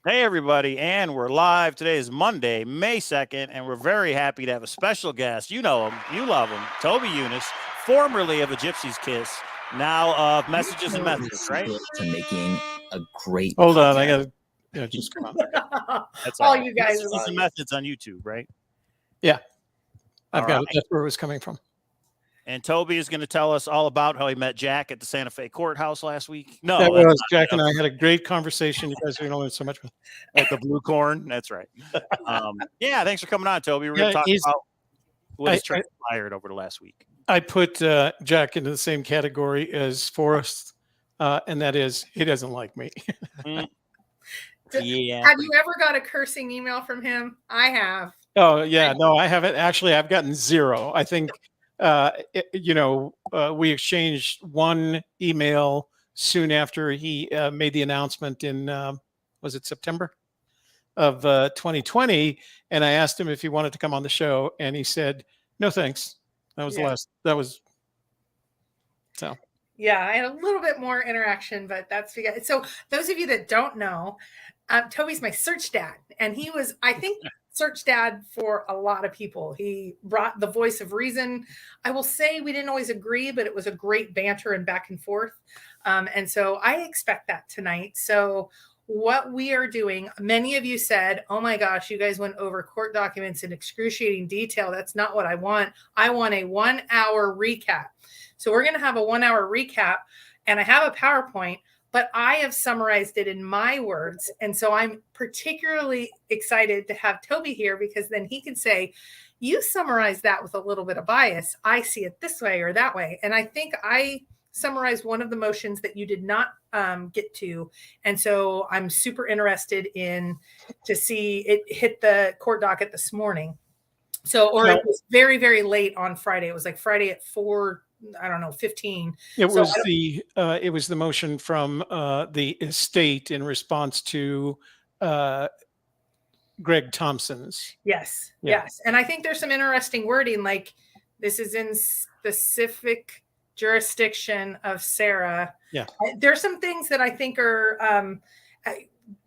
Hey, everybody, and we're live. Today is Monday, May 2nd, and we're very happy to have a special guest. You know him, you love him, Toby Eunice, formerly of A Gypsy's Kiss, now of Messages and Methods, right? To making a great. Hold on, I gotta just come on. That's all all right. you guys Messages love and you. Methods on YouTube, right? Yeah, I've All got right. it. That's where it was coming from. And Toby is going to tell us all about how he met Jack at the Santa Fe courthouse last week. No, That that's was not Jack it. and I had a great conversation. You guys are going to learn so much. At the Blue Corn. That's right. Yeah, thanks for coming on, Toby. We're going to talk about what has transpired over the last week. I put Jack into the same category as Forrest, and that is he doesn't like me. Yeah. Have you ever got a cursing email from him? I have. Oh yeah, no, I haven't. Actually, I've gotten zero. I think we exchanged one email soon after he made the announcement in was it September of 2020, and I asked him if he wanted to come on the show, and he said no thanks. That was the last. That was so. Yeah, I had a little bit more interaction, but that's because. So those of you that don't know, Toby's my search dad, and he was, I think, search dad for a lot of people. He brought the voice of reason. I will say we didn't always agree, but it was a great banter and back and forth. And so I expect that tonight. So what we are doing, many of you said, oh my gosh, you guys went over court documents in excruciating detail. That's not what I want. I want a 1 hour recap. So we're going to have a 1 hour recap, and I have a PowerPoint, but I have summarized it in my words. And so I'm particularly excited to have Toby here, because then he can say, you summarize that with a little bit of bias. I see it this way or that way. And I think I summarized one of the motions that you did not get to. And so I'm super interested to see it hit the court docket this morning. So, or it was very, very late on Friday. It was like Friday at 4:15. It was the motion from the estate in response to Greg Thompson's. Yes. And I think there's some interesting wording, like this is in specific jurisdiction of Sarah. Yeah. There's some things that I think are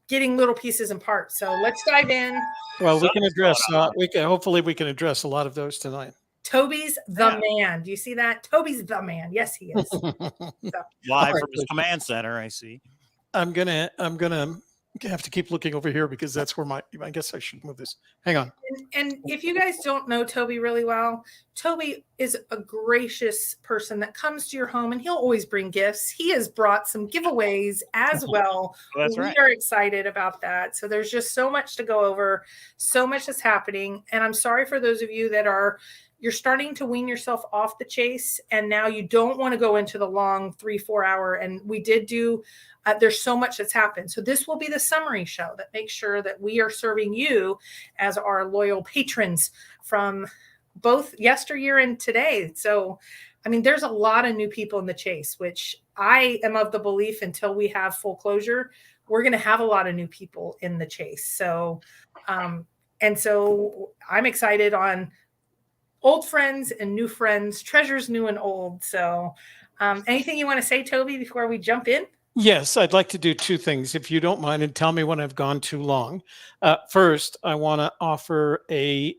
getting little pieces and parts. So let's dive in. Well, we can address, hopefully we can address a lot of those tonight. Toby's the man. Do you see that? Toby's the man. Yes, he is. Live from his command center, I see. I'm gonna have to keep looking over here because that's where I guess I should move this. Hang on. And if you guys don't know Toby really well, Toby is a gracious person that comes to your home, and he'll always bring gifts. He has brought some giveaways as well. That's right. We are excited about that. So there's just so much to go over, so much is happening. And I'm sorry for those of you that you're starting to wean yourself off the chase, and now you don't want to go into the long 3-4 hour. And we did do, there's so much that's happened. So this will be the summary show that makes sure that we are serving you as our loyal patrons from both yesteryear and today. So, I mean, there's a lot of new people in the chase, which I am of the belief until we have full closure, we're going to have a lot of new people in the chase. So, and so I'm excited on old friends and new friends, treasures new and old. So anything you want to say, Toby, before we jump in? Yes, I'd like to do two things, if you don't mind, and tell me when I've gone too long. First, I want to offer a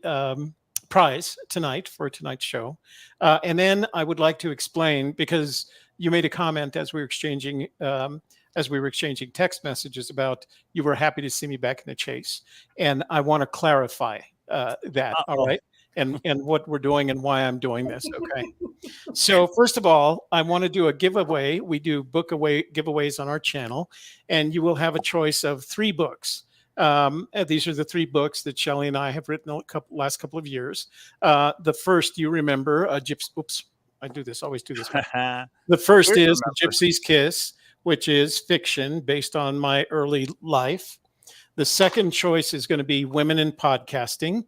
prize tonight for tonight's show. And then I would like to explain, because you made a comment as we were exchanging text messages about you were happy to see me back in the chase. And I want to clarify that. All right. And what we're doing and why I'm doing this. Okay. So first of all, I want to do a giveaway. We do book away giveaways on our channel, and you will have a choice of 3 books. These are the 3 books that Shelley and I have written last couple of years. The first, you remember, always do this. The first is The Gypsy's Kiss, which is fiction based on my early life. The second choice is going to be Women in Podcasting.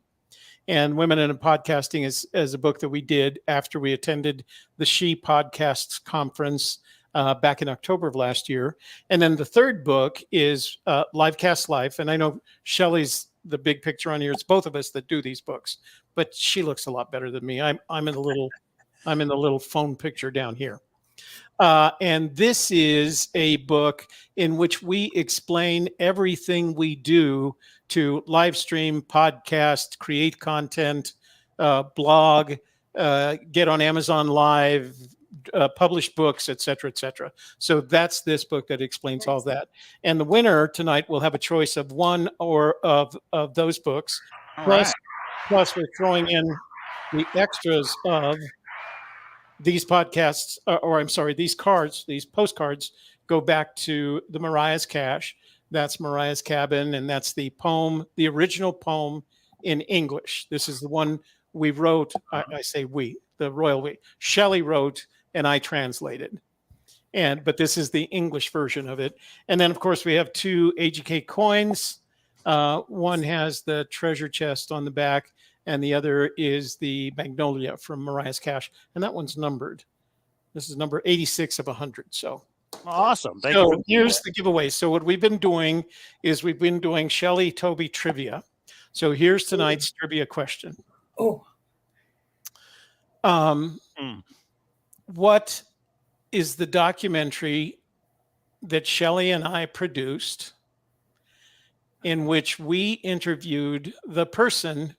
And Women in Podcasting is a book that we did after we attended the She Podcasts conference back in October of last year. And then the third book is Livecast Life. And I know Shelley's the big picture on here. It's both of us that do these books, but she looks a lot better than me. I'm in the little phone picture down here. And this is a book in which we explain everything we do to live stream, podcast, create content, blog, get on Amazon Live, publish books, et cetera, et cetera. So that's this book that explains all that. And the winner tonight will have a choice of one or of those books. All Plus, right. plus we're throwing in the extras of these podcasts, or I'm sorry, these cards, these postcards go back to the Mariah's Cache. That's Mariah's Cabin, and that's the poem, the original poem in English. This is the one we wrote. I say we, the royal we. Shelley wrote, and I translated. But this is the English version of it. And then, of course, we have 2 AGK coins. One has the treasure chest on the back, and the other is the Magnolia from Mariah's Cache, and that one's numbered. This is number 86 of 100. So Awesome. Thank so you. here's the giveaway. So what we've been doing is we've been doing Shelley Toby trivia. So here's tonight's trivia question. Oh, What is the documentary that Shelley and I produced in which we interviewed the person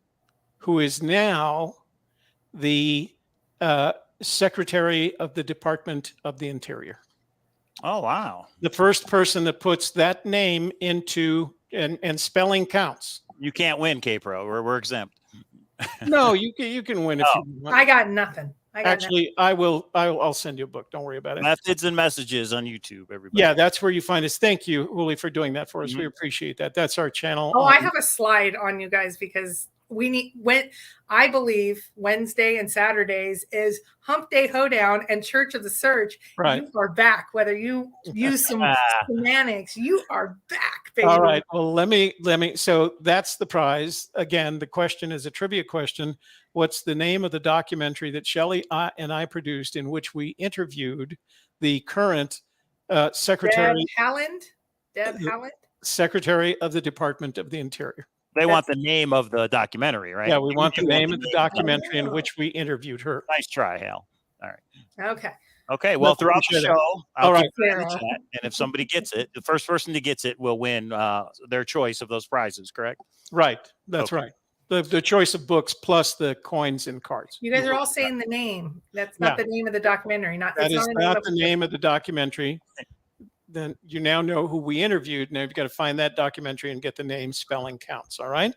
who is now the Secretary of the Department of the Interior? Oh, wow. The first person that puts that name into, and spelling counts. You can't win, K-Pro. We're exempt. No, you can win if you want. I got nothing. Actually, I'll send you a book. Don't worry about it. Methods and Messages on YouTube, everybody. Yeah, that's where you find us. Thank you, Uli, for doing that for us. We appreciate that. That's our channel. Oh, I have a slide on you guys because we need I believe Wednesday and Saturdays is Hump Day Hoedown and Church of the Search. Right. You are back. Whether you use some semantics, you are back, baby. All right. Well, let me. So that's the prize. Again, the question is a trivia question. What's the name of the documentary that Shelley and I produced in which we interviewed the current Secretary Deb Haaland? Secretary of the Department of the Interior? They want the name of the documentary, right? Yeah, we want the name of the documentary in which we interviewed her. Nice try, Hal. All right. Okay. Okay. Well, throughout the show, I'll All right. keep it in the chat, and if somebody gets it, the first person that gets it will win their choice of those prizes. Correct? Right. That's right. The choice of books plus the coins and cards. You guys are all saying the name. That's not the name of the documentary. That is not the name of the documentary. Then you now know who we interviewed. Now you've got to find that documentary and get the name, spelling counts. All right.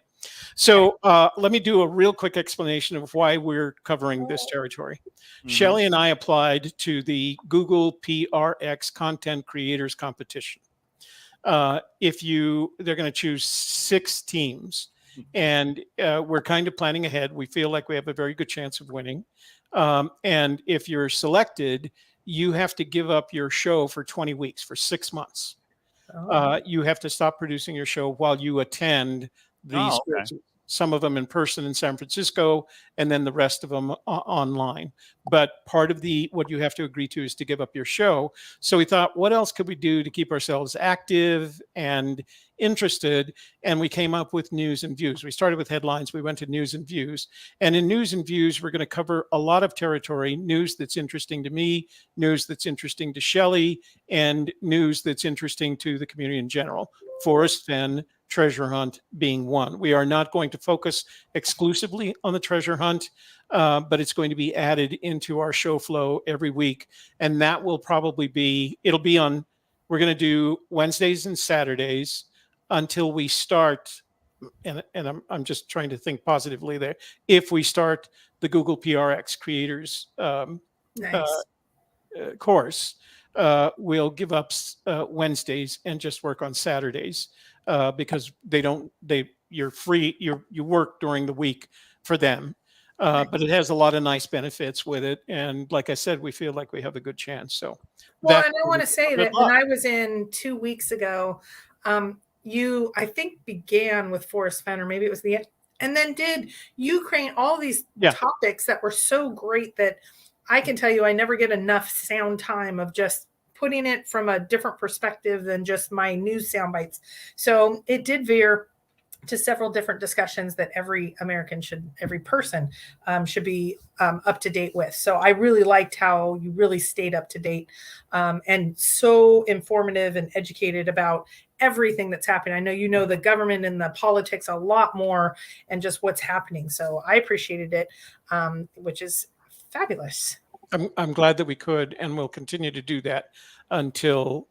So let me do a real quick explanation of why we're covering this territory. Shelley and I applied to the Google PRX Content Creators Competition. They're going to choose 6 teams. And we're kind of planning ahead. We feel like we have a very good chance of winning. And if you're selected, you have to give up your show for 20 weeks, for 6 months. You have to stop producing your show while you attend these courses. Some of them in person in San Francisco, and then the rest of them online. But part of what you have to agree to is to give up your show. So we thought, what else could we do to keep ourselves active and interested? And we came up with news and views. We started with headlines. We went to news and views. And in news and views, we're going to cover a lot of territory, news that's interesting to me, news that's interesting to Shelley, and news that's interesting to the community in general. Forrest Fenn Treasure Hunt being one. We are not going to focus exclusively on the treasure hunt, but it's going to be added into our show flow every week. And that will probably we're going to do Wednesdays and Saturdays until we start, and I'm just trying to think positively there, if we start the Google PRX Creators course, we'll give up Wednesdays and just work on Saturdays. Because you're free, you work during the week for them. But it has a lot of nice benefits with it. And like I said, we feel like we have a good chance. So, well, and I want to say that when I was in 2 weeks ago, you, I think, began with Forrest Fenn, or maybe it was the end, and then did Ukraine, all these topics that were so great that I can tell you I never get enough sound time of just putting it from a different perspective than just my news sound bites. So it did veer to several different discussions that every person should be up to date with. So I really liked how you really stayed up to date and so informative and educated about everything that's happening. I know you know the government and the politics a lot more and just what's happening. So I appreciated it, which is fabulous. I'm glad that we could, and we'll continue to do that until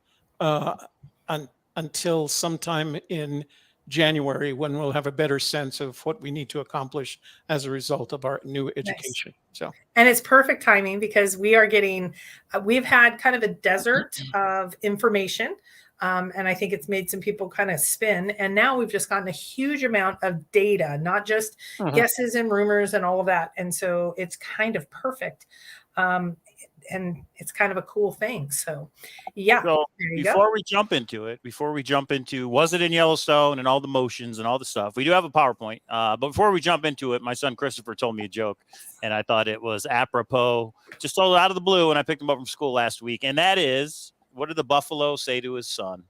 sometime in January, when we'll have a better sense of what we need to accomplish as a result of our new education. Nice. So, and it's perfect timing because we are getting, we've had kind of a desert of information. And I think it's made some people kind of spin. And now we've just gotten a huge amount of data, not just guesses and rumors and all of that. And so it's kind of perfect. And it's kind of a cool thing. So, yeah. So before we jump into was it in Yellowstone and all the motions and all the stuff, we do have a PowerPoint. But before we jump into it, my son Christopher told me a joke, and I thought it was apropos, just told it out of the blue when I picked him up from school last week. And that is, what did the buffalo say to his son?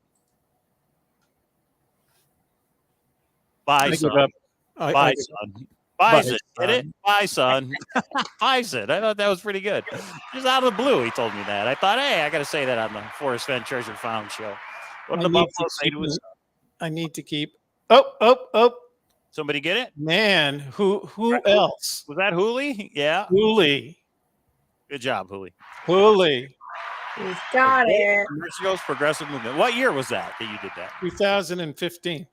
Bye, son. Bye, son. Buys it. Get it? Bye, son. Buys it. I thought that was pretty good. Just out of the blue, he told me that. I thought, hey, I got to say that on the Forrest Fenn Treasure Found show. What did the buffalo say to his son? I need to keep. Oh. Somebody get it? Man, who else? Was that Hooley? Yeah. Hooley. Good job, Hooley. Hooley. He's got it. Mexico's progressive movement. What year was that you did that? 2015.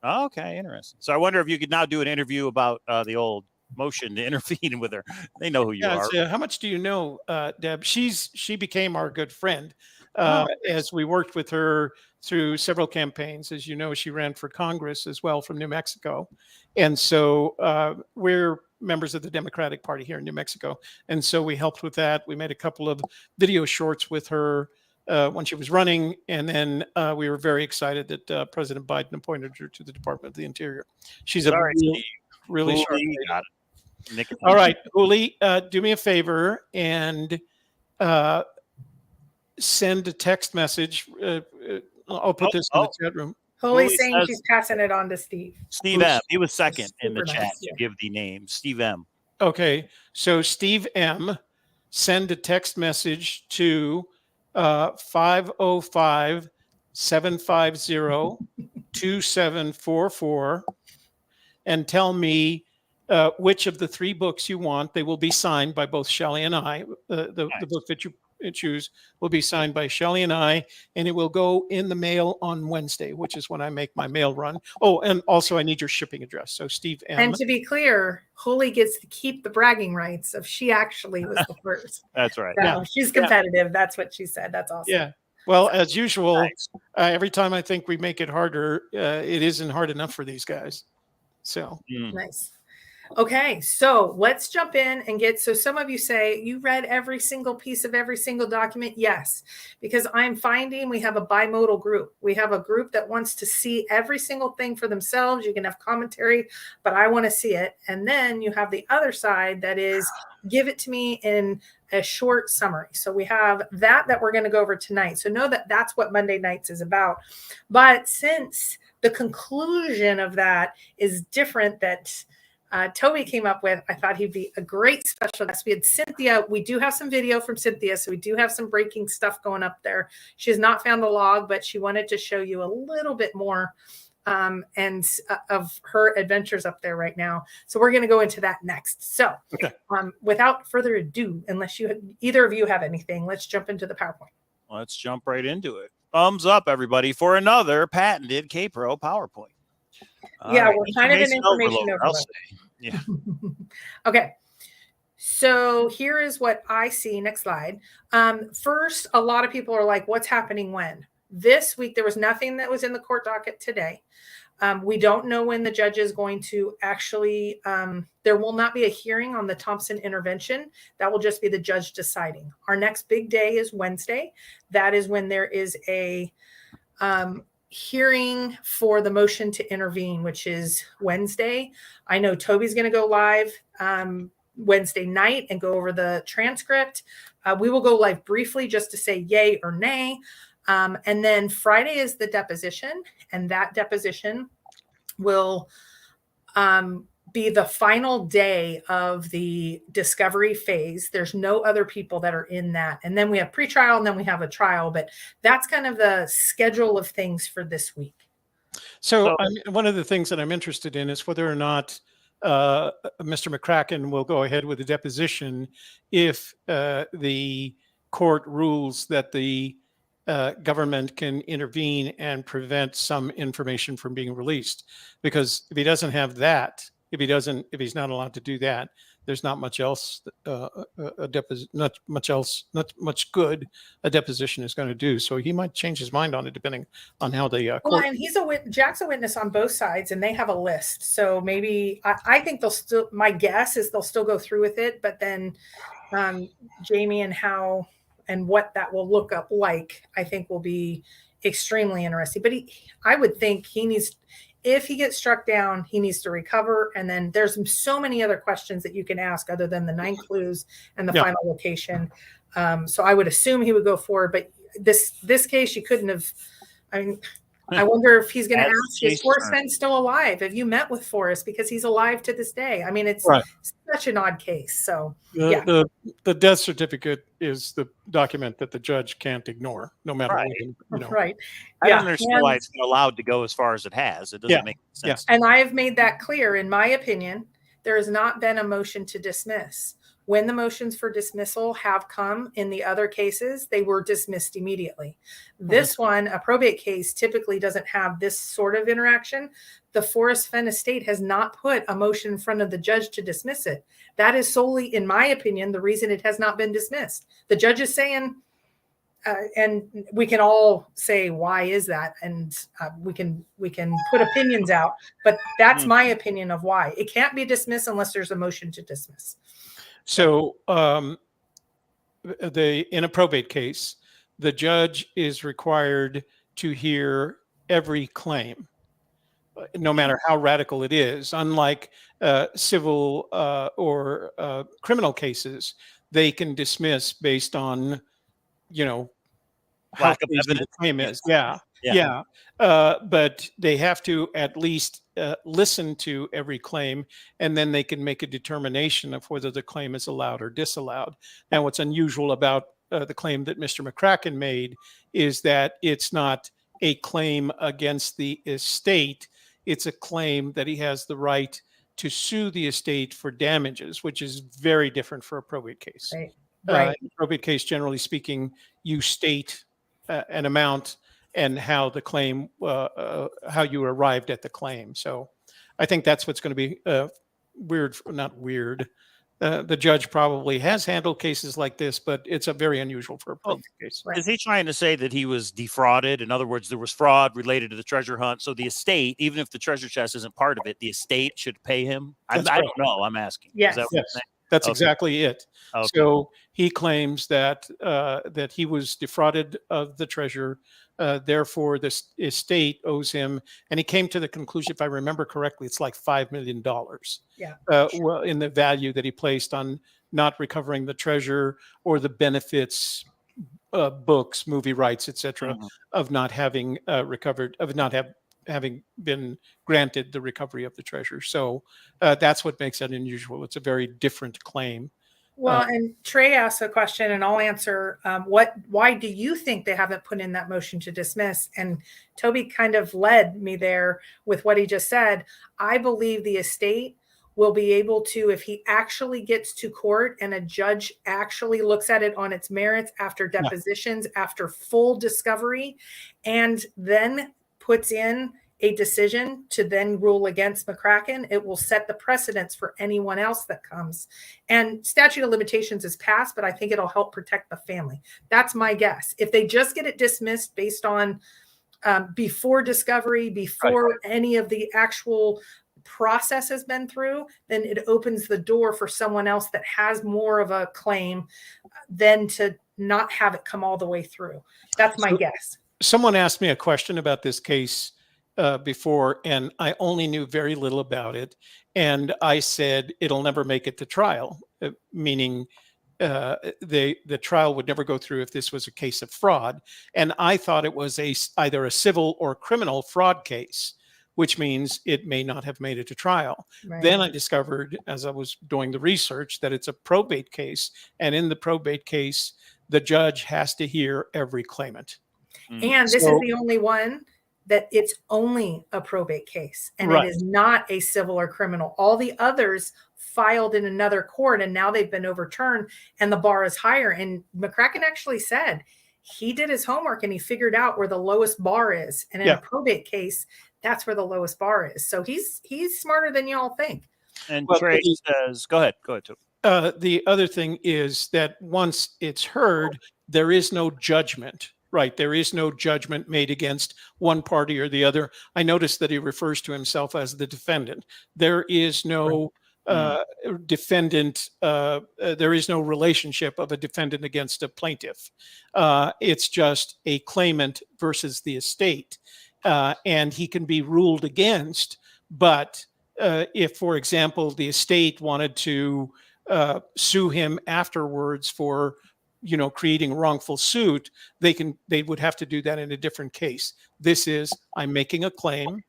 Oh, okay, interesting. So I wonder if you could now do an interview about the old motion to intervene with her. They know who you are. So how much do you know, Deb? She became our good friend as we worked with her through several campaigns. As you know, she ran for Congress as well from New Mexico. And so we're members of the Democratic Party here in New Mexico. And so we helped with that. We made a couple of video shorts with her when she was running. And then we were very excited that President Biden appointed her to the Department of the Interior. She's really sharp. Got it. All right, Uli, do me a favor and send a text message. I'll put this in the chat room. Holy's saying she's passing it on to Steve. Steve M. He was second in the chat to give the name. Steve M. Okay, so Steve M. Send a text message to 505-750-2744 and tell me which of the three books you want. They will be signed by both Shelley and I. The book that you choose will be signed by Shelley and I, and it will go in the mail on Wednesday, which is when I make my mail run. Oh, and also I need your shipping address. So Steve M. And to be clear, Holy gets to keep the bragging rights of she actually was the first. That's right. So yeah. She's competitive. Yeah. That's what she said. That's awesome. Yeah. Well, as usual, every time I think we make it harder, it isn't hard enough for these guys. So nice. Okay, so let's jump in and so some of you say you read every single piece of every single document. Yes, because I'm finding we have a bimodal group. We have a group that wants to see every single thing for themselves. You can have commentary, but I want to see it. And then you have the other side that is give it to me in a short summary. So we have that we're going to go over tonight. So know that that's what Monday nights is about. But since the conclusion of that is different, that Toby came up with, I thought he'd be a great special guest. We had Cynthia. We do have some video from Cynthia, so we do have some breaking stuff going up there. She has not found the log, but she wanted to show you a little bit more of her adventures up there right now. So we're going to go into that next. So without further ado, unless either of you have anything, let's jump into the PowerPoint. Let's jump right into it. Thumbs up, everybody, for another patented K-Pro PowerPoint. Yeah, we're kind of an information overload. Yeah. Okay. So here is what I see. Next slide. First, a lot of people are like, what's happening when? This week, there was nothing that was in the court docket today. We don't know when the judge is going to actually, there will not be a hearing on the Thompson intervention. That will just be the judge deciding. Our next big day is Wednesday. That is when there is a hearing for the motion to intervene, which is Wednesday. I know Toby's going to go live Wednesday night and go over the transcript. We will go live briefly just to say yay or nay. And then Friday is the deposition, and that deposition will be the final day of the discovery phase. There's no other people that are in that. And then we have pretrial and then we have a trial, but that's kind of the schedule of things for this week. So one of the things that I'm interested in is whether or not Mr. McCracken will go ahead with a deposition if the court rules that the government can intervene and prevent some information from being released. Because if he doesn't have that, if he's not allowed to do that, there's not much else, not much good a deposition is going to do. So he might change his mind on it depending on how the court. Well, and Jack's a witness on both sides, and they have a list. So maybe I think they'll still. My guess is they'll still go through with it, but then Jamie and how and what that will look up like, I think will be extremely interesting. But I would think he needs. If he gets struck down, he needs to recover. And then there's so many other questions that you can ask other than the 9 clues and the final location. So I would assume he would go forward. But this case, you couldn't have. I mean, I wonder if he's going to ask, is Forrest Fenn still alive? Have you met with Forrest? Because he's alive to this day. I mean, it's such an odd case. So the death certificate is the document that the judge can't ignore, no matter what. You know. Right. I don't understand why it's allowed to go as far as it has. It doesn't make sense. And I have made that clear. In my opinion, there has not been a motion to dismiss. When the motions for dismissal have come in the other cases, they were dismissed immediately. This one, a probate case, typically doesn't have this sort of interaction. The Forrest Fenn estate has not put a motion in front of the judge to dismiss it. That is solely, in my opinion, the reason it has not been dismissed. The judge is saying, and we can all say, why is that? And we can put opinions out, but that's my opinion of why. It can't be dismissed unless there's a motion to dismiss. So in a probate case, the judge is required to hear every claim, no matter how radical it is. Unlike civil or criminal cases, they can dismiss based on, lack of evidence. The claim is. But they have to at least listen to every claim, and then they can make a determination of whether the claim is allowed or disallowed. Now, what's unusual about the claim that Mr. McCracken made is that it's not a claim against the estate. It's a claim that he has the right to sue the estate for damages, which is very different for a probate case. Right. In a probate case, generally speaking, you state an amount and how the claim, how you arrived at the claim. So I think that's what's going to be not weird. The judge probably has handled cases like this, but it's a very unusual for a probate case. Is he trying to say that he was defrauded? In other words, there was fraud related to the treasure hunt. So the estate, even if the treasure chest isn't part of it, the estate should pay him? I don't know. I'm asking. Yes. That's exactly it. Okay. So he claims that that he was defrauded of the treasure. Therefore, the estate owes him, and he came to the conclusion, if I remember correctly, it's like $5 million. Well, in the value that he placed on not recovering the treasure or the benefits, books, movie rights, etc., of not having recovered, of not having been granted the recovery of the treasure. So that's what makes it unusual. It's a very different claim. Well, and Trey asked a question, and I'll answer. Why do you think they haven't put in that motion to dismiss? And Toby kind of led me there with what he just said. I believe the estate will be able to, if he actually gets to court and a judge actually looks at it on its merits after depositions, after full discovery, and then puts in a decision to then rule against McCracken, it will set the precedence for anyone else that comes. And statute of limitations is passed, but I think it'll help protect the family. That's my guess. If they just get it dismissed based on before discovery, before any of the actual process has been through, then it opens the door for someone else that has more of a claim than to not have it come all the way through. That's my guess. Someone asked me a question about this case before, and I only knew very little about it. And I said, it'll never make it to trial, meaning the trial would never go through if this was a case of fraud. And I thought it was either a civil or criminal fraud case. which means it may not have made it to trial. Right. Then I discovered, as I was doing the research, that it's a probate case. And in the probate case, the judge has to hear every claimant. And this is the only one that it's only a probate case, and Right. it is not a civil or criminal. All the others filed in another court, and now they've been overturned, and the bar is higher. And McCracken actually said he did his homework and he figured out where the lowest bar is. And in a probate case, that's where the lowest bar is. So he's smarter than y'all think. And Trey says, go ahead, Toby. The other thing is that once it's heard, there is no judgment. Right. There is no judgment made against one party or the other. I noticed that he refers to himself as the defendant. There is no defendant. There is no relationship of a defendant against a plaintiff. It's just a claimant versus the estate. And he can be ruled against. But if, for example, the estate wanted to sue him afterwards for creating a wrongful suit, they would have to do that in a different case. This is, I'm making a claim.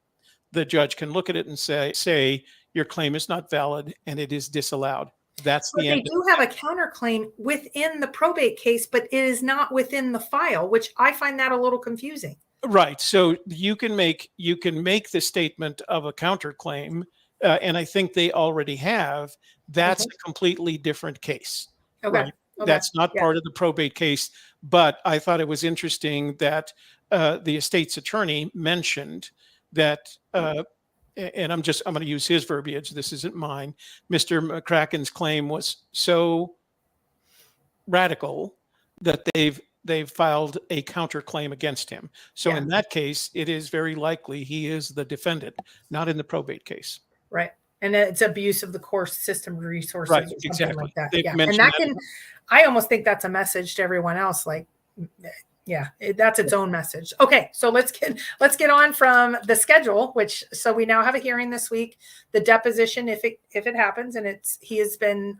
The judge can look at it and say your claim is not valid and it is disallowed. That's the end. They do have a counterclaim within the probate case, but it is not within the file, which I find that a little confusing. Right. So you can make the statement of a counterclaim, and I think they already have. That's a completely different case. Okay. Right? That's not part of the probate case, but I thought it was interesting that the estate's attorney mentioned that, and I'm going to use his verbiage. This isn't mine. Mr. McCracken's claim was so radical that they've filed a counterclaim against him. So in that case, it is very likely he is the defendant, not in the probate case. Right. And it's abuse of the court system resources, right, or something exactly. like that. They've Yeah. And that can, I almost think that's a message to everyone else. Like, that's its own message. Okay, so let's get on from the schedule. So we now have a hearing this week. The deposition, if it happens, and he has been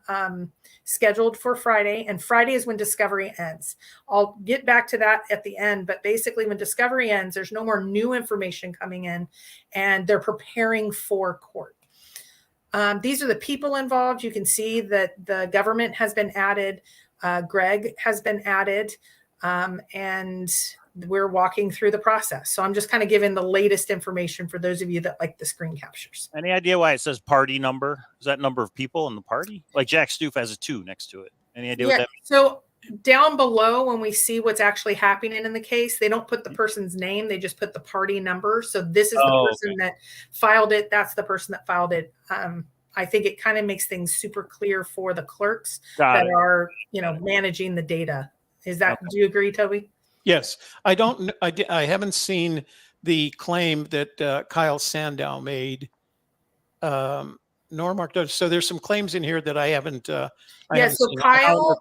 scheduled for Friday, and Friday is when discovery ends. I'll get back to that at the end, but basically when discovery ends, there's no more new information coming in, and they're preparing for court. These are the people involved. You can see that the government has been added. Greg has been added. And we're walking through the process. So I'm just kind of giving the latest information for those of you that like the screen captures. Any idea why it says party number? Is that number of people in the party? Like Jack Stoof has a 2 next to it. Any idea what that means? So down below, when we see what's actually happening in the case, they don't put the person's name. They just put the party number. So this is the person that filed it. That's the person that filed it. I think it kind of makes things super clear for the clerks that are, managing the data. Is that, do you agree, Toby? Yes. I haven't seen the claim that Kyle Sandow made, nor Mark Dodge. So there's some claims in here that I haven't. So Kyle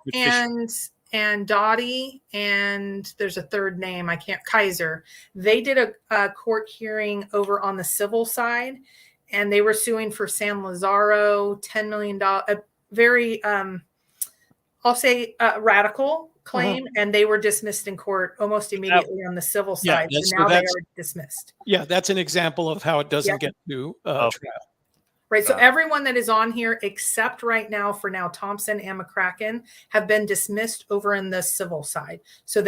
and Dottie, and there's a third name, Kaiser. They did a court hearing over on the civil side, and they were suing for San Lazaro, $10 million, a very, I'll say radical claim, and they were dismissed in court almost immediately on the civil side. So now they are dismissed. Yeah, that's an example of how it doesn't get to trial. Right. So everyone that is on here, except right now, for now, Thompson and McCracken, have been dismissed over in the civil side. So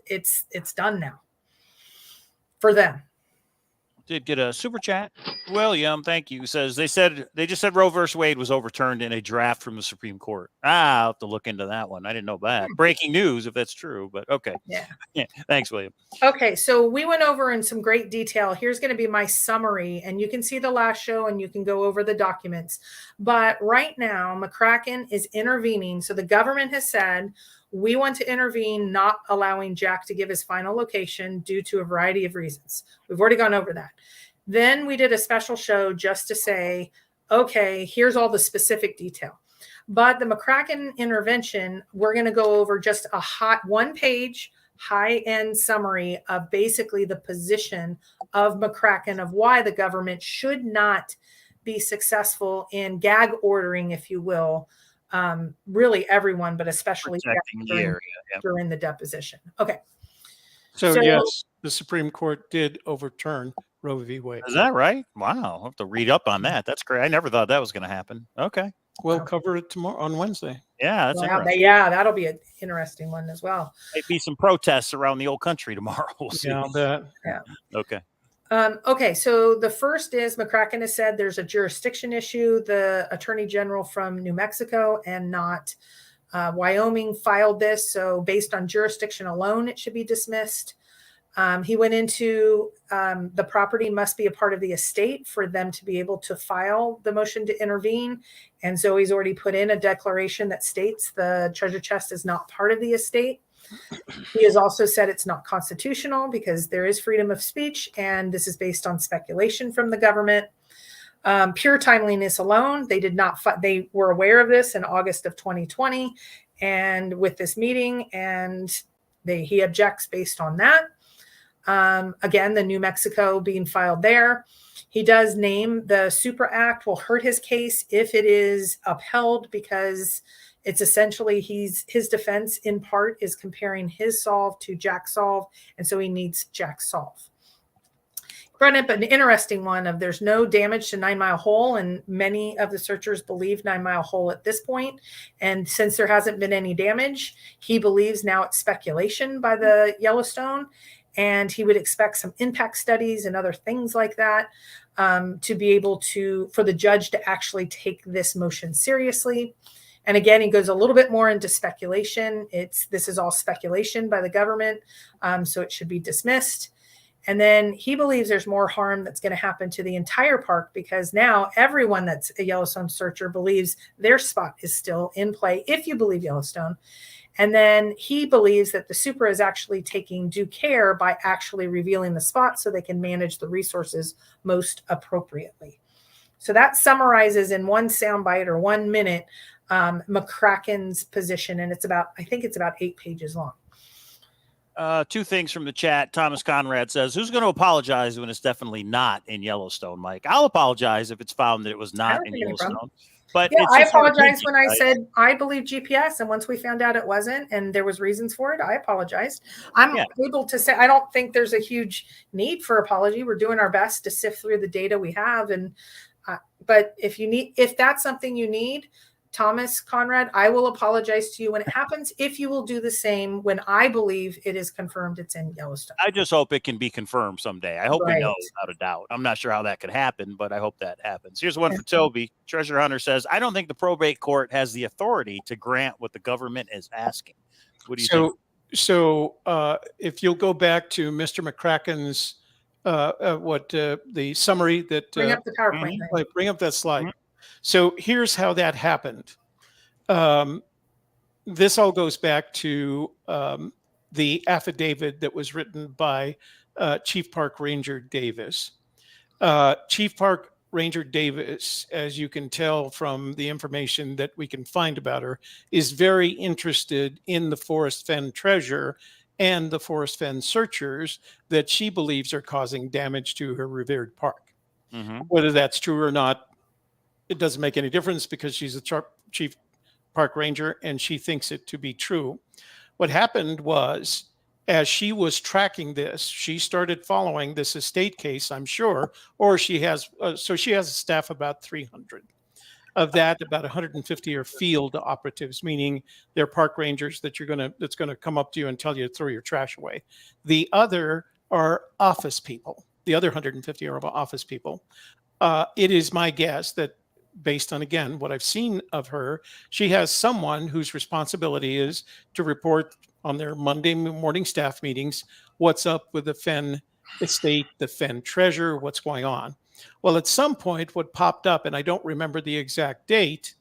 it's done now for them. Did get a super chat. William, thank you. Says they just said Roe versus Wade was overturned in a draft from the Supreme Court. I'll have to look into that one. I didn't know that. Breaking news if that's true, but okay. Yeah. Thanks, William. Okay, so we went over in some great detail. Here's going to be my summary, and you can see the last show and you can go over the documents. But right now, McCracken is intervening. So the government has said, we want to intervene, not allowing Jack to give his final location due to a variety of reasons. We've already gone over that. Then we did a special show just to say, okay, here's all the specific detail. But the McCracken intervention, we're going to go over just a hot 1-page, high-end summary of basically the position of McCracken, of why the government should not be successful in gag ordering, if you will, really everyone, but especially during the deposition. Okay. So yes, the Supreme Court did overturn Roe v. Wade. Is that right? Wow. I'll have to read up on that. That's great. I never thought that was going to happen. Okay. We'll cover it tomorrow on Wednesday. Yeah, that's Wow, interesting. yeah, that'll be an interesting one as well. Might be some protests around the old country tomorrow. We'll see. Yeah, I'll bet. Yeah. Okay. Okay, so the first is McCracken has said there's a jurisdiction issue. The Attorney General from New Mexico and not Wyoming filed this. So based on jurisdiction alone, it should be dismissed. He went into the property must be a part of the estate for them to be able to file the motion to intervene. And so he's already put in a declaration that states the treasure chest is not part of the estate. He has also said it's not constitutional because there is freedom of speech, and this is based on speculation from the government. Pure timeliness alone, they did not. They were aware of this in August of 2020, and with this meeting, and he objects based on that. Again, the New Mexico being filed there. He does name the Super Act will hurt his case if it is upheld because it's essentially his defense in part is comparing his solve to Jack's solve. And so he needs Jack's solve. Brought up an interesting one of there's no damage to 9 Mile Hole. And many of the searchers believe 9 Mile Hole at this point. And since there hasn't been any damage, he believes now it's speculation by the Yellowstone. And he would expect some impact studies and other things like that to be able to, for the judge to actually take this motion seriously. And again, he goes a little bit more into speculation. This is all speculation by the government, so it should be dismissed. And then he believes there's more harm that's going to happen to the entire park because now everyone that's a Yellowstone searcher believes their spot is still in play, if you believe Yellowstone. And then he believes that the Super is actually taking due care by actually revealing the spot so they can manage the resources most appropriately. So that summarizes in one soundbite or 1 minute McCracken's position, and I think it's about 8 pages long. Two things from the chat. Thomas Conrad says, who's going to apologize when it's definitely not in Yellowstone, Mike? I'll apologize if it's found that it was not in Yellowstone. But yeah, it's I just sort of apologized when I right? said I believe GPS, and once we found out it wasn't, and there was reasons for it, I apologized. I'm able to say I don't think there's a huge need for apology. We're doing our best to sift through the data we have, and but if that's something you need, Thomas Conrad, I will apologize to you when it happens. If you will do the same when I believe it is confirmed it's in Yellowstone. I just hope it can be confirmed someday. I hope we Right. know without a doubt. I'm not sure how that could happen, but I hope that happens. Here's one for Toby. Treasure Hunter says, I don't think the probate court has the authority to grant what the government is asking. What do you think? So if you'll go back to Mr. McCracken's the summary that Bring up the PowerPoint. bring up that slide. So here's how that happened. This all goes back to the affidavit that was written by Chief Park Ranger Davis. Chief Park Ranger Davis, as you can tell from the information that we can find about her, is very interested in the Forrest Fenn treasure and the Forrest Fenn searchers that she believes are causing damage to her revered park. Whether that's true or not, it doesn't make any difference because she's a chief park ranger and she thinks it to be true. What happened was, as she was tracking this, she started following this estate case, I'm sure, or she has a staff of about 300. Of that, about 150 are field operatives, meaning they're park rangers that's gonna come up to you and tell you to throw your trash away. The other are office people. The other 150 are office people. It is my guess that, based on, again, what I've seen of her, she has someone whose responsibility is to report on their Monday morning staff meetings what's up with the Fenn estate, the Fenn treasure, what's going on. Well, at some point, what popped up, and I don't remember the exact date,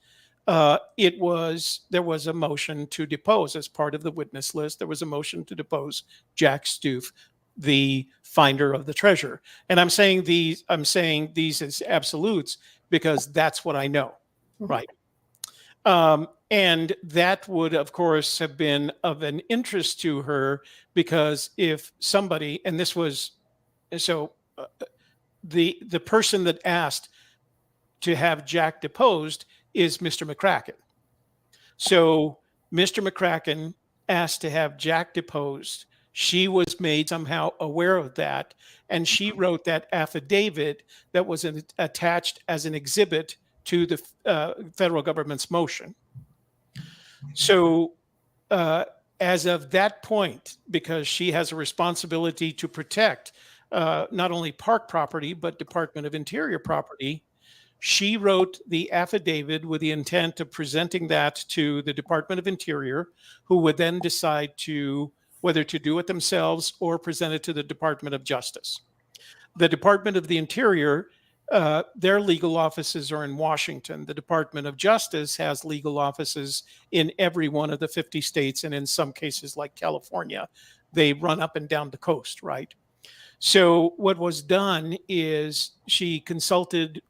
there was a motion to depose as part of the witness list. There was a motion to depose Jack Stoof, the finder of the treasure. And I'm saying these as absolutes because that's what I know, right? And that would, of course, have been of an interest to her because if somebody, and this was, so the person that asked to have Jack deposed is Mr. McCracken. So Mr. McCracken asked to have Jack deposed she was made somehow aware of that, and she wrote that affidavit that was attached as an exhibit to the federal government's motion. So as of that point, because she has a responsibility to protect not only park property, but Department of Interior property, she wrote the affidavit with the intent of presenting that to the Department of Interior, who would then decide whether to do it themselves or present it to the Department of Justice. The Department of the Interior, their legal offices are in Washington. The Department of Justice has legal offices in every one of the 50 states, and in some cases like California, they run up and down the coast, right? So what was done is she consulted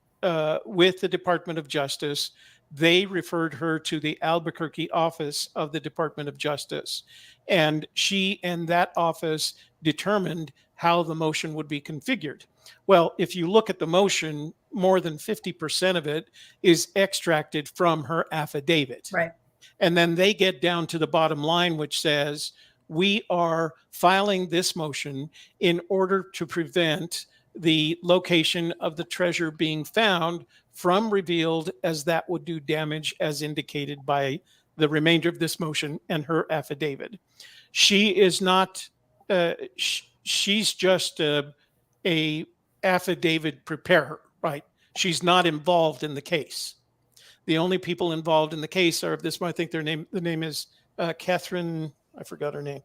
with the Department of Justice. They referred her to the Albuquerque office of the Department of Justice, and she and that office determined how the motion would be configured. Well, if you look at the motion, more than 50% of it is extracted from her affidavit. Right. And then they get down to the bottom line, which says, we are filing this motion in order to prevent the location of the treasure being found from revealed, as that would do damage as indicated by the remainder of this motion and her affidavit. She is not, she's just a affidavit preparer, right? She's not involved in the case. The only people involved in the case are this one. I think the name is Catherine. I forgot her name.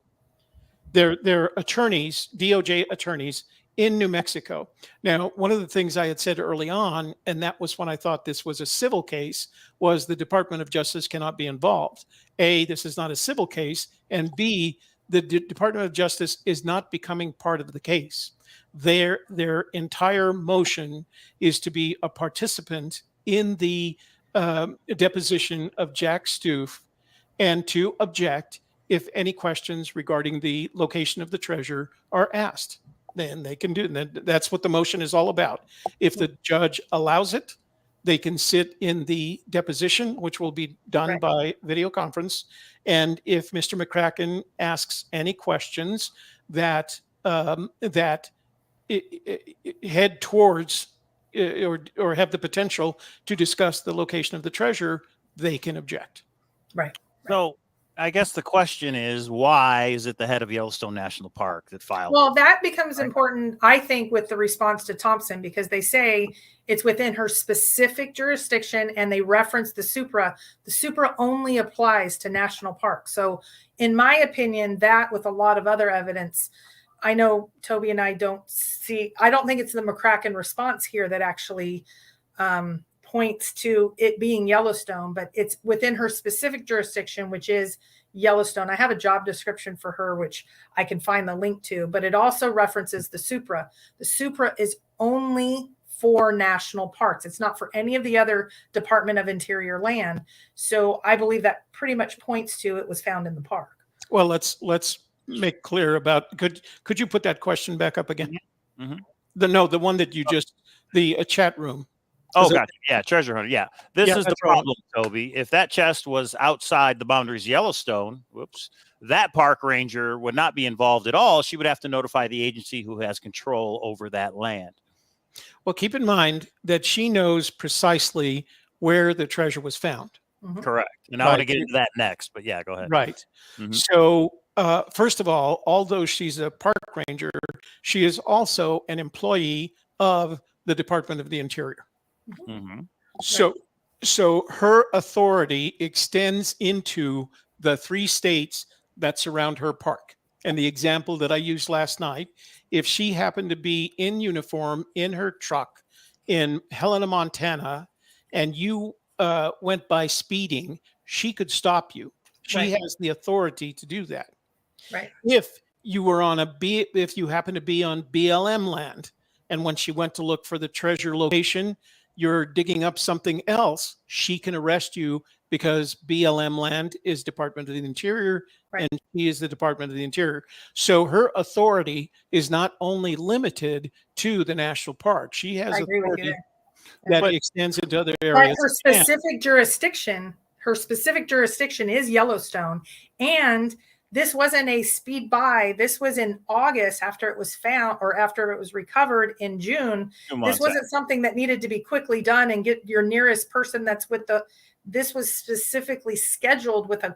They're attorneys, DOJ attorneys in New Mexico. Now, one of the things I had said early on, and that was when I thought this was a civil case, was the Department of Justice cannot be involved. A, this is not a civil case, and B, the Department of Justice is not becoming part of the case. Their entire motion is to be a participant in the deposition of Jack Stoof and to object if any questions regarding the location of the treasure are asked. Then they can do it. That's what the motion is all about. If the judge allows it, they can sit in the deposition, which will be done by video conference. And if Mr. McCracken asks any questions that head towards or have the potential to discuss the location of the treasure, they can object. Right. So I guess the question is, why is it the head of Yellowstone National Park that filed? Well, that becomes important, I think, with the response to Thompson, because they say it's within her specific jurisdiction and they reference the supra. The supra only applies to national parks. So in my opinion, that with a lot of other evidence, I know Toby and I don't think it's the McCracken response here that actually points to it being Yellowstone, but it's within her specific jurisdiction, which is Yellowstone. I have a job description for her, which I can find the link to, but it also references the supra. The supra is only for national parks. It's not for any of the other Department of Interior land. So I believe that pretty much points to it was found in the park. Well, let's make clear about, could you put that question back up again? Mm-hmm. The one that you just, the chat room. Oh, gotcha. Yeah, treasure hunter. Yeah. This is the right. problem, Toby. If that chest was outside the boundaries of Yellowstone, that park ranger would not be involved at all. She would have to notify the agency who has control over that land. Well, keep in mind that she knows precisely where the treasure was found. Mm-hmm. Correct. And I want to get into that next, but yeah, go ahead. Right. Mm-hmm. So, first of all, although she's a park ranger, she is also an employee of the Department of the Interior. Mm-hmm. So her authority extends into the 3 states that surround her park. And the example that I used last night, if she happened to be in uniform in her truck in Helena, Montana, and you went by speeding, she could stop you. She has the authority to do that. Right. If you were if you happen to be on BLM land, and when she went to look for the treasure location, you're digging up something else, she can arrest you because BLM land is Department of the Interior, and she is the Department of the Interior. So her authority is not only limited to the national park. She has authority that extends into other areas. But her specific jurisdiction is Yellowstone, and this wasn't a speed buy. This was in August after it was found, or after it was recovered in June. 2 months This wasn't something that needed to be quickly done and get your nearest person that's with the, this was specifically scheduled with a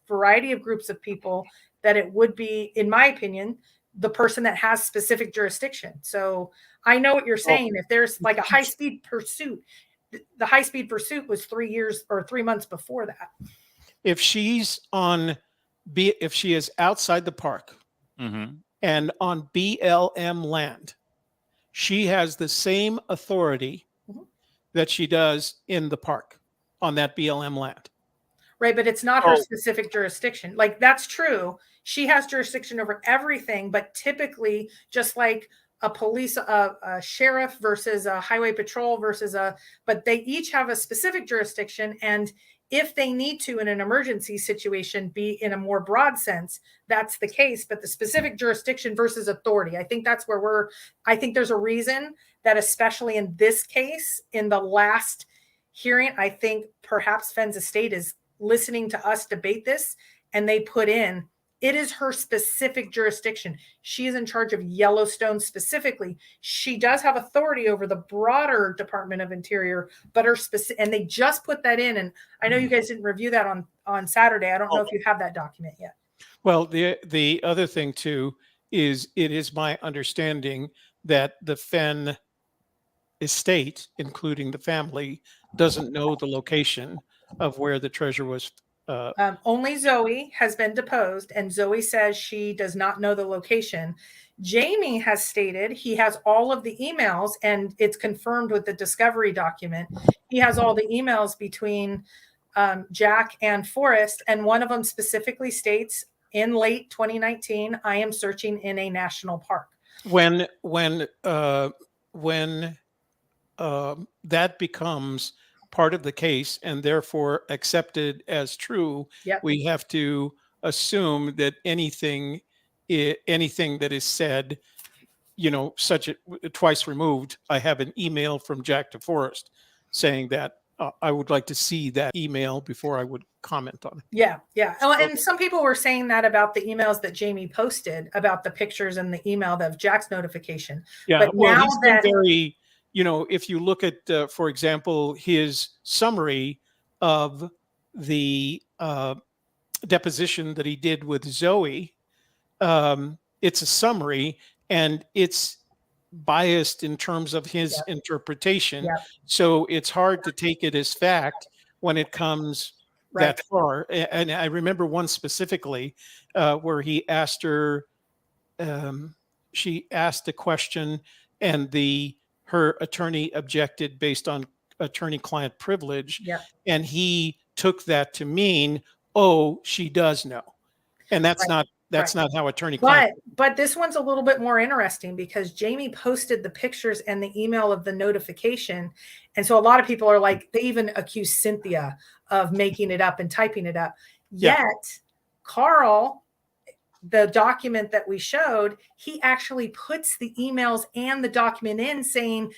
variety of groups of people that it would be, in my opinion, the person that has specific jurisdiction. So I know what you're saying. If there's like a high-speed pursuit, the high-speed pursuit was 3 years or 3 months before that. If she's on if she is outside the park and on BLM land, she has the same authority that she does in the park on that BLM land. Right, but it's not her specific jurisdiction. Like, that's true. She has jurisdiction over everything, but typically, just like a police, a sheriff versus a highway patrol versus but they each have a specific jurisdiction. And if they need to, in an emergency situation, be in a more broad sense, that's the case. But the specific jurisdiction versus authority, I think that's where I think there's a reason that, especially in this case, in the last hearing, I think perhaps Fenn's estate is listening to us debate this, and they put in, it is her specific jurisdiction. She is in charge of Yellowstone specifically. She does have authority over the broader Department of Interior, but her specific, and they just put that in. And I know you guys didn't review that on Saturday. I don't know if you have that document yet. Well, the other thing too is, it is my understanding that the Fenn estate, including the family, doesn't know the location of where the treasure was. Only Zoe has been deposed, and Zoe says she does not know the location. Jamie has stated he has all of the emails, and it's confirmed with the discovery document. He has all the emails between Jack and Forrest, and one of them specifically states, in late 2019, I am searching in a national park. When that becomes part of the case and therefore accepted as true, we have to assume that anything that is said, such a twice removed. I have an email from Jack to Forrest saying that I would like to see that email before I would comment on it. Yeah. Oh, and some people were saying that about the emails that Jamie posted about the pictures and the email of Jack's notification. Yeah, but well, now he's been very, if you look at, for example, his summary of the deposition that he did with Zoe, it's a summary, and it's biased in terms of his interpretation. So it's hard to take it as fact when it comes that far. And I remember one specifically where he asked her, she asked a question, and her attorney objected based on attorney-client privilege, and he took that to mean, oh, she does know, and that's not how attorney-client. But this one's a little bit more interesting, because Jamie posted the pictures and the email of the notification, and so a lot of people are like, they even accuse Cynthia of making it up and typing it up. Yet Carl, the document that we showed, he actually puts the emails and the document in, saying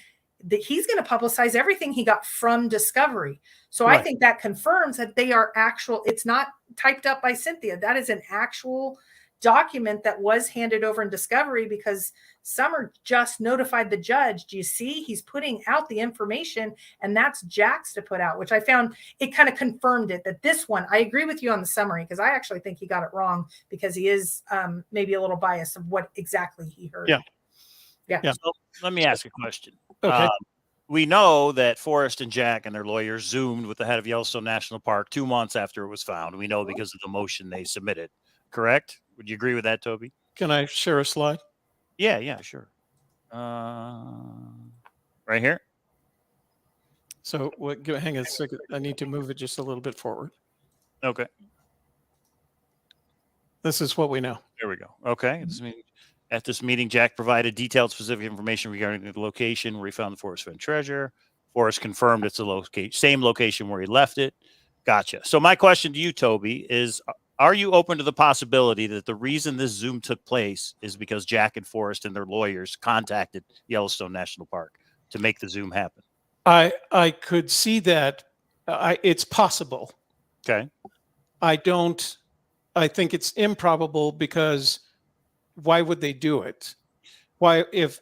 that he's going to publicize everything he got from Discovery. So I think that confirms that they are actual. It's not typed up by Cynthia. That is an actual document that was handed over in Discovery, because Summer just notified the judge. Do you see? He's putting out the information, and that's Jack's to put out, which I found, it kind of confirmed it, that this one, I agree with you on the summary, because I actually think he got it wrong, because he is maybe a little biased of what exactly he heard. Yeah. So let me ask a question. Okay. We know that Forrest and Jack and their lawyers Zoomed with the head of Yellowstone National Park 2 months after it was found. We know because of the motion they submitted. Correct? Would you agree with that, Toby? Can I share a slide? Yeah, sure. Right here. So hang on a second. I need to move it just a little bit forward. Okay. This is what we know. There we go. Okay. At this meeting, Jack provided detailed specific information regarding the location where he found the Forrest Fenn treasure. Forrest confirmed it's the same location where he left it. Gotcha. So my question to you, Toby, is, are you open to the possibility that the reason this Zoom took place is because Jack and Forrest and their lawyers contacted Yellowstone National Park to make the Zoom happen? I could see that. It's possible. Okay. I don't I think it's improbable because why would they do it? Why, if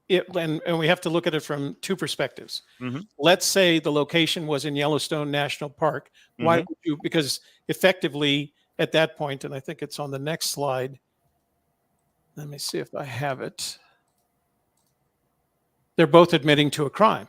it, and we have to look at it from two perspectives. Mhm. Let's say the location was in Yellowstone National Park. Why Mhm. would you? Because effectively at that point, and I think it's on the next slide. Let me see if I have it. They're both admitting to a crime,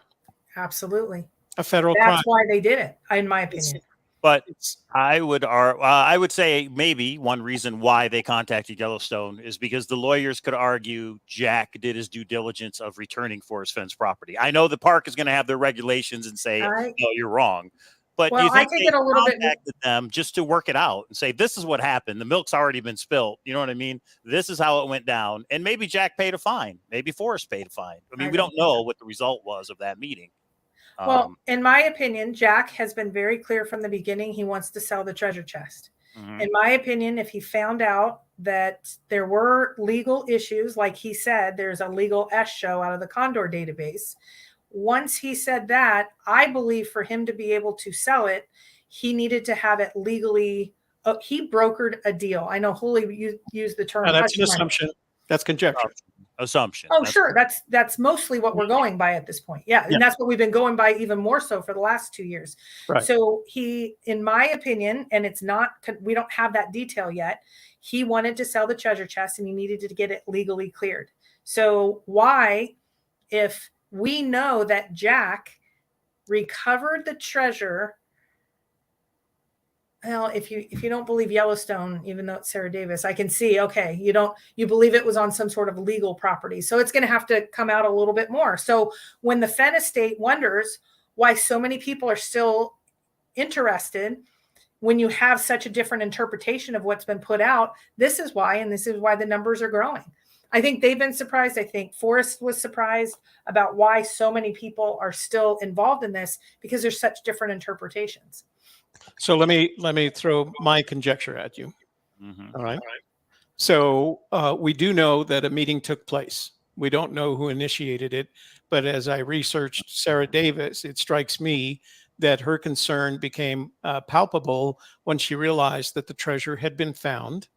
Absolutely. a federal That's crime. why they did it, in my opinion. But It's, I would say maybe one reason why they contacted Yellowstone is because the lawyers could argue Jack did his due diligence of returning Forrest Fenn's property. I know the park is going to have their regulations and say, I, no, you're wrong. But do you well, I think take they it a little bit. contacted them just to work it out and say, this is what happened? The milk's already been spilt. You know what I mean? This is how it went down. And maybe Jack paid a fine. Maybe Forrest paid a fine. I mean, we don't know what the result was of that meeting. Well, in my opinion, Jack has been very clear from the beginning. He wants to sell the treasure chest. Mhm. In my opinion, if he found out that there were legal issues, like he said, there's a legal S show out of the Condor database. Once he said that, I believe for him to be able to sell it, he needed to have it legally. He brokered a deal. I know Holy used the term. that's an hush money. assumption. That's conjecture. Assumption. Oh, sure. That's mostly what we're going by at this point. Yeah. And that's what we've been going by even more so for the last 2 years. Right. So he, in my opinion, and it's not, we don't have that detail yet. He wanted to sell the treasure chest and he needed to get it legally cleared. So why, if we know that Jack recovered the treasure, well, if you don't believe Yellowstone, even though it's Sarah Davis, I can see, okay, you believe it was on some sort of legal property. So it's going to have to come out a little bit more. So when the Fenn estate wonders why so many people are still interested, when you have such a different interpretation of what's been put out, this is why, and this is why the numbers are growing. I think they've been surprised. I think Forrest was surprised about why so many people are still involved in this, because there's such different interpretations. So let me throw my conjecture at you. Mhm. All right. So we do know that a meeting took place. We don't know who initiated it, but as I researched Sarah Davis, it strikes me that her concern became palpable when she realized that the treasure had been found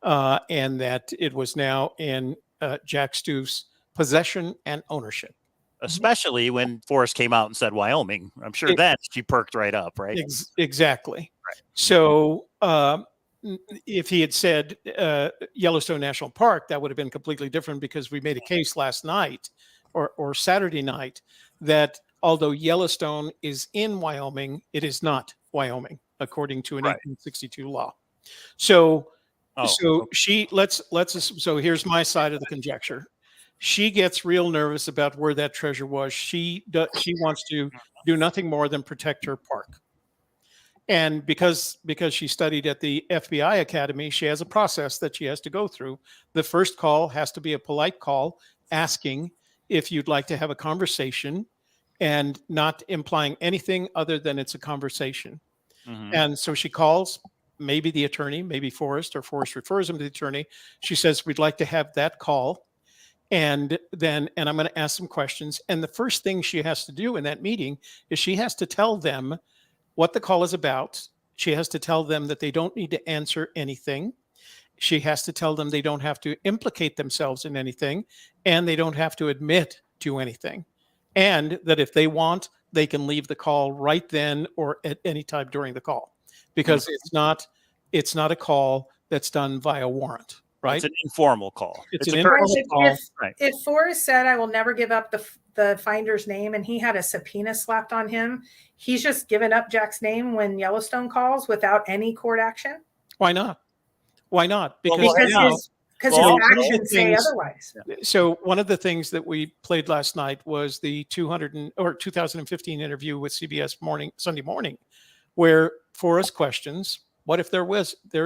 and that it was now in Jack Stooff's possession and ownership. Especially when Forrest came out and said Wyoming. I'm sure then she perked right up, right? Exactly. Right. So if he had said Yellowstone National Park, that would have been completely different, because we made a case last night or Saturday night that although Yellowstone is in Wyoming, it is not Wyoming, according to an 1862 law. So so here's my side of the conjecture. She gets real nervous about where that treasure was. She wants to do nothing more than protect her park. And because she studied at the FBI Academy, she has a process that she has to go through. The first call has to be a polite call asking if you'd like to have a conversation and not implying anything other than it's a conversation. Mhm. And so she calls maybe the attorney, maybe Forrest, or Forrest refers him to the attorney. She says, we'd like to have that call. And I'm going to ask some questions. And the first thing she has to do in that meeting is she has to tell them what the call is about. She has to tell them that they don't need to answer anything. She has to tell them they don't have to implicate themselves in anything, and they don't have to admit to anything. And that if they want, they can leave the call right then or at any time during the call, because it's not a call that's done via warrant. Right. It's an informal call. It's a an informal courtesy call. If Forrest said, I will never give up the finder's name, and he had a subpoena slapped on him, he's just given up Jack's name when Yellowstone calls without any court action? Why not? Why not? Because his actions say otherwise. So one of the things that we played last night was the 2015 interview with CBS Sunday Morning, where Forrest questions, what if there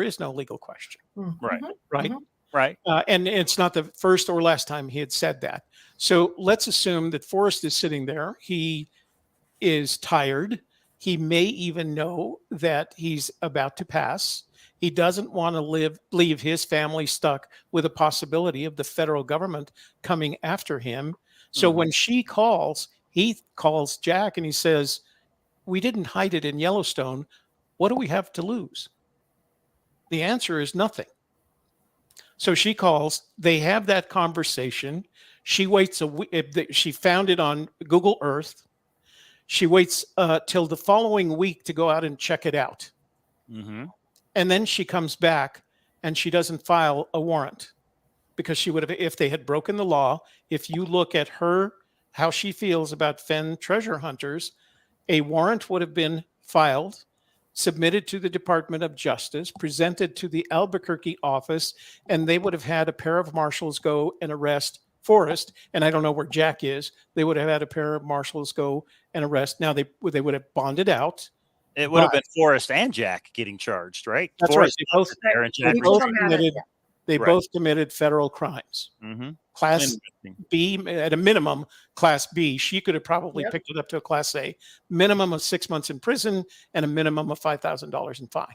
is no legal question? Right. Right. Mhm. Right. And it's not the first or last time he had said that. So let's assume that Forrest is sitting there. He is tired. He may even know that he's about to pass. He doesn't want to leave his family stuck with a possibility of the federal government coming after him. So when she calls, he calls Jack and he says, we didn't hide it in Yellowstone. What do we have to lose? The answer is nothing. So she calls, they have that conversation. She waits a week. She found it on Google Earth. She waits till the following week to go out and check it out. Mm-hmm. And then she comes back and she doesn't file a warrant because she would have, if they had broken the law. If you look at her, how she feels about Fenn treasure hunters, a warrant would have been filed, submitted to the Department of Justice, presented to the Albuquerque office, and they would have had a pair of marshals go and arrest Forrest. And I don't know where Jack is. They would have had a pair of marshals go and arrest. Now they would have bonded out. It would have been Forrest and Jack getting charged, right? That's Forrest right. They both committed. They both committed federal crimes. Mm-hmm. Class B, at a minimum, Class B. She could have probably picked it up to a Class A. Minimum of 6 months in prison and a minimum of $5,000 in fine.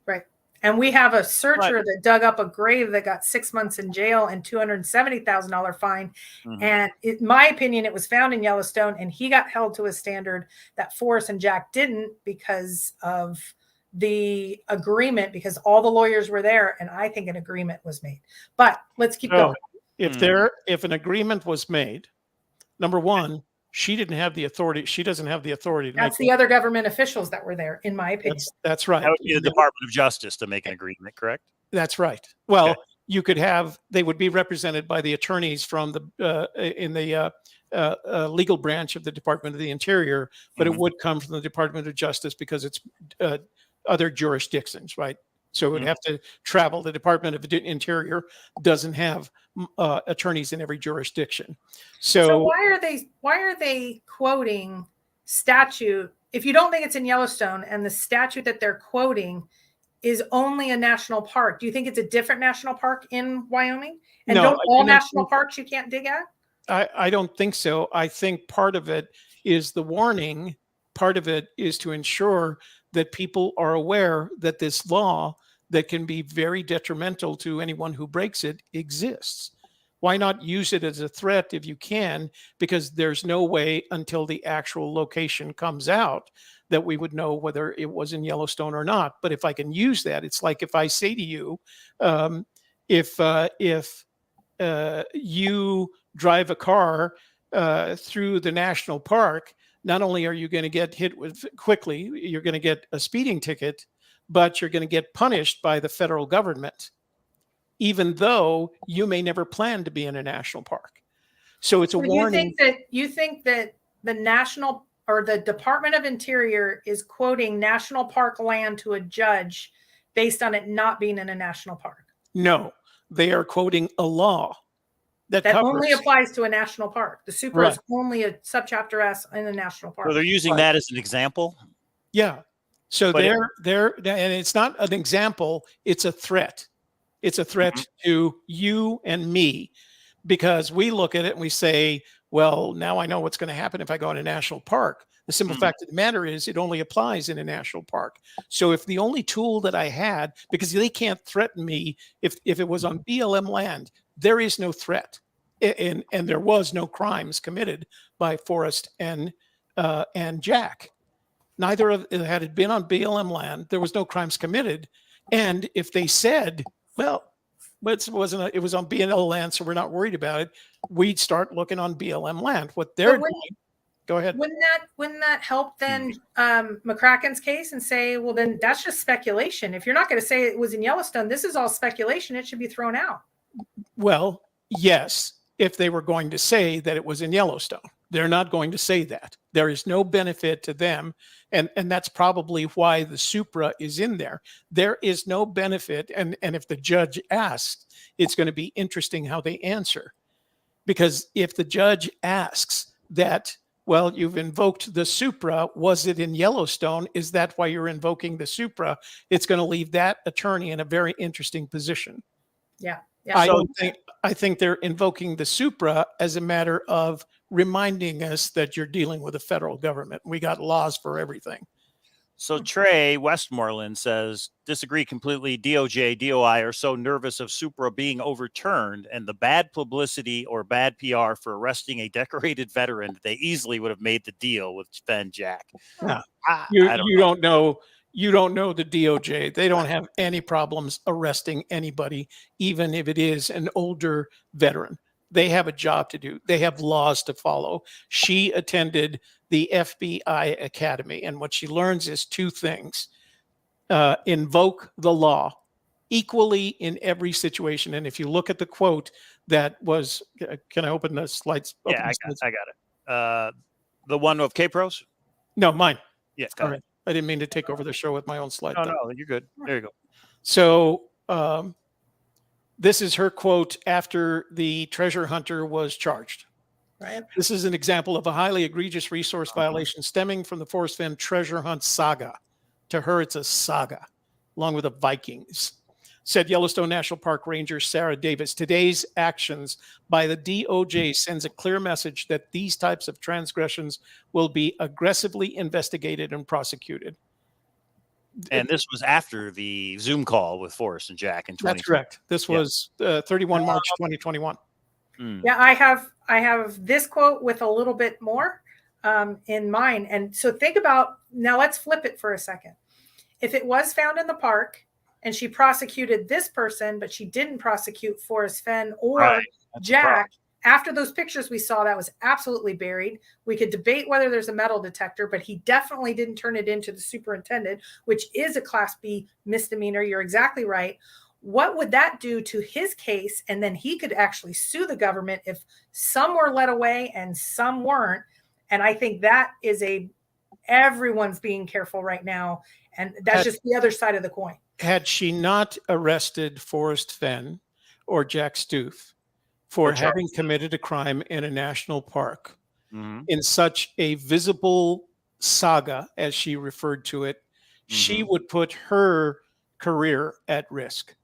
Right. And we have a searcher that dug up a grave that got 6 months in jail and $270,000 fine. Mm-hmm. And in my opinion, it was found in Yellowstone, and he got held to a standard that Forrest and Jack didn't because of the agreement, because all the lawyers were there, and I think an agreement was made. But let's keep going. If an agreement was made, number one, she didn't have the authority. She doesn't have the authority. That's the other government officials that were there, in my opinion. That's right. That would be the Department of Justice to make an agreement, correct? That's right. Well, you could have, they would be represented by the attorneys from the legal branch of the Department of the Interior, but it would come from the Department of Justice because it's other jurisdictions, right? So it would have to travel. The Department of the Interior doesn't have attorneys in every jurisdiction. So why are they quoting statute? If you don't think it's in Yellowstone and the statute that they're quoting is only a national park, do you think it's a different national park in Wyoming? And no, don't all national parks you can't dig at? I don't think so. I think part of it is the warning. Part of it is to ensure that people are aware that this law that can be very detrimental to anyone who breaks it exists. Why not use it as a threat if you can? Because there's no way until the actual location comes out that we would know whether it was in Yellowstone or not. But if I can use that, it's like if I say to you, if you drive a car through the national park, not only are you going to get hit with quickly, you're going to get a speeding ticket, but you're going to get punished by the federal government, even though you may never plan to be in a national park. So it's a warning. You think that the national or the Department of Interior is quoting national park land to a judge based on it not being in a national park? No, they are quoting a law that only applies to a national park. The super is only a subchapter S in a national park. So they're using that as an example? Yeah. So they're and it's not an example, it's a threat. It's a threat to you and me, because we look at it and we say, well, now I know what's going to happen if I go in a national park. The simple fact of the matter is it only applies in a national park. So if the only tool that I had, because they can't threaten me if it was on BLM land, there is no threat. And there was no crimes committed by Forrest and Jack. Neither of had it been on BLM land, there was no crimes committed. And if they said, well, it was on BLM land, so we're not worried about it, we'd start looking on BLM land. What they're doing. Go ahead. Wouldn't that help then McCracken's case and say, well, then that's just speculation. If you're not going to say it was in Yellowstone, this is all speculation. It should be thrown out. Well, yes, if they were going to say that it was in Yellowstone. They're not going to say that. There is no benefit to them. And that's probably why the Supra is in there. There is no benefit. And if the judge asks, it's going to be interesting how they answer. Because if the judge asks that, well, you've invoked the Supra, was it in Yellowstone? Is that why you're invoking the Supra? It's going to leave that attorney in a very interesting position. Yeah. I think they're invoking the Supra as a matter of reminding us that you're dealing with the federal government. We got laws for everything. So Trey Westmoreland says, disagree completely. DOJ, DOI are so nervous of Supra being overturned and the bad publicity or bad PR for arresting a decorated veteran, they easily would have made the deal with Fenn Jack. Yeah. You don't know. You don't know the DOJ. They don't have any problems arresting anybody, even if it is an older veteran. They have a job to do. They have laws to follow. She attended the FBI Academy, and what she learns is two things. Invoke the law equally in every situation. And if you look at the quote that was, can I open the slides? Yeah, I got it. The one of K-Pros? No, mine. Yes, All right. I didn't mean to take over the show with my own slide. No, you're good. There you go. So this is her quote after the treasure hunter was charged. Right. This is an example of a highly egregious resource violation stemming from the Forrest Fenn treasure hunt saga. To her, it's a saga, along with the Vikings. Said Yellowstone National Park Ranger Sarah Davis, today's actions by the DOJ sends a clear message that these types of transgressions will be aggressively investigated and prosecuted. And this was after the Zoom call with Forrest and Jack in 2020. That's correct. This was 31 March 2021. Yeah, I have this quote with a little bit more in mind. And so think about, now let's flip it for a second. If it was found in the park and she prosecuted this person, but she didn't prosecute Forrest Fenn or Jack, after those pictures we saw, that was absolutely buried. We could debate whether there's a metal detector, but he definitely didn't turn it into the superintendent, which is a Class B misdemeanor. You're exactly right. What would that do to his case? And then he could actually sue the government if some were led away and some weren't. And I think that is everyone's being careful right now. And that's just the other side of the coin. Had she not arrested Forrest Fenn or Jack Stoof for having committed a crime in a national park in such a visible saga, as she referred to it, she would put her career at risk.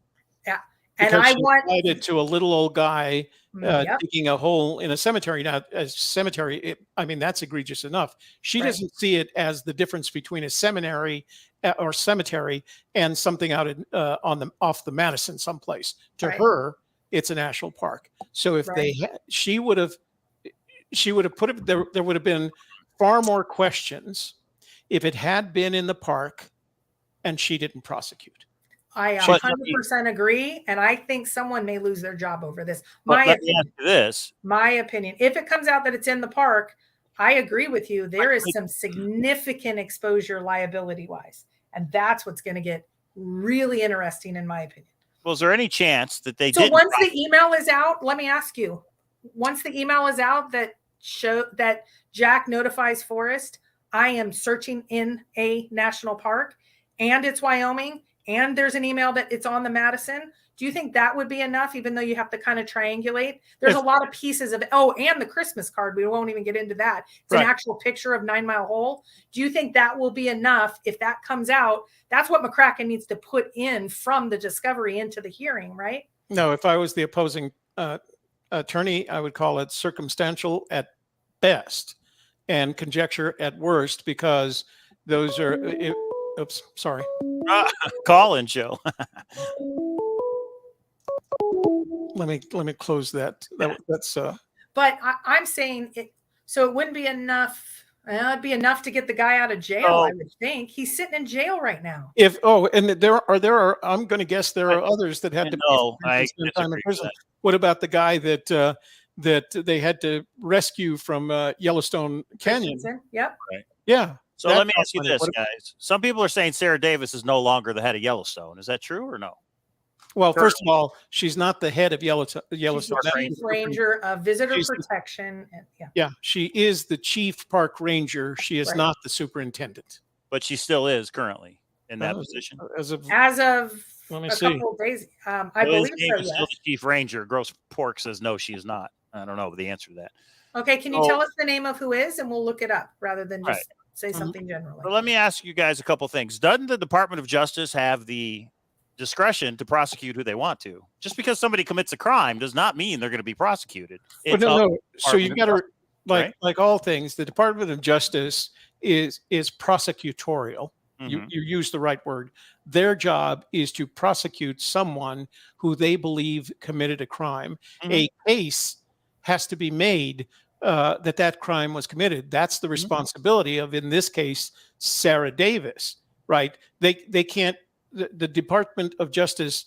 Yeah. And because I she want it to a little old guy digging a hole in a cemetery. Now, a cemetery, I mean, that's egregious enough. She doesn't see it as the difference between a seminary or cemetery and something out in, off the Madison someplace. To her, it's a national park. So if she would have put it there would have been far more questions if it had been in the park and she didn't prosecute. I 100% agree, and I think someone may lose their job over this. My opinion. If it comes out that it's in the park, I agree with you. There is some significant exposure liability-wise, and that's what's going to get really interesting, in my opinion. Well, is there any chance that they So once the email is out, let me ask you, once the email is out that Jack notifies Forrest, I am searching in a national park, and it's Wyoming, and there's an email that it's on the Madison, do you think that would be enough, even though you have to kind of triangulate? There's a lot of pieces of it. Oh, and the Christmas card. We won't even get into that. It's an actual picture of 9 Mile Hole. Do you think that will be enough if that comes out? That's what McCracken needs to put in from the discovery into the hearing, right? No, if I was the opposing attorney, I would call it circumstantial at best and conjecture at worst, because those are... oops, sorry. Call-in show. Let me close that. That's But I'm saying it. So it wouldn't be enough. It'd be enough to get the guy out of jail. I would think he's sitting in jail right now. And there are. I'm going to guess there are others that had to spend time in prison. What about the guy that they had to rescue from Yellowstone Canyon? Yep. Right. Yeah. So let me ask you this, guys. Some people are saying Sarah Davis is no longer the head of Yellowstone. Is that true or no? Well, first of all, she's not the head of Yellowstone. She's the chief ranger of visitor protection. Yeah, she is the chief park ranger. She is not the superintendent. But she still is currently in that position. As of let me a see. couple of days, I believe so. Still the chief ranger. Gross Pork says no, she is not. I don't know the answer to that. Okay, can you tell us the name of who is, and we'll look it up rather than just say something generally. Well, let me ask you guys a couple things. Doesn't the Department of Justice have the discretion to prosecute who they want to? Just because somebody commits a crime does not mean they're going to be prosecuted. No. So you got to like all things. The Department of Justice is prosecutorial. You use the right word. Their job is to prosecute someone who they believe committed a crime. A case has to be made that crime was committed. That's the responsibility of, in this case, Sarah Davis. right? They can't. The Department of Justice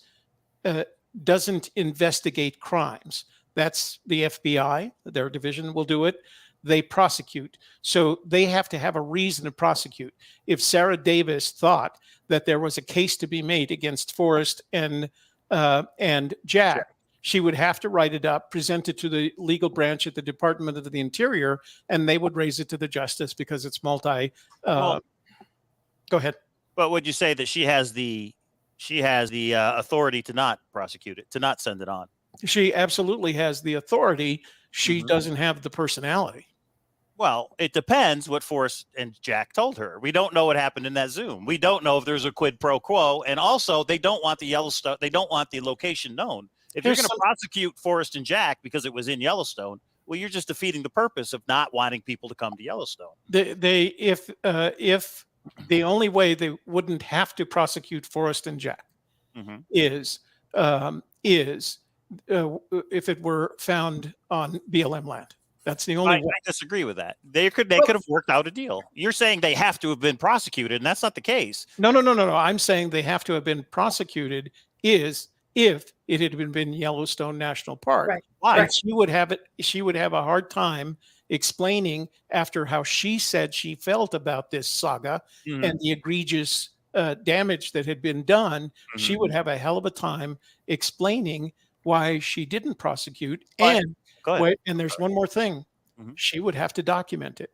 doesn't investigate crimes. That's the FBI. Their division will do it. They prosecute. So they have to have a reason to prosecute. If Sarah Davis thought that there was a case to be made against Forrest and Jack, she would have to write it up, present it to the legal branch at the Department of the Interior, and they would raise it to the justice because it's multi. Go ahead. But would you say that she has the authority to not prosecute it, to not send it on? She absolutely has the authority. She doesn't have the personality. Well, it depends what Forrest and Jack told her. We don't know what happened in that Zoom. We don't know if there's a quid pro quo. And also, they don't want the Yellowstone. They don't want the location known. If you're going to prosecute Forrest and Jack because it was in Yellowstone, well, you're just defeating the purpose of not wanting people to come to Yellowstone. If the only way they wouldn't have to prosecute Forrest and Jack is if it were found on BLM land. That's the only way. I disagree with that. They could have worked out a deal. You're saying they have to have been prosecuted, and that's not the case. No. I'm saying they have to have been prosecuted if it had been Yellowstone National Park. Right. Why? Right. She would have a hard time explaining after how she said she felt about this saga and the egregious damage that had been done. She would have a hell of a time explaining why she didn't prosecute. And there's one more thing. She would have to document it.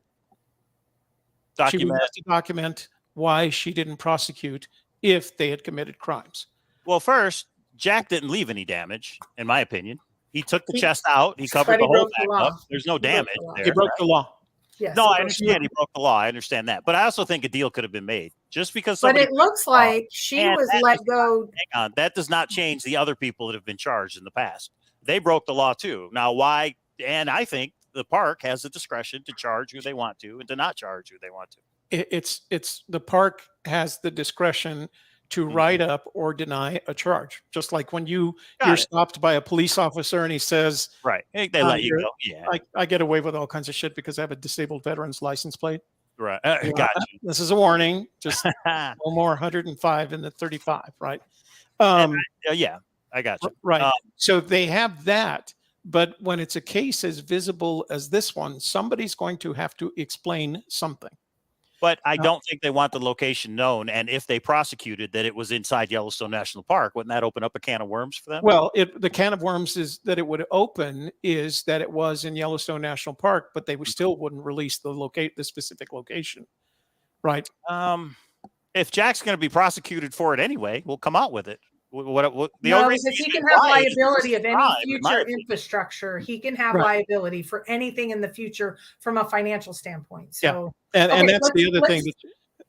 She would have to document why she didn't prosecute if they had committed crimes. Well, first, Jack didn't leave any damage, in my opinion. He took the chest out. He covered the whole back up. There's no damage there. He broke the law. Yes, no, I understand he broke the law. I understand that. But I also think a deal could have been made. Just because But it looks like she was let go. Hang on. That does not change the other people that have been charged in the past. They broke the law too. Now, why? And I think the park has the discretion to charge who they want to and to not charge who they want to. It's the park has the discretion to write up or deny a charge. Just like when you're stopped by a police officer and he says, right, they let you go. Yeah, I get away with all kinds of shit because I have a disabled veteran's license plate. Right. Gotcha. This is a warning. Just no more 105 in the 35. Right. Yeah, I got you. Right. So they have that. But when it's a case as visible as this one, somebody's going to have to explain something. But I don't think they want the location known. And if they prosecuted that it was inside Yellowstone National Park, wouldn't that open up a can of worms for them? Well, the can of worms is that it would open is that it was in Yellowstone National Park, but they still wouldn't release the specific location. Right. If Jack's going to be prosecuted for it anyway, we'll come out with it. Because he can have liability of any future infrastructure. He can have liability for anything in the future from a financial standpoint. So, and that's the other thing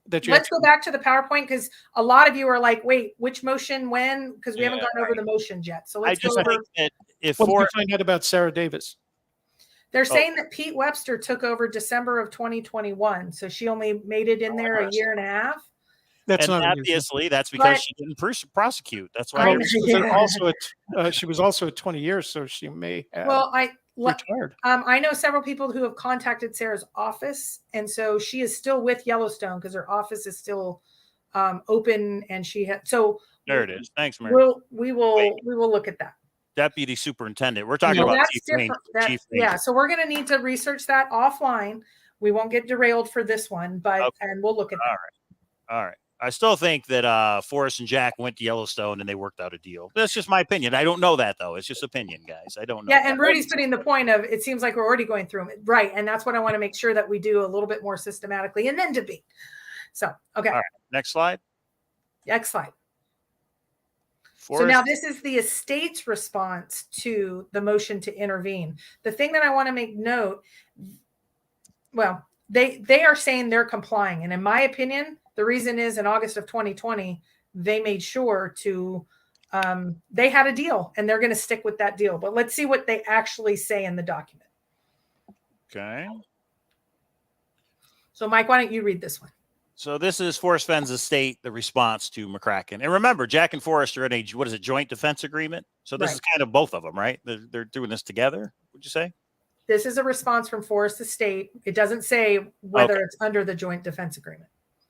that you. Let's go back to the PowerPoint because a lot of you are like, "Wait, which motion? When?" Because we haven't gone over the motions yet. So let's go over. Think that what did you find out about Sarah Davis? They're saying that Pete Webster took over December of 2021, so she only made it in there a year and a half. That's and not obviously that's because she didn't prosecute. That's why she was also at 20 years, so she may have retired. I know several people who have contacted Sarah's office, and so she is still with Yellowstone because her office is still open, and she had there it is. Thanks, Mary. We will look at that. Deputy superintendent. We're talking about chief. So we're going to need to research that offline. We won't get derailed for this one, but and we'll look at that. All right. I still think that Forrest and Jack went to Yellowstone and they worked out a deal. That's just my opinion. I don't know that, though. It's just opinion, guys. I don't know. Yeah, and Rudy's putting the point of it seems like we're already going through them. Right, and that's what I want to make sure that we do a little bit more systematically and then debate. So, okay. All right. Next slide. Next slide. Forrest. So now this is the estate's response to the motion to intervene. The thing that I want to make note, well, they are saying they're complying. And in my opinion, the reason is in August of 2020, they made sure to, they had a deal and they're going to stick with that deal. But let's see what they actually say in the document. Okay. So Mike, why don't you read this one? So this is Forrest Fenn's estate, the response to McCracken. And remember, Jack and Forrest are in a, joint defense agreement? So this is kind of both of them, right? They're doing this together, would you say? This is a response from Forrest Estate. It doesn't say whether it's under the joint defense agreement.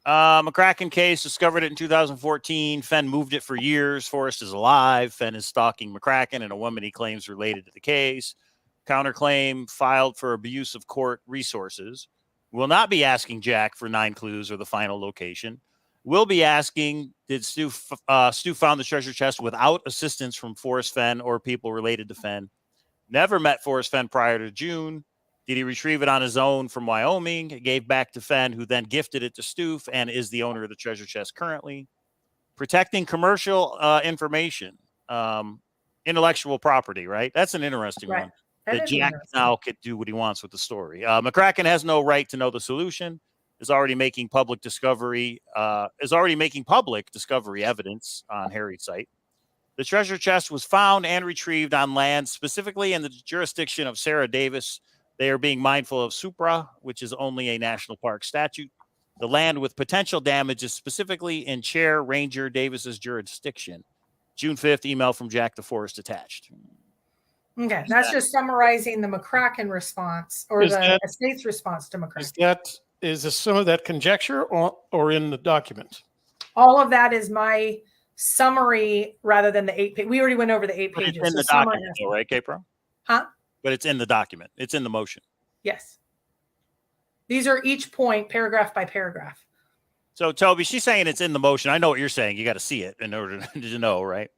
McCracken case, discovered it in 2014. Fenn moved it for years. Forrest is alive. Fenn is stalking McCracken and a woman he claims related to the case. Counterclaim filed for abuse of court resources. Will not be asking Jack for 9 clues or the final location. Will be asking, did Stu found the treasure chest without assistance from Forrest Fenn or people related to Fenn? Never met Forrest Fenn prior to June. Did he retrieve it on his own from Wyoming? Gave back to Fenn, who then gifted it to Stoof and is the owner of the treasure chest currently. Protecting commercial information, intellectual property, right? That's an interesting one. That Jack now could do what he wants with the story. McCracken has no right to know the solution. Is already making public discovery evidence on Harry's site. The treasure chest was found and retrieved on land, specifically in the jurisdiction of Sarah Davis. They are being mindful of SUPRA, which is only a national park statute. The land with potential damage is specifically in Chair Ranger Davis's jurisdiction. June 5th, email from Jack to Forrest attached. Okay, that's just summarizing the McCracken response or the estate's response to McCracken. Is some of that conjecture or in the document? All of that is my summary rather than the 8 page. We already went over the 8 pages. It's in the document, though, right, K-Pro? Huh? But it's in the document. It's in the motion. Yes. These are each point, paragraph by paragraph. So, Toby, she's saying it's in the motion. I know what you're saying. You got to see it in order to know, right?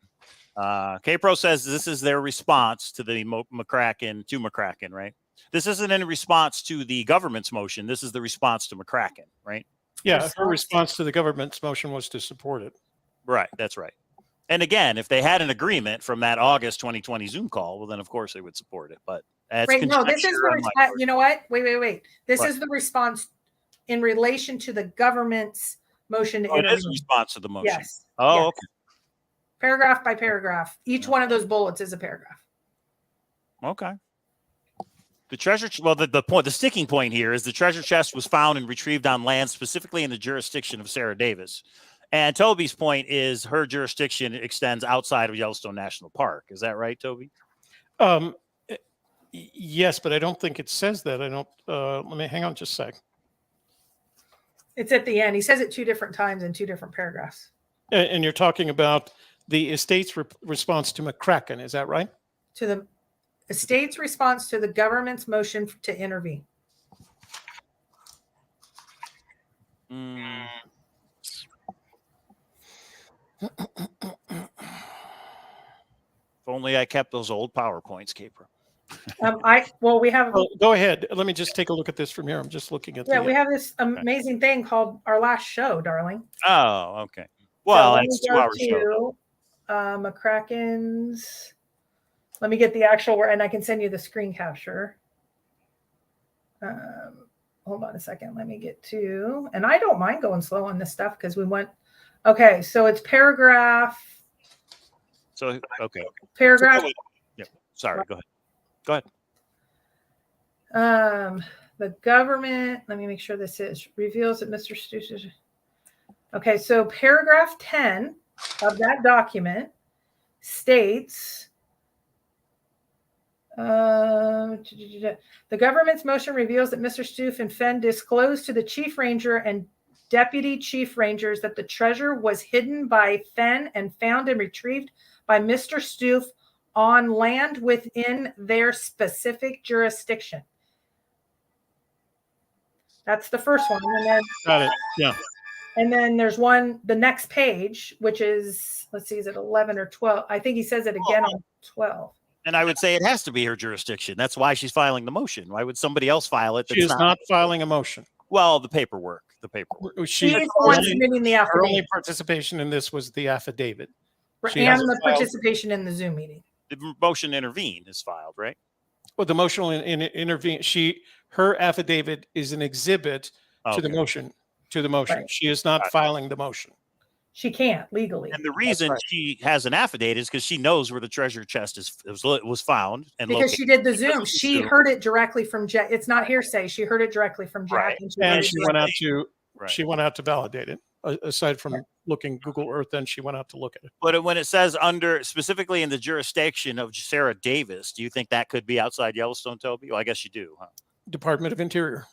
K-Pro says this is their response to the McCracken, right? This isn't in response to the government's motion. This is the response to McCracken, right? Yeah, her response to the government's motion was to support it. Right, that's right. And again, if they had an agreement from that August 2020 Zoom call, well, then of course they would support it. But right, no, this is the response. You know what? Wait. This is the response in relation to the government's motion to intervene. It is a response to the motion. Yes. Oh, yes. Okay. Paragraph by paragraph. Each one of those bullets is a paragraph. Okay. The treasure, the sticking point here is the treasure chest was found and retrieved on land specifically in the jurisdiction of Sarah Davis. And Toby's point is her jurisdiction extends outside of Yellowstone National Park. Is that right, Toby? Yes, but I don't think it says that. I don't. Let me hang on just a sec. It's at the end. He says it 2 different times in 2 different paragraphs. And you're talking about the estate's response to McCracken. Is that right? To the estate's response to the government's motion to intervene. If only I kept those old PowerPoints, Capra. We have. Go ahead. Let me just take a look at this from here. I'm just looking at. We have this amazing thing called our last show, darling. Oh, okay. Well, so it's 2 hours show. McCracken's. Let me get the actual and I can send you the screen capture. Hold on a second. Let me get to, and I don't mind going slow on this stuff because we went. Okay, so it's paragraph. So okay. Paragraph. Yeah. Sorry. Go ahead. The government. Let me make sure this is reveals that Mr. Stoops. Okay, so paragraph 10 of that document states. The government's motion reveals that Mr. Stoof and Fenn disclosed to the chief ranger and deputy chief rangers that the treasure was hidden by Fenn and found and retrieved by Mr. Stoof on land within their specific jurisdiction. That's the first one. And then, got it. Yeah. And then there's the next page, which is, let's see, is it 11 or 12? I think he says it again on 12. And I would say it has to be her jurisdiction. That's why she's filing the motion. Why would somebody else file it? She is not filing a motion. Well, the paperwork. She's the one submitting the affidavit. Her only participation in this was the affidavit. And the participation in the Zoom meeting. The motion to intervene is filed, right? Well, the motion intervene. Her affidavit is an exhibit to the motion. Right. She is not filing the motion. She can't legally. And the reason she has an affidavit is because she knows where the treasure chest was found. And because she did the Zoom. She heard it directly from Jack. It's not hearsay. She heard it directly from Jack. Right. And she went out to validate it. Aside from looking Google Earth, then she went out to look at it. But when it says specifically in the jurisdiction of Sarah Davis, do you think that could be outside Yellowstone, Toby? Well, I guess you do, huh? Department of Interior.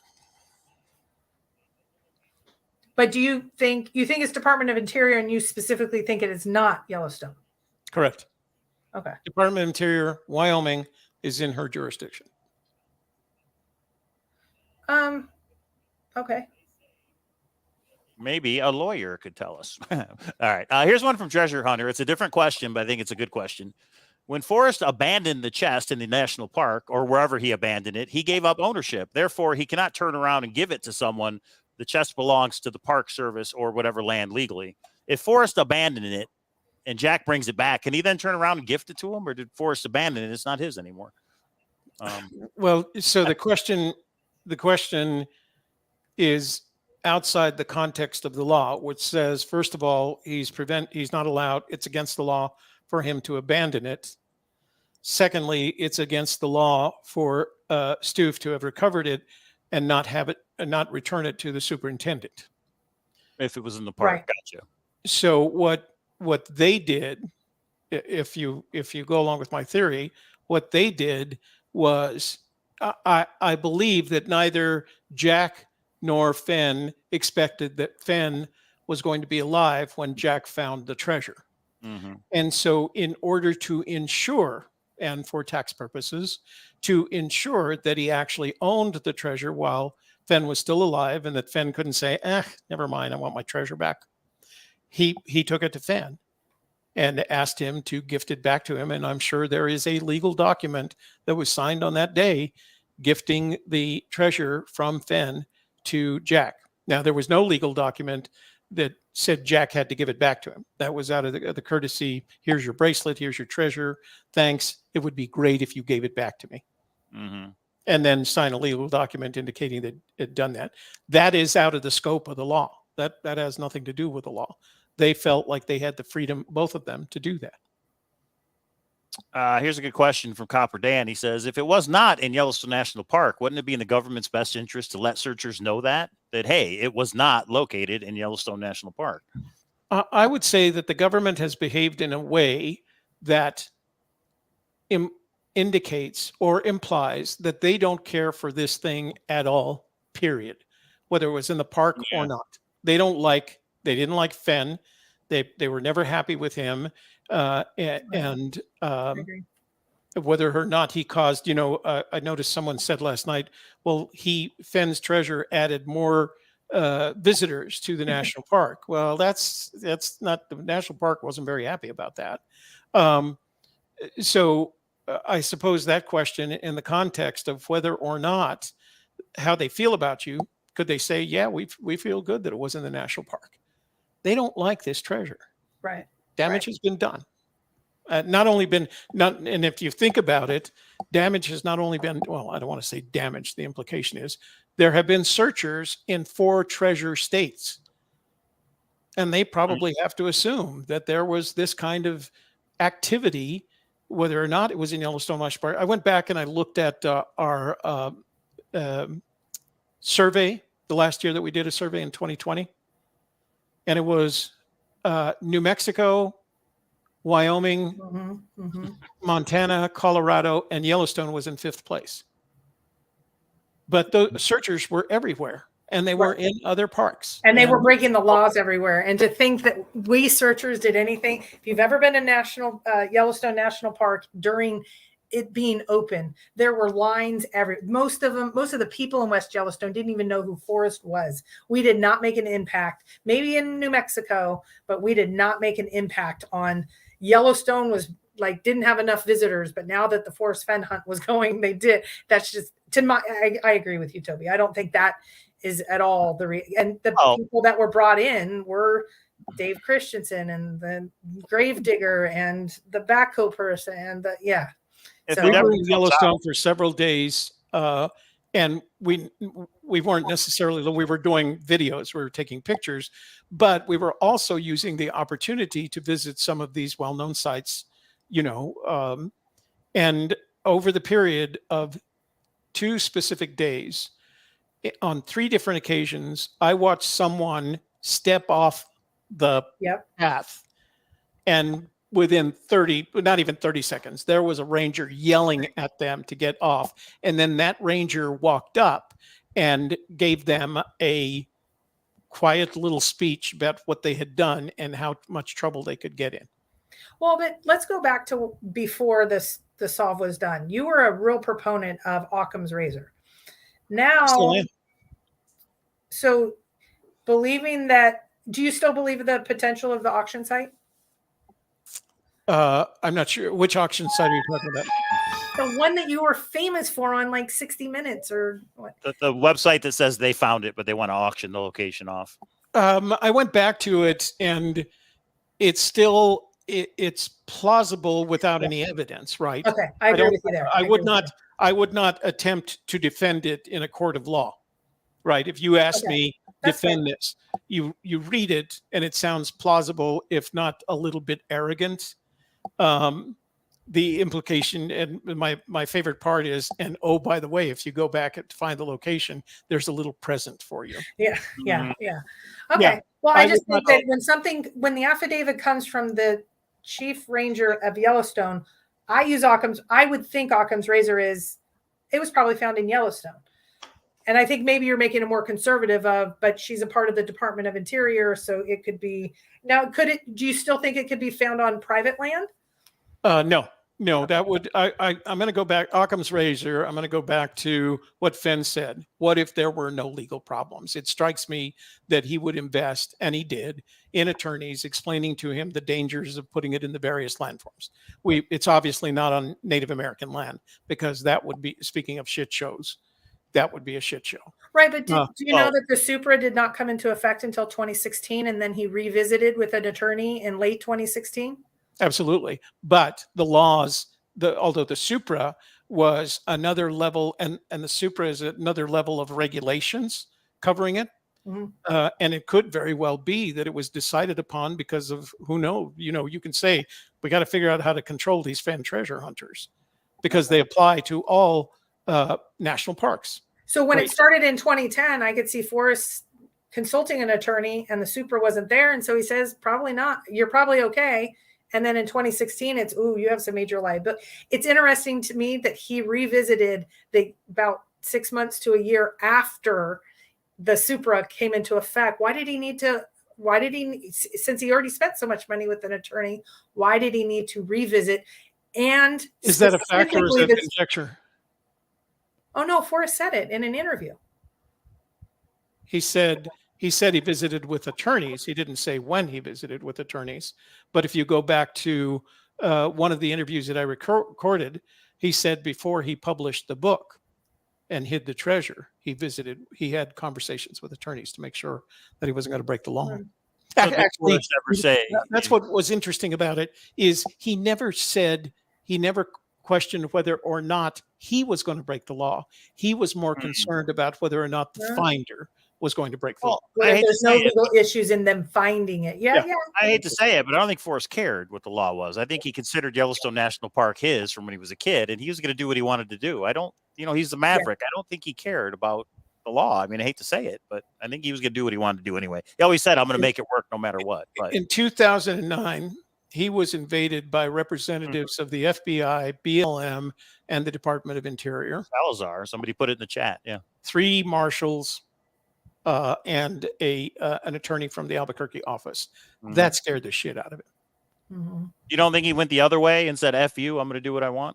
But do you think it's Department of Interior, and you specifically think it is not Yellowstone? Correct. Okay. Department of Interior, Wyoming is in her jurisdiction. Okay. Maybe a lawyer could tell us. All right. Here's one from Treasure Hunter. It's a different question, but I think it's a good question. When Forrest abandoned the chest in the national park or wherever he abandoned it, he gave up ownership. Therefore, he cannot turn around and give it to someone. The chest belongs to the Park Service or whatever land legally. If Forrest abandoned it and Jack brings it back, can he then turn around and gift it to him, or did Forrest abandon it? It's not his anymore. Well, so the question is outside the context of the law, which says, first of all, he's not allowed. It's against the law for him to abandon it. Secondly, it's against the law for Stoof to have recovered it and not have it and not return it to the superintendent. If it was in the park, Right. Gotcha. So what they did, if you go along with my theory, what they did was, I believe that neither Jack nor Fenn expected that Fenn was going to be alive when Jack found the treasure. Mm-hmm. And so in order to ensure, and for tax purposes, to ensure that he actually owned the treasure while Fenn was still alive and that Fenn couldn't say, never mind, I want my treasure back. He took it to Fenn and asked him to gift it back to him. And I'm sure there is a legal document that was signed on that day gifting the treasure from Fenn to Jack. Now, there was no legal document that said Jack had to give it back to him. That was out of the courtesy. Here's your bracelet. Here's your treasure. Thanks. It would be great if you gave it back to me. Mm-hmm. And then sign a legal document indicating that it had done that. That is out of the scope of the law. That has nothing to do with the law. They felt like they had the freedom, both of them, to do that. Here's a good question from Copper Dan. He says, if it was not in Yellowstone National Park, wouldn't it be in the government's best interest to let searchers know that, hey, it was not located in Yellowstone National Park? I would say that the government has behaved in a way that indicates or implies that they don't care for this thing at all, period, whether it was in the park or not. They didn't like Fenn. They were never happy with him. And whether or not he caused, I noticed someone said last night, well, Fenn's treasure added more visitors to the national park. Well, that's not, the national park wasn't very happy about that. So I suppose that question in the context of whether or not how they feel about you, could they say, yeah, we feel good that it was in the national park? They don't like this treasure. Right. Damage has been done. And if you think about it, damage has not only been, well, I don't want to say damage. The implication is there have been searchers in 4 treasure states. And they probably have to assume that there was this kind of activity, whether or not it was in Yellowstone National Park. I went back and I looked at our survey, the last year that we did a survey in 2020. And it was New Mexico, Wyoming, Montana, Colorado, and Yellowstone was in 5th place. But the searchers were everywhere, and they were in other parks. And they were breaking the laws everywhere. And to think that we searchers did anything, if you've ever been in Yellowstone National Park during it being open, there were lines most of the people in West Yellowstone didn't even know who Forrest was. We did not make an impact, maybe in New Mexico, but we did not make an impact on Yellowstone. Was like, didn't have enough visitors, but now that the Forrest Fenn hunt was going, they did. That's just I agree with you, Toby. I don't think that is at all and the people that were brought in were Dave Christensen and the gravedigger and the backhoe person and So we were in Yellowstone for several days, and we weren't necessarily, we were doing videos, we were taking pictures, but we were also using the opportunity to visit some of these well-known sites, and over the period of 2 specific days, on 3 different occasions, I watched someone step off the path, and within not even 30 seconds, there was a ranger yelling at them to get off. And then that ranger walked up and gave them a quiet little speech about what they had done and how much trouble they could get in. Well, but let's go back to before the solve was done. You were a real proponent of Occam's razor. Now, so believing that, do you still believe in the potential of the auction site? I'm not sure which auction site are you talking about. The one that you were famous for on like 60 Minutes or what? The website that says they found it, but they want to auction the location off. I went back to it, and it's still it's plausible without any evidence, right? Okay, I agree with you there. I would not attempt to defend it in a court of law, right? If you ask me, defend this, you read it and it sounds plausible, if not a little bit arrogant. The implication, and my favorite part is, and oh, by the way, if you go back to find the location, there's a little present for you. Yeah. Okay. Yeah. Well, I just think that when the affidavit comes from the chief ranger of Yellowstone, I would think Occam's razor it was probably found in Yellowstone. And I think maybe you're making a more conservative but she's a part of the Department of Interior, so it could be. Now, do you still think it could be found on private land? No, that would, I'm going to go back, Occam's razor, I'm going to go back to what Fenn said. What if there were no legal problems? It strikes me that he would invest, and he did, in attorneys explaining to him the dangers of putting it in the various landforms. It's obviously not on Native American land, because that would be, speaking of shit shows, that would be a shit show. Right, but do you know that the Supra did not come into effect until 2016, and then he revisited with an attorney in late 2016? Absolutely. But the laws, although the Supra was another level, and the Supra is another level of regulations covering it. Mm-hmm. And it could very well be that it was decided upon because of, who knows, you can say, we got to figure out how to control these Fenn treasure hunters, because they apply to all national parks. So when it started in 2010, I could see Forrest consulting an attorney, and the Supra wasn't there. And so he says, probably not. You're probably okay. And then in 2016, it's, you have some major liability. It's interesting to me that he revisited about 6 months to a year after the Supra came into effect. Since he already spent so much money with an attorney, why did he need to revisit? And is that a fact or is that conjecture? Oh no, Forrest said it in an interview. He said he visited with attorneys. He didn't say when he visited with attorneys. But if you go back to one of the interviews that I recorded, he said before he published the book and hid the treasure, he had conversations with attorneys to make sure that he wasn't going to break the law. Actually, that's what was interesting about it, is he never questioned whether or not he was going to break the law. He was more concerned about whether or not the finder was going to break the law. There's no legal issues in them finding it. Yeah. I hate to say it, but I don't think Forrest cared what the law was. I think he considered Yellowstone National Park his from when he was a kid, and he was going to do what he wanted to do. He's the maverick. I don't think he cared about the law. I mean, I hate to say it, but I think he was going to do what he wanted to do anyway. He always said, I'm going to make it work no matter what. But in 2009, he was invaded by representatives of the FBI, BLM, and the Department of Interior. Cowlazars, somebody put it in the chat. Yeah. 3 marshals and an attorney from the Albuquerque office. Mm-hmm. That scared the shit out of it. Mm-hmm. You don't think he went the other way and said, F you, I'm going to do what I want?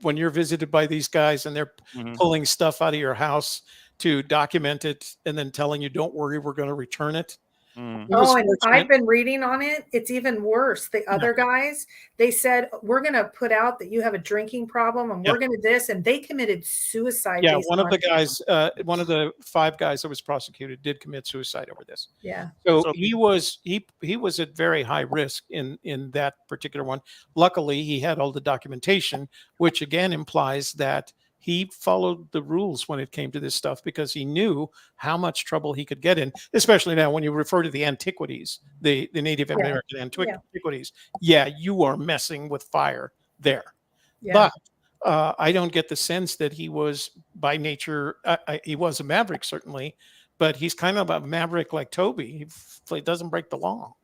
When you're visited by these guys and they're pulling stuff out of your house to document it and then telling you, don't worry, we're going to return it. And I've been reading on it. It's even worse. The other guys, they said, we're going to put out that you have a drinking problem and we're going to this. And they committed suicide. Yeah, one of the guys, one of the 5 guys that was prosecuted did commit suicide over this. Yeah. So he was at very high risk in that particular one. Luckily, he had all the documentation, which again implies that he followed the rules when it came to this stuff, because he knew how much trouble he could get in, especially now when you refer to the antiquities, the Native American antiquities. Yeah, you are messing with fire there. Yeah. But I don't get the sense that he was by nature, he was a maverick, certainly, but he's kind of a maverick like Toby. He doesn't break the law.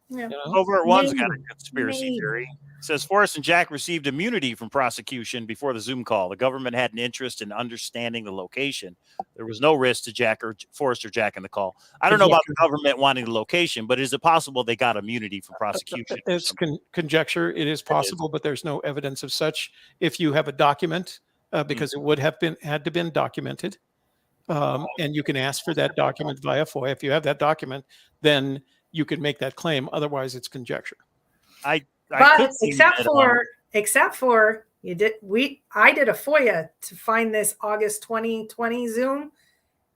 Yeah. You know? Covert One's got a Maybe. conspiracy Maybe. theory. It says Forrest and Jack received immunity from prosecution before the Zoom call. The government had an interest in understanding the location. There was no risk to Jack or Forrest or Jack in the call. I don't know about the government wanting the location, but is it possible they got immunity from prosecution? It's conjecture. It is possible, but there's no evidence of such. If you have a document, because it would have had to been documented, and you can ask for that document via FOIA. If you have that document, then you can make that claim. Otherwise, it's conjecture. But except for I did a FOIA to find this August 2020 Zoom.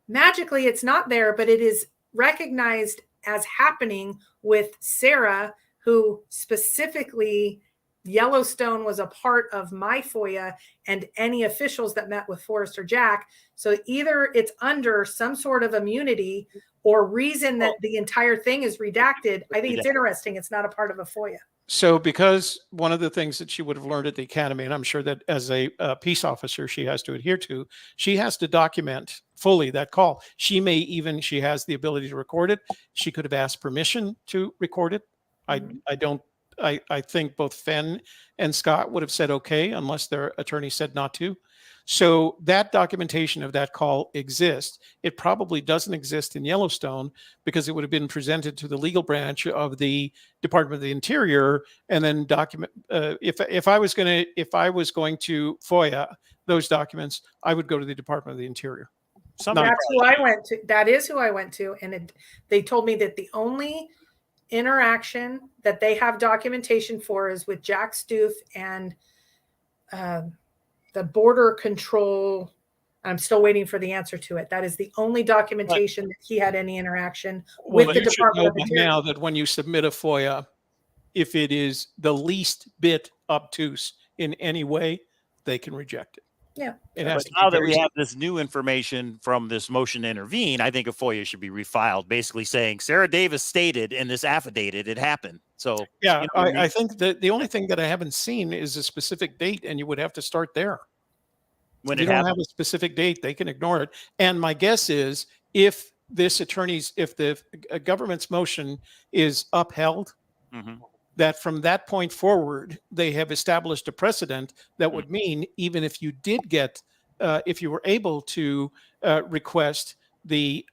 Magically, it's not there, but it is recognized as happening with Sarah, who specifically Yellowstone was a part of my FOIA and any officials that met with Forrest or Jack. So either it's under some sort of immunity or reason that the entire thing is redacted. I think it's interesting. It's not a part of a FOIA. So because one of the things that she would have learned at the academy, and I'm sure that as a peace officer she has to adhere to, she has to document fully that call. She has the ability to record it. She could have asked permission to record it. I think both Fenn and Scott would have said okay, unless their attorney said not to. So that documentation of that call exists. It probably doesn't exist in Yellowstone because it would have been presented to the legal branch of the Department of the Interior, and then if I was going to FOIA those documents, I would go to the Department of the Interior. That's who I went to. That is who I went to, and they told me that the only interaction that they have documentation for is with Jack Stoof and the border control. I'm still waiting for the answer to it. That is the only documentation that he had any interaction with the Department of the Interior. Now that when you submit a FOIA, if it is the least bit obtuse in any way, they can reject it. Yeah. But now that we have this new information from this motion to intervene, I think a FOIA should be refiled, basically saying Sarah Davis stated in this affidavit it happened. So yeah, I think that the only thing that I haven't seen is a specific date, and you would have to start there. When you don't have a specific date, they can ignore it. And my guess is if the government's motion is upheld, that from that point forward, they have established a precedent that would mean even if you did get, if you were able to request the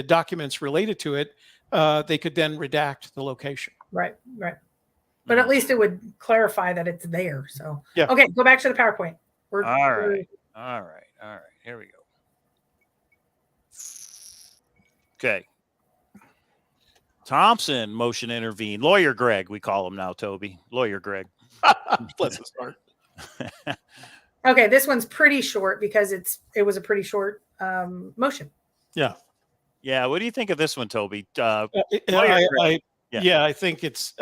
documents related to it, they could then redact the location. Right. But at least it would clarify that it's there. So, yeah. Okay, go back to the PowerPoint. All right. Here we go. Okay. Thompson motion intervene. Lawyer Greg, we call him now, Toby. Lawyer Greg. Let's start. Okay, this one's pretty short because it was a pretty short motion. Yeah. Yeah. What do you think of this one, Toby? I think it's.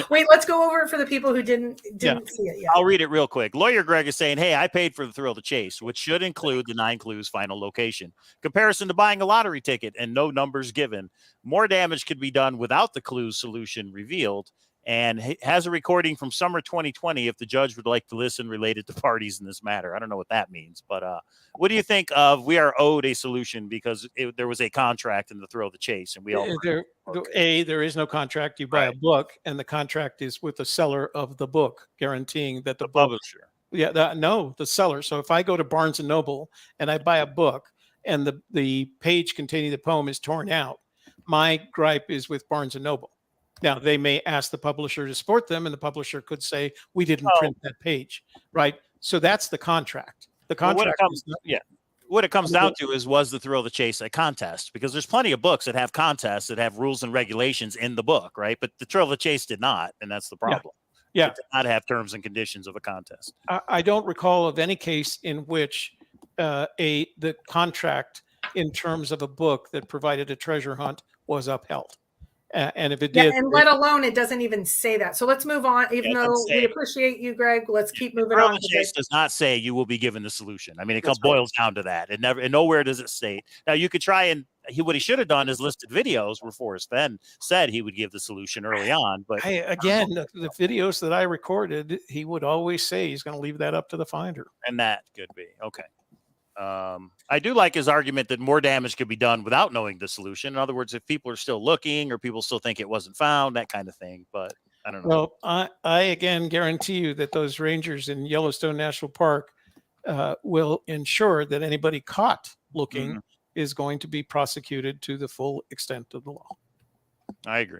Wait, let's go over it for the people who didn't see it yet. I'll read it real quick. Lawyer Greg is saying, hey, I paid for the thrill of the chase, which should include the 9 clues final location. Comparison to buying a lottery ticket and no numbers given. More damage could be done without the clues solution revealed. And has a recording from summer 2020 if the judge would like to listen related to parties in this matter. I don't know what that means, but what do you think of we are owed a solution because there was a contract in the thrill of the chase, and we all there is no contract. You buy a book, and the contract is with the seller of the book, guaranteeing that the publisher. The seller. So if I go to Barnes and Noble and I buy a book, and the page containing the poem is torn out, my gripe is with Barnes and Noble. Now, they may ask the publisher to support them, and the publisher could say, we didn't print that page, right? So that's the contract. The contract what it comes down to is, was the thrill of the chase a contest? Because there's plenty of books that have contests that have rules and regulations in the book, right? But the thrill of the chase did not, and that's the problem. Yeah. It did not have terms and conditions of a contest. I don't recall of any case in which the contract in terms of a book that provided a treasure hunt was upheld. And if it did, and let alone it doesn't even say that. So let's move on. Even though we appreciate you, Greg, let's keep moving on. The chase does not say you will be given the solution. I mean, it boils down to that. And nowhere does it state. Now you could try and what he should have done is listed videos where Forrest Fenn said he would give the solution early on. But the videos that I recorded, he would always say he's going to leave that up to the finder. And that could be okay. I do like his argument that more damage could be done without knowing the solution. In other words, if people are still looking or people still think it wasn't found, that kind of thing. But I don't know. Well, I again guarantee you that those rangers in Yellowstone National Park will ensure that anybody caught looking is going to be prosecuted to the full extent of the law. I agree.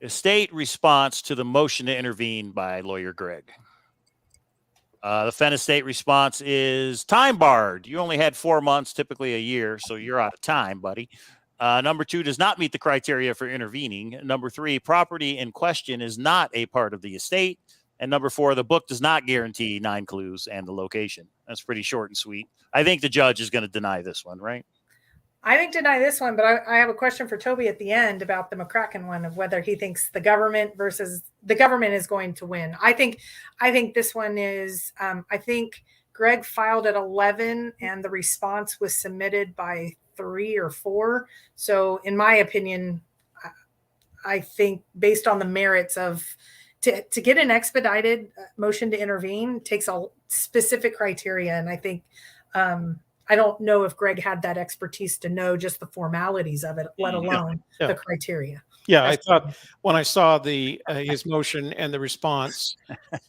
Estate response to the motion to intervene by lawyer Greg. The Fenn estate response is time barred. You only had 4 months, typically a year, so you're out of time, buddy. Number 2 does not meet the criteria for intervening. Number 3, property in question is not a part of the estate. And number 4, the book does not guarantee 9 clues and the location. That's pretty short and sweet. I think the judge is going to deny this one, right? I think deny this one, but I have a question for Toby at the end about the McCracken one of whether he thinks the government is going to win. I think this one is, I think Greg filed at 11 and the response was submitted by 3 or 4. So in my opinion, I think based on the merits of to get an expedited motion to intervene takes a specific criteria. And I think, I don't know if Greg had that expertise to know just the formalities of it, let alone the criteria. Yeah, I thought when I saw the his motion and the response,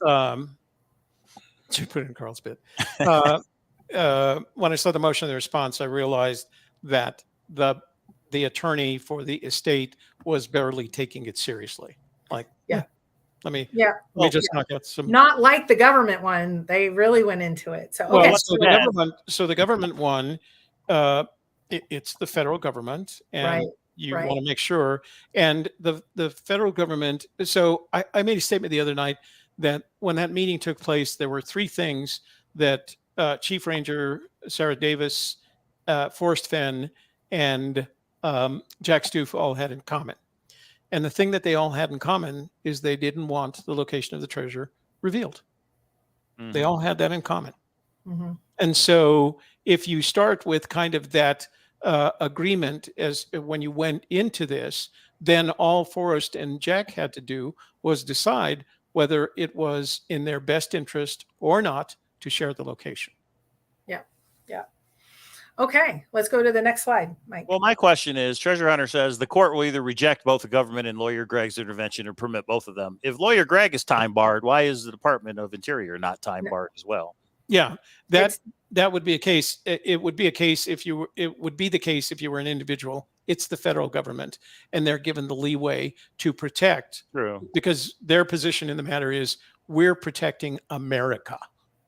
to put it in Carl's bit, when I saw the motion and the response, I realized that the attorney for the estate was barely taking it seriously. Like, let me just knock out some. Not like the government one; they really went into it. So okay, so the government one, it's the federal government, and you want to make sure. And the federal government. So I made a statement the other night that when that meeting took place, there were 3 things that Chief Ranger Sarah Davis, Forrest Fenn, and Jack Stoof all had in common. And the thing that they all had in common is they didn't want the location of the treasure revealed. They all had that in common. And so if you start with kind of that agreement as when you went into this, then all Forrest and Jack had to do was decide whether it was in their best interest or not to share the location. Yeah. Okay, let's go to the next slide, Mike. Well, my question is, Treasure Hunter says the court will either reject both the government and lawyer Greg's intervention or permit both of them. If lawyer Greg is time barred, why is the Department of Interior not time barred as well? Yeah, that would be a case. It would be a case if you were, it would be the case if you were an individual. It's the federal government, and they're given the leeway to protect. True. Because their position in the matter is we're protecting America.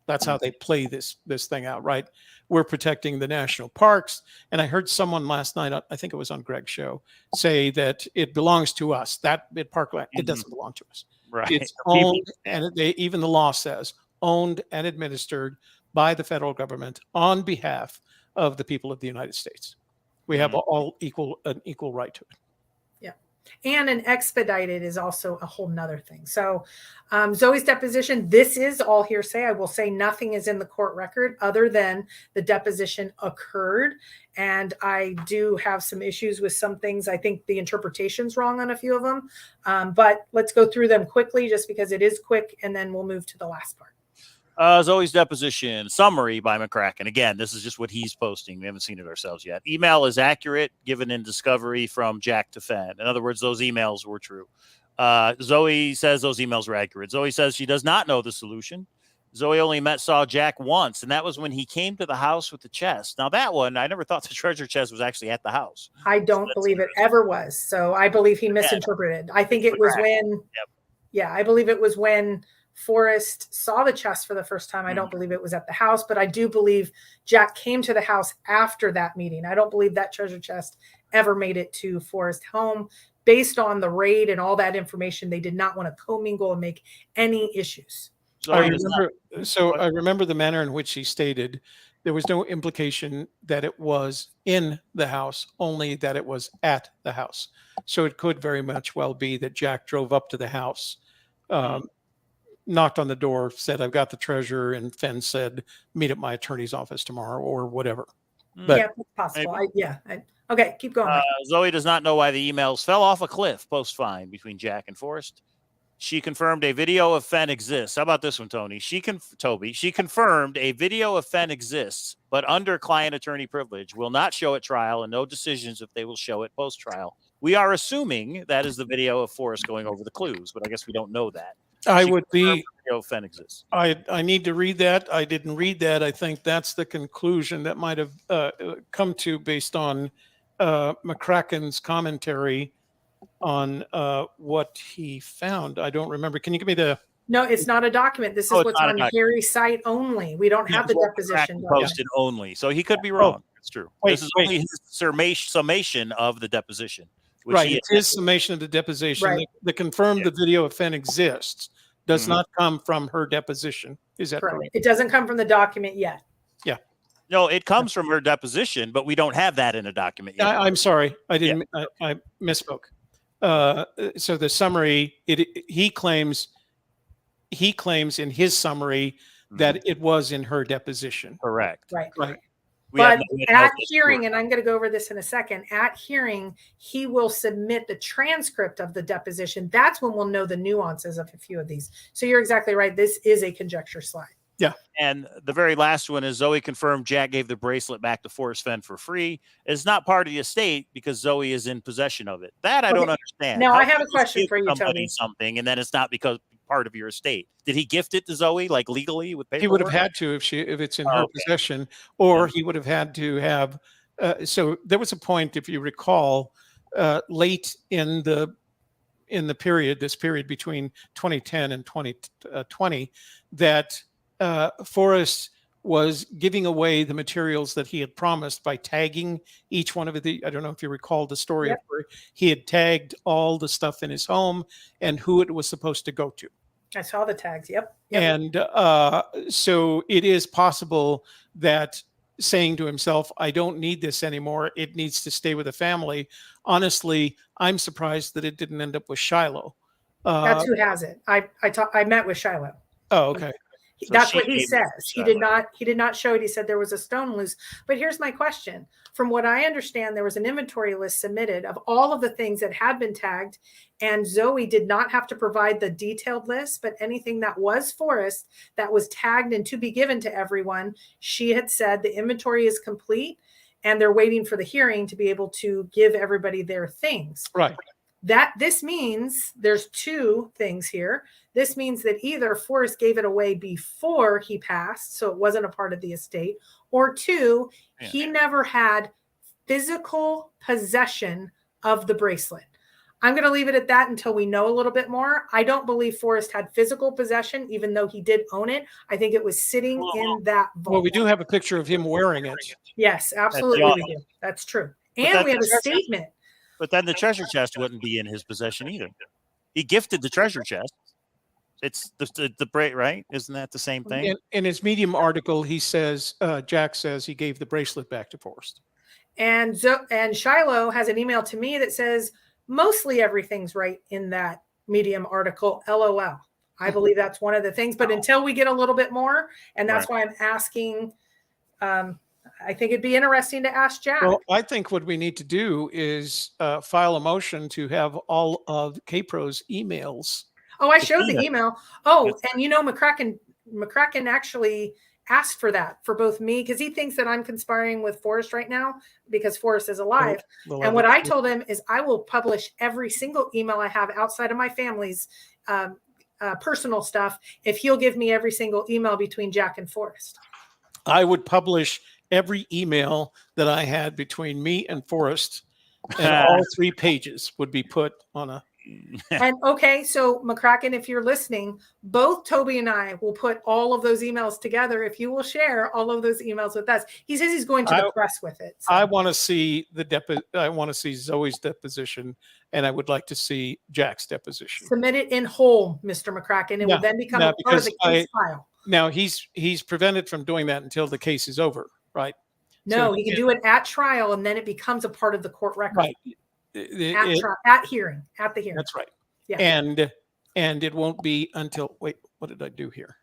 That's how they play this thing out, right? We're protecting the national parks. And I heard someone last night, I think it was on Greg's show, say that it belongs to us. That bit parkland, it doesn't belong to us. Right. It's owned, and even the law says owned and administered by the federal government on behalf of the people of the United States. We have an equal right to it. And an expedited is also a whole nother thing. So Zoe's deposition, this is all hearsay. I will say nothing is in the court record other than the deposition occurred. And I do have some issues with some things. I think the interpretation's wrong on a few of them. But let's go through them quickly just because it is quick. And then we'll move to the last part. Zoe's deposition summary by McCracken. Again, this is just what he's posting. We haven't seen it ourselves yet. Email is accurate, given in discovery from Jack to Fenn. In other words, those emails were true. Zoe says those emails were accurate. Zoe says she does not know the solution. Zoe only saw Jack once, and that was when he came to the house with the chest. Now, that one, I never thought the treasure chest was actually at the house. I don't believe it ever was. So I believe he misinterpreted. I think it was when, I believe it was when Forrest saw the chest for the first time. I don't believe it was at the house, but I do believe Jack came to the house after that meeting. I don't believe that treasure chest ever made it to Forrest home. Based on the raid and all that information, they did not want to commingle and make any issues. I remember the manner in which he stated there was no implication that it was in the house, only that it was at the house. So it could very much well be that Jack drove up to the house, knocked on the door, said, "I've got the treasure," and Fenn said, "Meet at my attorney's office tomorrow," or whatever. But yeah, it's possible. Okay, keep going. Zoe does not know why the emails fell off a cliff post-find between Jack and Forrest. She confirmed a video of Fenn exists. How about this one, Tony? Toby. She confirmed a video of Fenn exists, but under client-attorney privilege, will not show at trial, and no decisions if they will show it post-trial. We are assuming that is the video of Forrest going over the clues, but I guess we don't know that. I would be. The video of Fenn exists. I need to read that. I didn't read that. I think that's the conclusion that might have come to based on McCracken's commentary on what he found. I don't remember. Can you give me the? No, it's not a document. This is what's on Harry's site only. We don't have the deposition posted only, so he could be wrong. It's true. This is only his summation of the deposition. Right, it's his summation of the deposition. Right. The confirmed the video of Fenn exists does not come from her deposition. Is that correct? It doesn't come from the document yet. Yeah. No, it comes from her deposition, but we don't have that in a document yet. I'm sorry, I didn't. I misspoke. So the summary, he claims in his summary that it was in her deposition. Correct. Right. But at hearing, and I'm going to go over this in a second, at hearing, he will submit the transcript of the deposition. That's when we'll know the nuances of a few of these. So you're exactly right. This is a conjecture slide. Yeah. And the very last one is Zoe confirmed Jack gave the bracelet back to Forrest Fenn for free. It's not part of the estate because Zoe is in possession of it. That I don't understand. Now, I have a question for you, Tony. Something, and then it's not because part of your estate. Did he gift it to Zoe, like legally with paperwork? He would have had to if it's in her possession, or he would have had to have. So there was a point, if you recall, late in the period, this period between 2010 and 2020, that Forrest was giving away the materials that he had promised by tagging each one of the, I don't know if you recall the story of where he had tagged all the stuff in his home and who it was supposed to go to. I saw the tags. Yep. And so it is possible that saying to himself, I don't need this anymore. It needs to stay with the family. Honestly, I'm surprised that it didn't end up with Shiloh. That's who has it. I met with Shiloh. Oh, okay. So that's what he says. He did not show it. He said there was a stone loose. But here's my question. From what I understand, there was an inventory list submitted of all of the things that had been tagged, and Zoe did not have to provide the detailed list, but anything that was Forrest that was tagged and to be given to everyone, she had said the inventory is complete and they're waiting for the hearing to be able to give everybody their things. Right. This means there's two things here. This means that either Forrest gave it away before he passed, so it wasn't a part of the estate, or two, he never had physical possession of the bracelet. I'm going to leave it at that until we know a little bit more. I don't believe Forrest had physical possession, even though he did own it. I think it was sitting in that vault. Well, we do have a picture of him wearing it. Yes, absolutely we do. That's true. And we have a statement. But then the treasure chest wouldn't be in his possession either. He gifted the treasure chest. It's the right? Isn't that the same thing? In his Medium article, he says, Jack says he gave the bracelet back to Forrest. And Shiloh has an email to me that says, mostly everything's right in that Medium article, LOL. I believe that's one of the things. But until we get a little bit more, and that's why I'm asking, I think it'd be interesting to ask Jack. Well, I think what we need to do is file a motion to have all of K-Pro's emails. Oh, I showed the email. Oh, and McCracken actually asked for that for both me, because he thinks that I'm conspiring with Forrest right now because Forrest is alive. And what I told him is I will publish every single email I have outside of my family's personal stuff if he'll give me every single email between Jack and Forrest. I would publish every email that I had between me and Forrest, and all 3 pages would be put on a. And okay, so McCracken, if you're listening, both Toby and I will put all of those emails together if you will share all of those emails with us. He says he's going to the press with it. So. I want to see I want to see Zoe's deposition, and I would like to see Jack's deposition. Submit it in whole, Mr. McCracken. It will then become a part of the case file. Now he's prevented from doing that until the case is over, right? No, so he can do it at trial, and then it becomes a part of the court record. Right. At hearing, at the hearing. That's right. Yeah. And it won't be until, wait, what did I do here?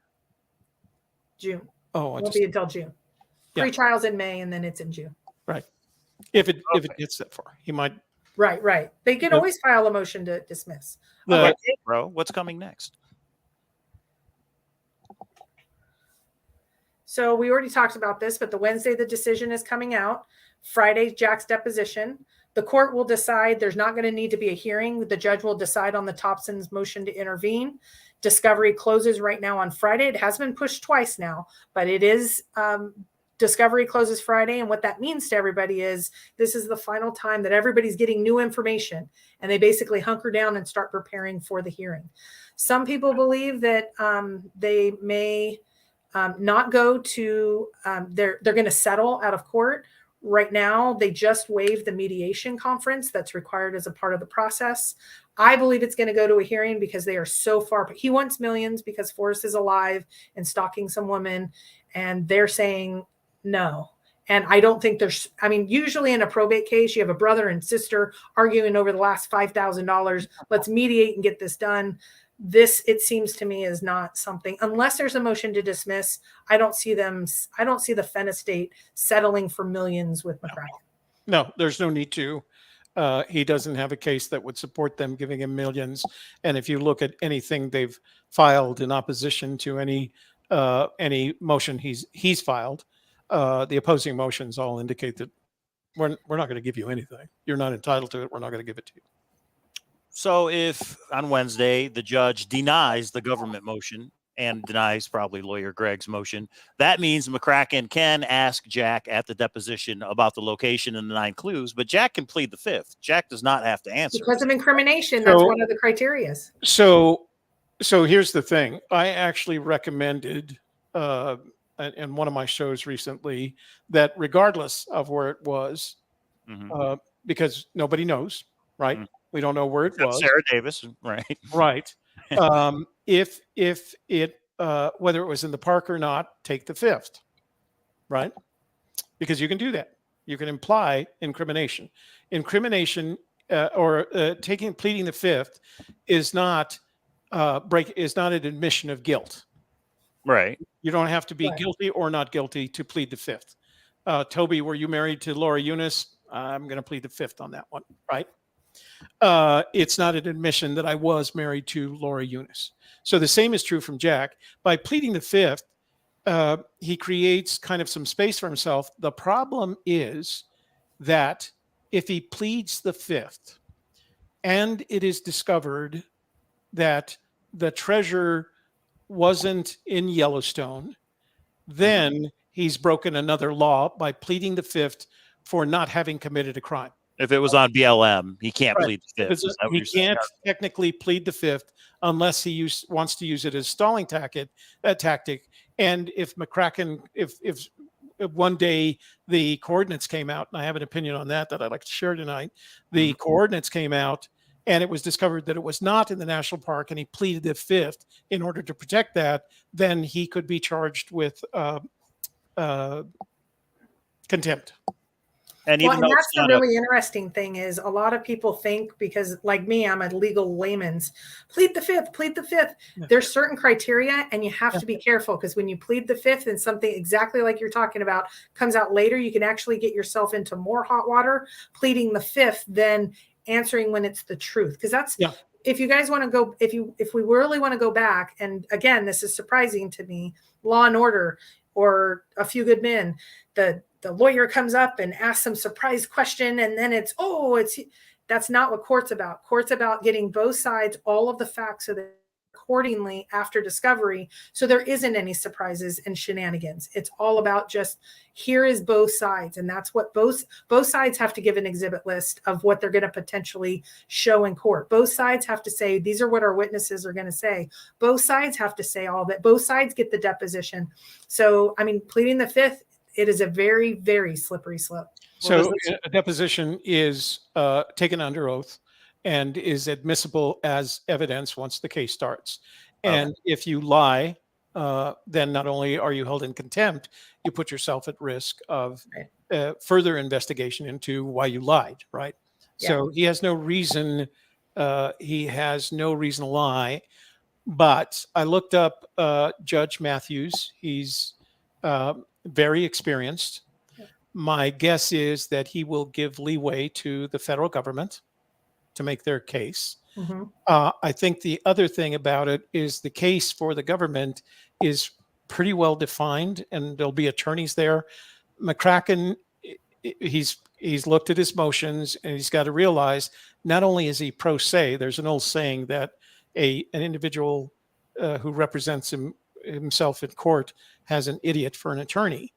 June. Oh, it won't be until June. Pre-trial's in May, and then it's in June. Right. If it gets that far, he might Right. They can The- always file a motion to dismiss. The- Okay. Bro, what's coming next? So we already talked about this, but the Wednesday the decision is coming out. Friday, Jack's deposition. The court will decide there's not going to need to be a hearing. The judge will decide on the Thompson's motion to intervene. Discovery closes right now on Friday. It has been pushed twice now, but it is discovery closes Friday. And what that means to everybody is this is the final time that everybody's getting new information, and they basically hunker down and start preparing for the hearing. Some people believe that they may not go to, they're going to settle out of court. Right now, they just waived the mediation conference that's required as a part of the process. I believe it's going to go to a hearing because they are so far. But he wants millions because Forrest is alive and stalking some woman, and they're saying no. And I don't think there's, I mean, usually in a probate case, you have a brother and sister arguing over the last $5,000. Let's mediate and get this done. This, it seems to me, is not something, unless there's a motion to dismiss. I don't see the Fenn estate settling for millions with McCracken. No, there's no need to. He doesn't have a case that would support them giving him millions. And if you look at anything they've filed in opposition to any motion he's filed, the opposing motions all indicate that we're not going to give you anything. You're not entitled to it. We're not going to give it to you. So if on Wednesday the judge denies the government motion and denies probably lawyer Greg's motion, that means McCracken can ask Jack at the deposition about the location and the 9 clues, but Jack can plead the 5th. Jack does not have to answer. Because of incrimination, that's one of the criteria. So here's the thing. I actually recommended in one of my shows recently that regardless of where it was, because nobody knows, right? Mm-hmm. We don't know where it was. Sarah Davis, right? Right. If it whether it was in the park or not, take the 5th, right? Because you can do that. You can imply incrimination. Incrimination or pleading the 5th is not an admission of guilt. Right. You don't have to be guilty or not guilty to plead the 5th. Toby, were you married to Laura Eunice? I'm going to plead the 5th on that one, right? It's not an admission that I was married to Laura Eunice. So the same is true from Jack. By pleading the 5th, he creates kind of some space for himself. The problem is that if he pleads the 5th and it is discovered that the treasure wasn't in Yellowstone, then he's broken another law by pleading the 5th for not having committed a crime. If it was on BLM, he can't plead the 5th. He can't technically plead the 5th unless he wants to use it as stalling tactic. And if McCracken, if one day the coordinates came out, and I have an opinion on that I'd like to share tonight, the coordinates came out and it was discovered that it was not in the national park and he pleaded the 5th in order to protect that, then he could be charged with contempt. And even and that's the really interesting thing is a lot of people think, because like me, I'm a legal layman's, plead the 5th. Yeah. There's certain criteria and you have to be careful, because when you plead the 5th and something exactly like you're talking about comes out later, you can actually get yourself into more hot water pleading the 5th than answering when it's the truth. Because that's, if you guys want to go, if we really want to go back, and again, this is surprising to me, Law and Order or A Few Good Men, the lawyer comes up and asks some surprise question, and then that's not what court's about. Court's about getting both sides, all of the facts, so that accordingly after discovery, so there isn't any surprises and shenanigans. It's all about just, here is both sides, and that's what both sides have to give an exhibit list of what they're going to potentially show in court. Both sides have to say, these are what our witnesses are going to say. Both sides have to say all that. Both sides get the deposition. So, I mean, pleading the 5th, it is a very, very slippery slope. So a deposition is taken under oath and is admissible as evidence once the case starts. And if you lie, then not only are you held in contempt, you put yourself at risk of further investigation into why you lied, right? Yeah. So he has no reason to lie. But I looked up Judge Matthews. He's very experienced. My guess is that he will give leeway to the federal government to make their case. Mm-hmm. I think the other thing about it is the case for the government is pretty well defined, and there'll be attorneys there. McCracken, he's looked at his motions, and he's got to realize not only is he pro se. There's an old saying that an individual who represents himself in court has an idiot for an attorney,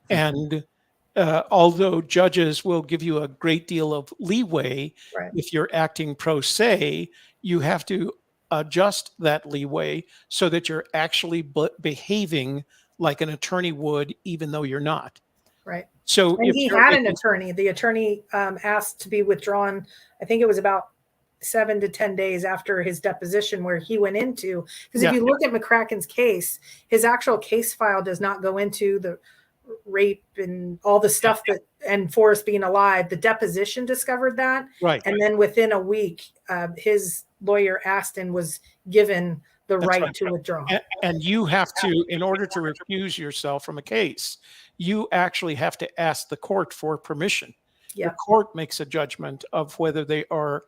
and although judges will give you a great deal of leeway Right. if you're acting pro se, you have to adjust that leeway so that you're actually behaving like an attorney would, even though you're not. Right. So and he had an attorney. The attorney asked to be withdrawn. I think it was about 7 to 10 days after his deposition, where he went into, because if you look at McCracken's case, his actual case file does not go into the rape and all the stuff that, and Forrest being alive. The deposition discovered that. Right. And then within a week, his lawyer Aston was given the right to withdraw. And you have to, in order to recuse yourself from a case, you actually have to ask the court for permission. Yeah. The court makes a judgment of whether they are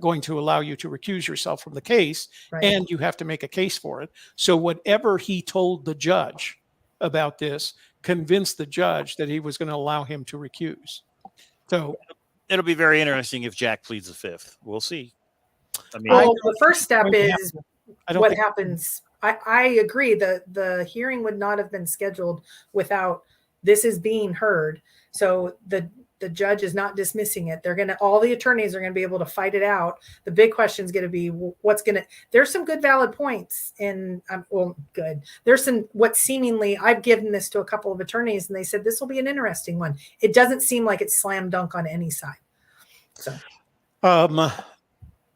going to allow you to recuse yourself from the case, Right. and you have to make a case for it. So whatever he told the judge about this convinced the judge that he was going to allow him to recuse. So it'll be very interesting if Jack pleads the fifth. We'll see. I mean, well, the first step is what happens. I agree. The hearing would not have been scheduled without this is being heard. So the judge is not dismissing it. All the attorneys are going to be able to fight it out. The big question is going to be there's some good valid points in, good. There's some, I've given this to a couple of attorneys and they said, this will be an interesting one. It doesn't seem like it's slam dunk on any side. So,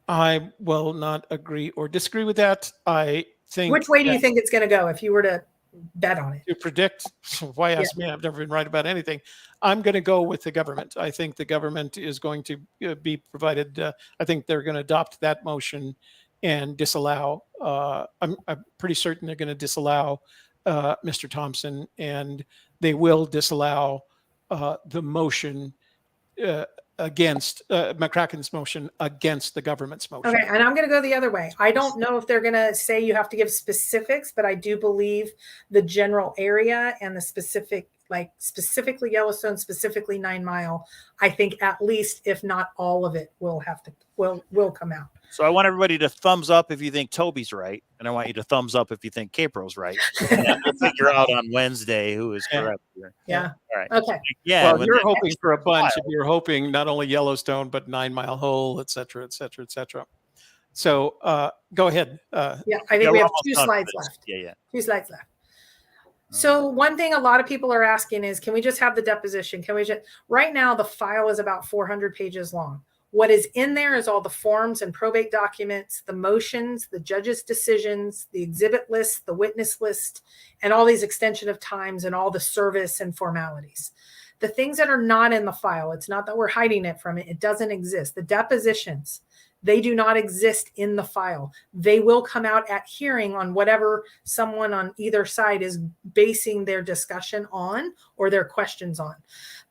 I will not agree or disagree with that. I think. Which way do you think it's going to go if you were to bet on it? To predict? Why ask me? I've never been right about anything. I'm going to go with the government. I think the government is going to be provided. I think they're going to adopt that motion and disallow. I'm pretty certain they're going to disallow Mr. Thompson, and they will disallow the motion against McCracken's motion against the government's motion. Okay, and I'm going to go the other way. I don't know if they're going to say you have to give specifics, but I do believe the general area and the specific, like specifically Yellowstone, specifically 9 Mile, I think at least, if not all of it, will come out. So I want everybody to thumbs up if you think Toby's right, and I want you to thumbs up if you think Capro's right. And we'll figure out on Wednesday who is correct here. Yeah. All right. Okay. Yeah. Well, you're hoping for a bunch. If you're hoping not only Yellowstone but 9 Mile Hole, et cetera, et cetera, et cetera. So go ahead. Yeah, I think we have 2 slides left. Yeah. 2 slides left. So one thing a lot of people are asking is, can we just have the deposition? Right now, the file is about 400 pages long. What is in there is all the forms and probate documents, the motions, the judge's decisions, the exhibit list, the witness list, and all these extension of times and all the service and formalities. The things that are not in the file, it's not that we're hiding it from it. It doesn't exist. The depositions, they do not exist in the file. They will come out at hearing on whatever someone on either side is basing their discussion on or their questions on.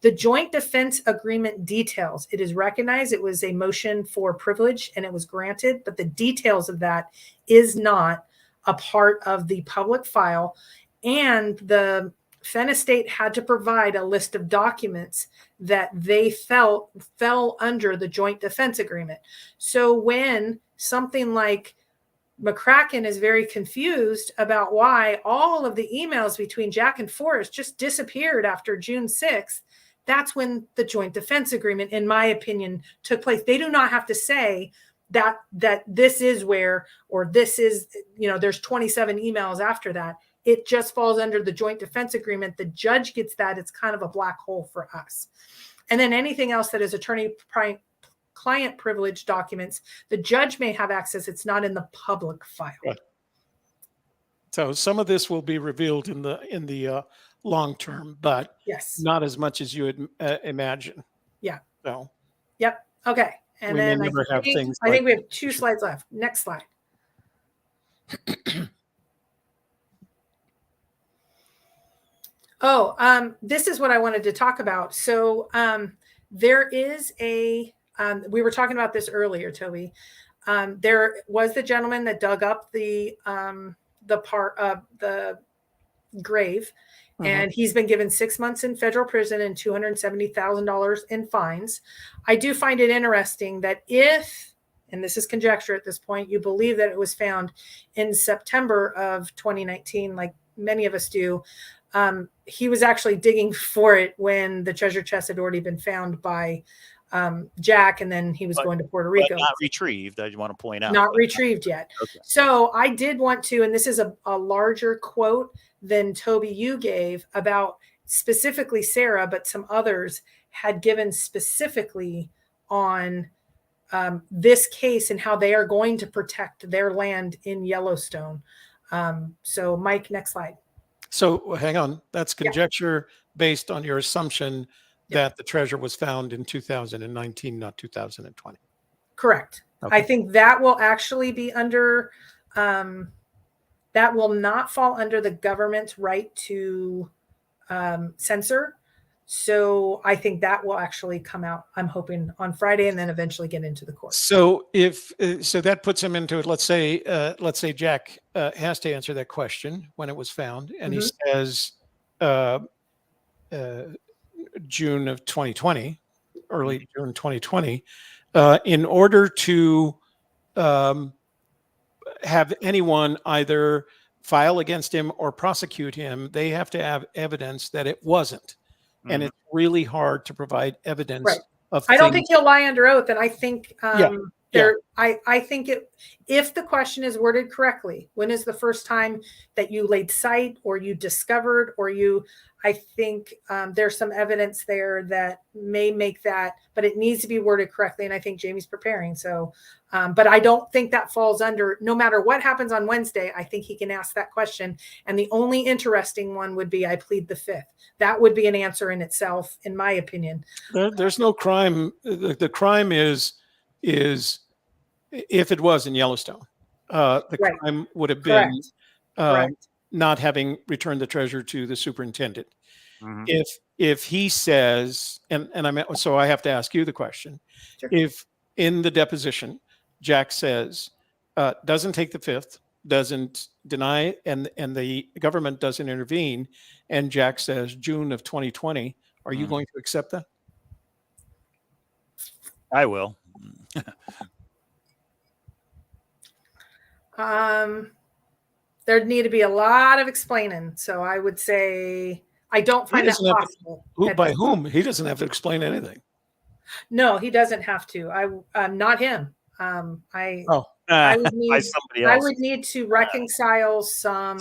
The joint defense agreement details, it is recognized it was a motion for privilege and it was granted, but the details of that is not a part of the public file. And the Fenn estate had to provide a list of documents that they fell under the joint defense agreement. So when something like McCracken is very confused about why all of the emails between Jack and Forrest just disappeared after June 6th, that's when the joint defense agreement, in my opinion, took place. They do not have to say that this is where, or this is, there's 27 emails after that. It just falls under the joint defense agreement. The judge gets that. It's kind of a black hole for us. And then anything else that is attorney-client privilege documents, the judge may have access. It's not in the public file. Right. So some of this will be revealed in the long term, but yes, not as much as you would imagine. Yeah. So. Yep. Okay. And then I think we have 2 slides left. Next slide. This is what I wanted to talk about. So there is a we were talking about this earlier, Toby. There was the gentleman that dug up the part of the grave, and he's been given 6 months in federal prison and $270,000 in fines. I do find it interesting that if, and this is conjecture at this point, you believe that it was found in September of 2019, like many of us do, he was actually digging for it when the treasure chest had already been found by Jack, and then he was going to Puerto Rico. But not retrieved, I want to point out. Not retrieved yet. Okay. So I did want to, and this is a larger quote than Toby you gave about specifically Sarah, but some others had given specifically on this case and how they are going to protect their land in Yellowstone. So Mike, next slide. So hang on, that's conjecture based on your assumption that the treasure was found in 2019, not 2020. Correct. Okay. I think that will actually be under, that will not fall under the government's right to censor. So I think that will actually come out, I'm hoping, on Friday, and then eventually get into the court. So if so, that puts him into it. Let's say Jack has to answer that question when it was found, and he says June of 2020, early June 2020. In order to have anyone either file against him or prosecute him, they have to have evidence that it wasn't. And it's really hard to provide evidence of I don't think he'll lie under oath, and I think I think if the question is worded correctly, when is the first time that you laid sight or you discovered or you, I think there's some evidence there that may make that, but it needs to be worded correctly, and I think Jamie's preparing. So, but I don't think that falls under, no matter what happens on Wednesday, I think he can ask that question. And the only interesting one would be, I plead the fifth. That would be an answer in itself, in my opinion. There's no crime. The crime is if it was in Yellowstone, the crime would have been not having returned the treasure to the superintendent. If he says, and so I have to ask you the question, if in the deposition Jack says doesn't take the fifth, doesn't deny, and the government doesn't intervene, and Jack says June of 2020, are you going to accept that? I will. There'd need to be a lot of explaining. So I would say I don't find that possible. By whom? He doesn't have to explain anything. No, he doesn't have to. Not him. I would need to reconcile some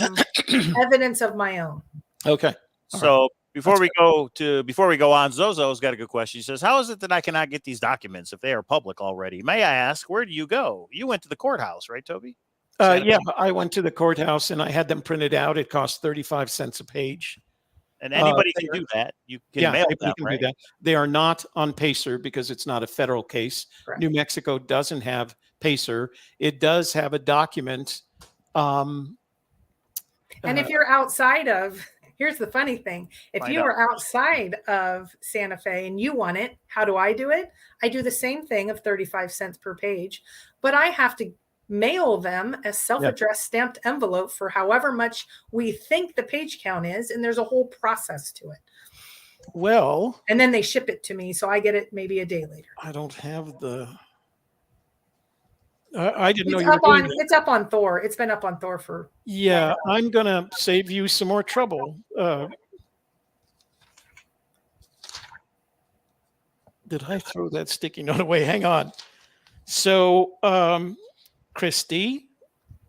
evidence of my own. Okay. So before we go on, Zozo's got a good question. He says, how is it that I cannot get these documents if they are public already? May I ask, where do you go? You went to the courthouse, right, Toby? Yeah, I went to the courthouse and I had them printed out. It cost 35 cents a page. And anybody can do that. You can mail them, right? Do that. They are not on Pacer because it's not a federal case. Correct. New Mexico doesn't have Pacer. It does have a document. And if you're outside of, here's the funny thing. If you are outside of Santa Fe and you want it, how do I do it? I do the same thing of 35 cents per page, but I have to mail them a self-addressed stamped envelope for however much we think the page count is. And there's a whole process to it. Well, and then they ship it to me. So I get it maybe a day later. I don't have the, I didn't know It's you up were doing on, that. it's up on Thor. It's been up on Thor for. Yeah, I'm going to save you some more trouble. Did I throw that sticky note away? Hang on. So, Christy,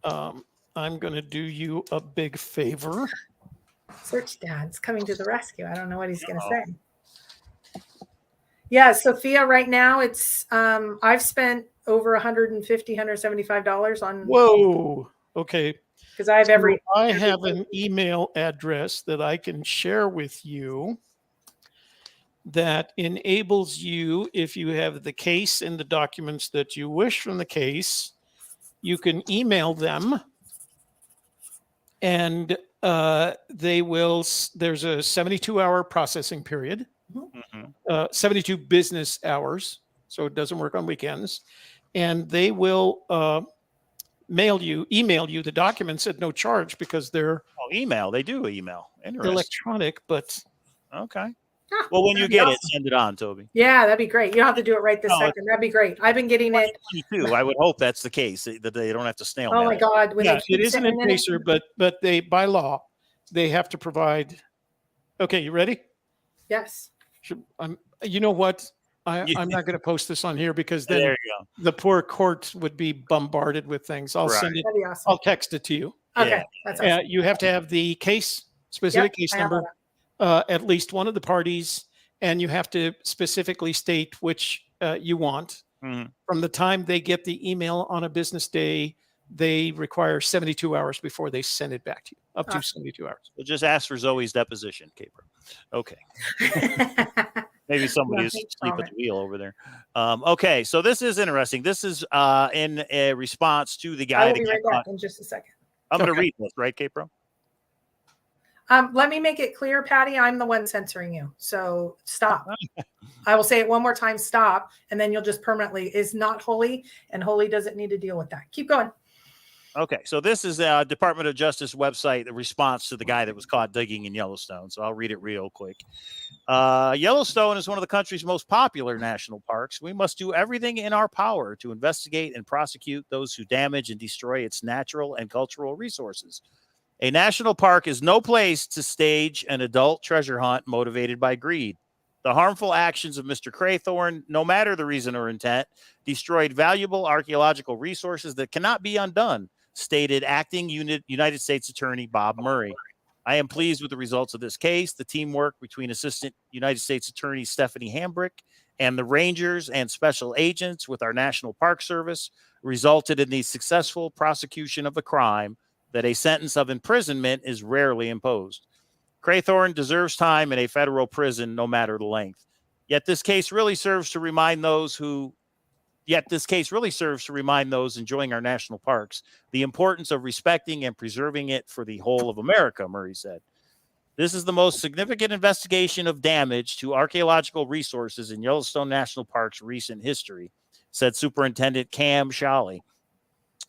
I'm going to do you a big favor. Search Dad's coming to the rescue. I don't know what he's going to say. Yeah, Sophia, right now it's, I've spent over $150, $175 on. Whoa. Okay. Because I have I have an email address that I can share with you that enables you, if you have the case and the documents that you wish from the case, you can email them and they will, there's a 72-hour processing period, 72 business hours. so it doesn't work on weekends. And they will email you the documents at no charge because they're email. They do email. Interesting. electronic, but okay. Huh, Well, when you that'd be get it, awesome. send it on, Toby. Yeah, that'd be great. You don't have to do it right this No, second. That'd be great. I've been getting it. 22. I would hope that's the case, that they don't have to snail Oh mail my it. God. When yeah, they keep it isn't sending in it. Pacer, but they, by law, they have to provide. Okay, you ready? Yes. You know what? Yeah. I'm not going to post this on here because There then you go. the poor court would be bombarded with things. I'll Right. send it. That'd be awesome. I'll text it to you. Okay. Yeah. That's awesome. You have to have the specific case I have all number, at least one of the parties, and you have to specifically state which you want. Mhm. From the time they get the email on a business day, they require 72 hours before they send it back to you, up to Awesome. 72 hours. So just ask for Zoe's deposition, Caper. Okay. that. Maybe somebody is thanks, asleep Robert. at the wheel over there. Okay, so this is interesting. This is in a response to the I guy will that be got right caught. back in just a second. I'm going to Okay. read this, right, Capro? Let me make it clear, Patty. I'm the one censoring you. So stop. I will say it one more time. Stop. And then you'll just permanently is not holy, and holy doesn't need to deal with that. Keep going. Okay, so this is a Department of Justice website, the response to the guy that was caught digging in Yellowstone. So I'll read it real quick. Yellowstone is one of the country's most popular national parks. We must do everything in our power to investigate and prosecute those who damage and destroy its natural and cultural resources. A national park is no place to stage an adult treasure hunt motivated by greed. The harmful actions of Mr. Craythorne, no matter the reason or intent, destroyed valuable archaeological resources that cannot be undone, stated acting United States Attorney Bob Murray. I am pleased with the results of this case. The teamwork between Assistant United States Attorney Stephanie Hambrick and the Rangers and special agents with our National Park Service resulted in the successful prosecution of the crime that a sentence of imprisonment is rarely imposed. Craythorne deserves time in a federal prison, no matter the length. Yet this case really serves to remind those enjoying our national parks the importance of respecting and preserving it for the whole of America, Murray said. This is the most significant investigation of damage to archaeological resources in Yellowstone National Park's recent history, said Superintendent Cam Shawley.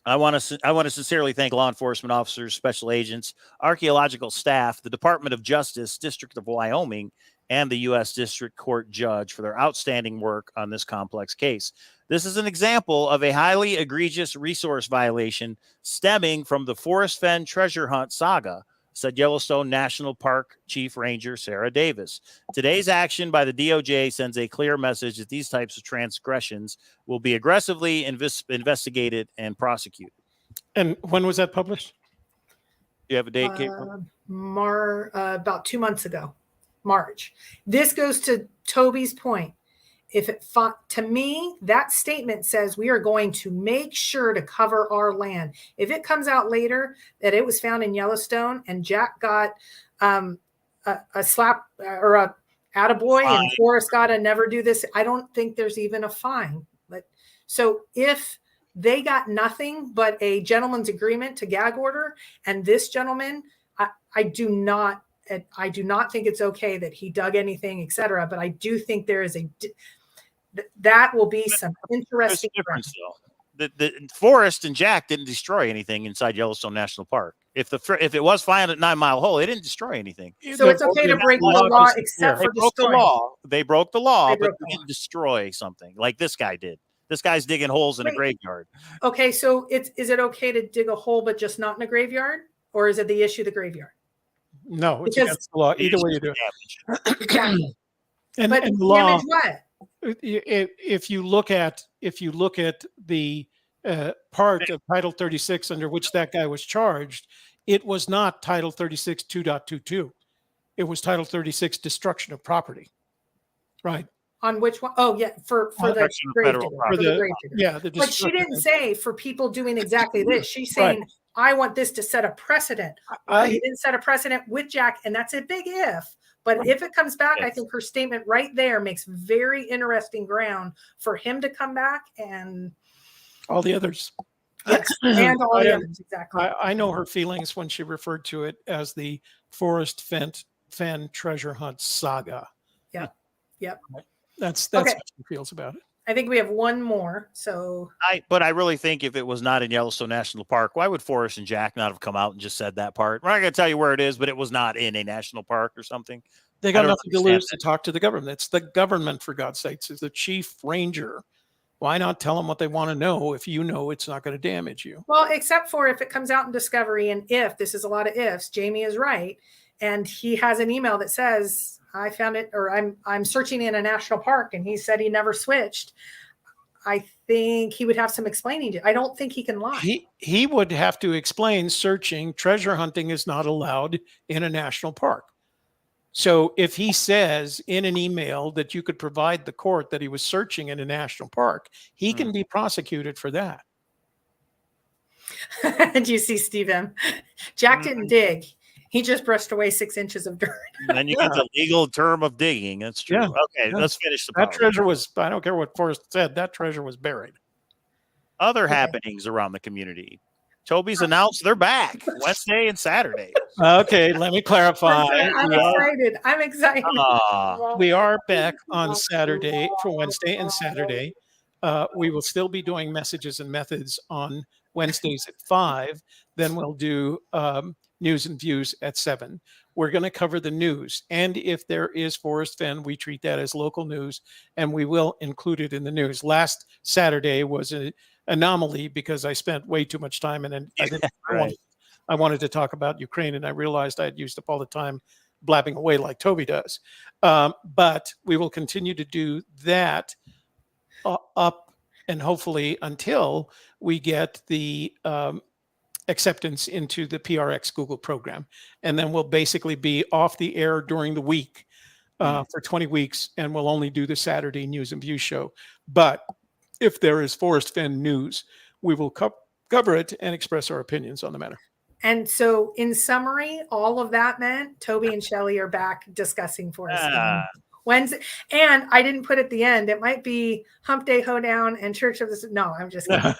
I want to sincerely thank law enforcement officers, special agents, archaeological staff, the Department of Justice, District of Wyoming, and the U.S. District Court judge for their outstanding work on this complex case. This is an example of a highly egregious resource violation stemming from the Forrest Fenn Treasure Hunt saga, said Yellowstone National Park Chief Ranger Sarah Davis. Today's action by the DOJ sends a clear message that these types of transgressions will be aggressively investigated and prosecuted. And when was that published? Do you have a date, Kate? About 2 months ago, March. This goes to Toby's point. To me, that statement says we are going to make sure to cover our land. If it comes out later that it was found in Yellowstone and Jack got a slap or a attaboy and Forrest got a never do this, I don't think there's even a fine. So if they got nothing but a gentleman's agreement to gag order, and this gentleman, I do not think it's okay that he dug anything, etc. But I do think there is that will be some interesting difference, though. The Forrest and Jack didn't destroy anything inside Yellowstone National Park. If it was found at 9 Mile Hole, it didn't destroy anything. So it's okay to break the law except for destroying. They broke the law, but they didn't destroy something like this guy did. This guy's digging holes in a graveyard. Okay, so is it okay to dig a hole but just not in a graveyard, or is it the issue the graveyard? No, it's against the law. Either way you do it. And but the law, what? If you look at the part of Title 36 under which that guy was charged, it was not Title 36 2.22. It was Title 36 destruction of property. Right. On which one? Oh, yeah, for the grave digger. Yeah, but she didn't say for people doing exactly this. She's saying, I want this to set a precedent. He didn't set a precedent with Jack, and that's a big if. But if it comes back, I think her statement right there makes very interesting ground for him to come back and all the others. Yes, and all the others, exactly. I know her feelings when she referred to it as the Forrest Fenn Treasure Hunt saga. Yep. That's how she feels about it. I think we have one more. So But I really think if it was not in Yellowstone National Park, why would Forrest and Jack not have come out and just said that part? We're not going to tell you where it is, but it was not in a national park or something. They got I don't nothing to understand lose to talk to the government. It's the government, for God's sakes, is the chief ranger. Why not tell them what they want to know if you know it's not going to damage you? well, except for if it comes out in Discovery, and if this is a lot of ifs, Jamie is right, and he has an email that says, "I found it," or I'm searching in a national park, and he said he never switched. I think he would have some explaining to. I don't think he can lie. He would have to explain searching. Treasure hunting is not allowed in a national park. So if he says in an email that you could provide the court that he was searching in a national park, he can be prosecuted for that. Do you see, Steve M? Jack didn't dig. He just brushed away 6 inches of dirt. And you get the legal term of digging. That's true. Yeah. Okay, Yeah. let's finish the That part. treasure was, I don't care what Forrest said, that treasure was buried. Other happenings around the community. Toby's announced they're back Wednesday and Saturday. Okay, let me clarify. I'm excited. I'm excited. We are back on Saturday for Wednesday and Saturday. We will still be doing messages and methods on Wednesdays at 5. Then we'll do news and views at 7. We're going to cover the news. And if there is Forrest Fenn, we treat that as local news and we will include it in the news. Last Saturday was an anomaly because I spent way too much time and I wanted to talk about Ukraine and I realized I had used up all the time blabbing away like Toby does. But we will continue to do that up and hopefully until we get the acceptance into the PRX Google program. And then we'll basically be off the air during the week for 20 weeks, and we'll only do the Saturday news and view show. But if there is Forrest Fenn news, we will cover it and express our opinions on the matter. And so in summary, all of that meant Toby and Shelley are back discussing Forrest Fenn. Wednesday, and I didn't put at the end. It might be Hump Day Hoedown and Church of the. No, I'm just kidding.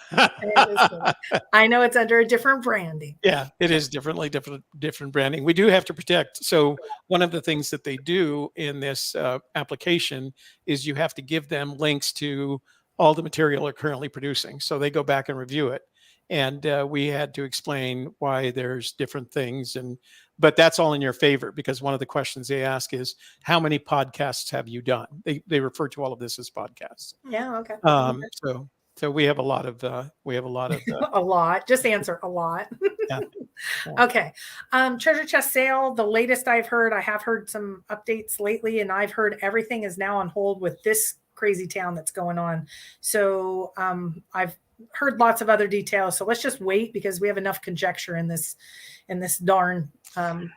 I know it's under a different branding. Yeah, it is different branding. We do have to protect. So one of the things that they do in this application is you have to give them links to all the material they're currently producing. So they go back and review it. And we had to explain why there's different things. But that's all in your favor because one of the questions they ask is, how many podcasts have you done? They refer to all of this as podcasts. Yeah. Okay. So we have a lot of a lot. Just answer a lot. Yeah. Okay. Treasure chest sale. The latest I've heard, I have heard some updates lately, and I've heard everything is now on hold with this crazy town that's going on. So I've heard lots of other details. So let's just wait because we have enough conjecture in this darn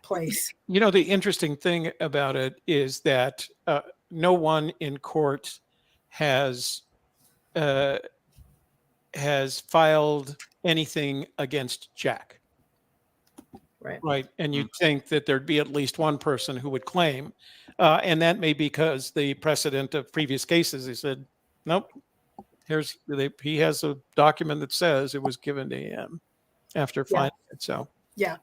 place. You know, the interesting thing about it is that no one in court has filed anything against Jack. Right. And you'd think that there'd be at least one person who would claim. And that may be because the precedent of previous cases, they said, nope, he has a document that says it was given to him after finding it. So, yeah.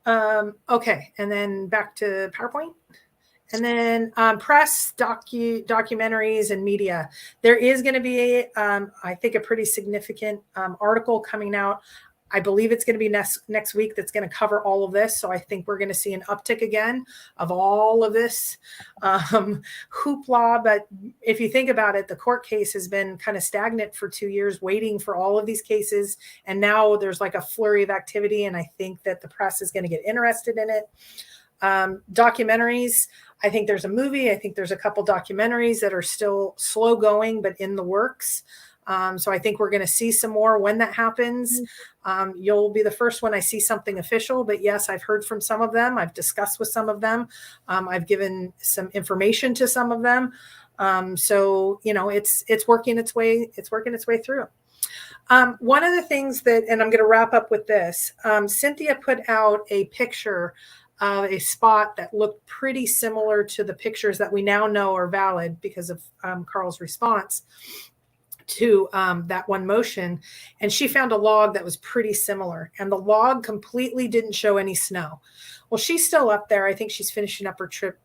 Okay. And then back to PowerPoint. And then press, documentaries, and media. There is going to be, I think, a pretty significant article coming out. I believe it's going to be next week that's going to cover all of this. So I think we're going to see an uptick again of all of this hoopla. But if you think about it, the court case has been kind of stagnant for 2 years, waiting for all of these cases. And now there's like a flurry of activity. And I think that the press is going to get interested in it. Documentaries. I think there's a movie. I think there's a couple documentaries that are still slow going, but in the works. So I think we're going to see some more when that happens. You'll be the first when I see something official, but yes, I've heard from some of them. I've discussed with some of them. I've given some information to some of them. So, you know, it's working its way. It's working its way through. One of the things that, and I'm going to wrap up with this, Cynthia put out a picture of a spot that looked pretty similar to the pictures that we now know are valid because of Carl's response to that one motion. And she found a log that was pretty similar, and the log completely didn't show any snow. Well, she's still up there. I think she's finishing up her trip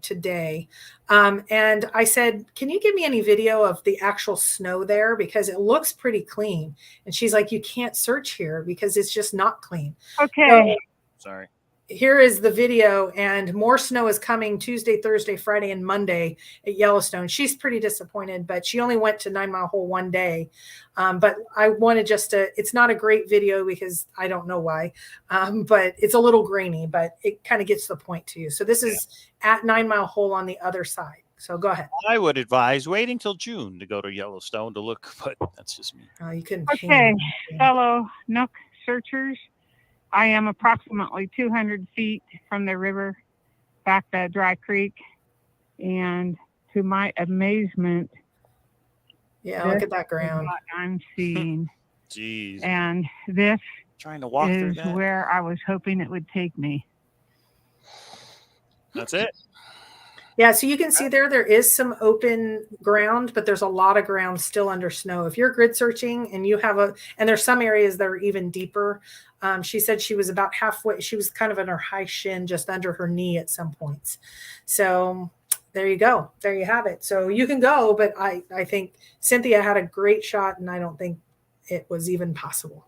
today. And I said, can you give me any video of the actual snow there? Because it looks pretty clean. And she's like, you can't search here because it's just not clean. Okay. So, Sorry. here is the video, and more snow is coming Tuesday, Thursday, Friday, and Monday at Yellowstone. She's pretty disappointed, but she only went to 9 Mile Hole one day. But I wanted it's not a great video because I don't know why, but it's a little grainy, but it kind of gets the point to you. So this is at 9 Mile Hole on the other side. So go ahead. I would advise waiting till June to go to Yellowstone to look, but that's just me. You can. Okay, fellow Nook searchers. I am approximately 200 feet from the river back to Dry Creek. And to my amazement, look at that ground. what I'm seeing. Jeez. And this Trying to walk through is that. where I was hoping it would take me. That's it. Yeah, so you can see there is some open ground, but there's a lot of ground still under snow. If you're grid searching and you have and there's some areas that are even deeper. She said she was about halfway. She was kind of in her high shin, just under her knee at some points. So there you go. There you have it. So you can go, but I think Cynthia had a great shot, and I don't think it was even possible.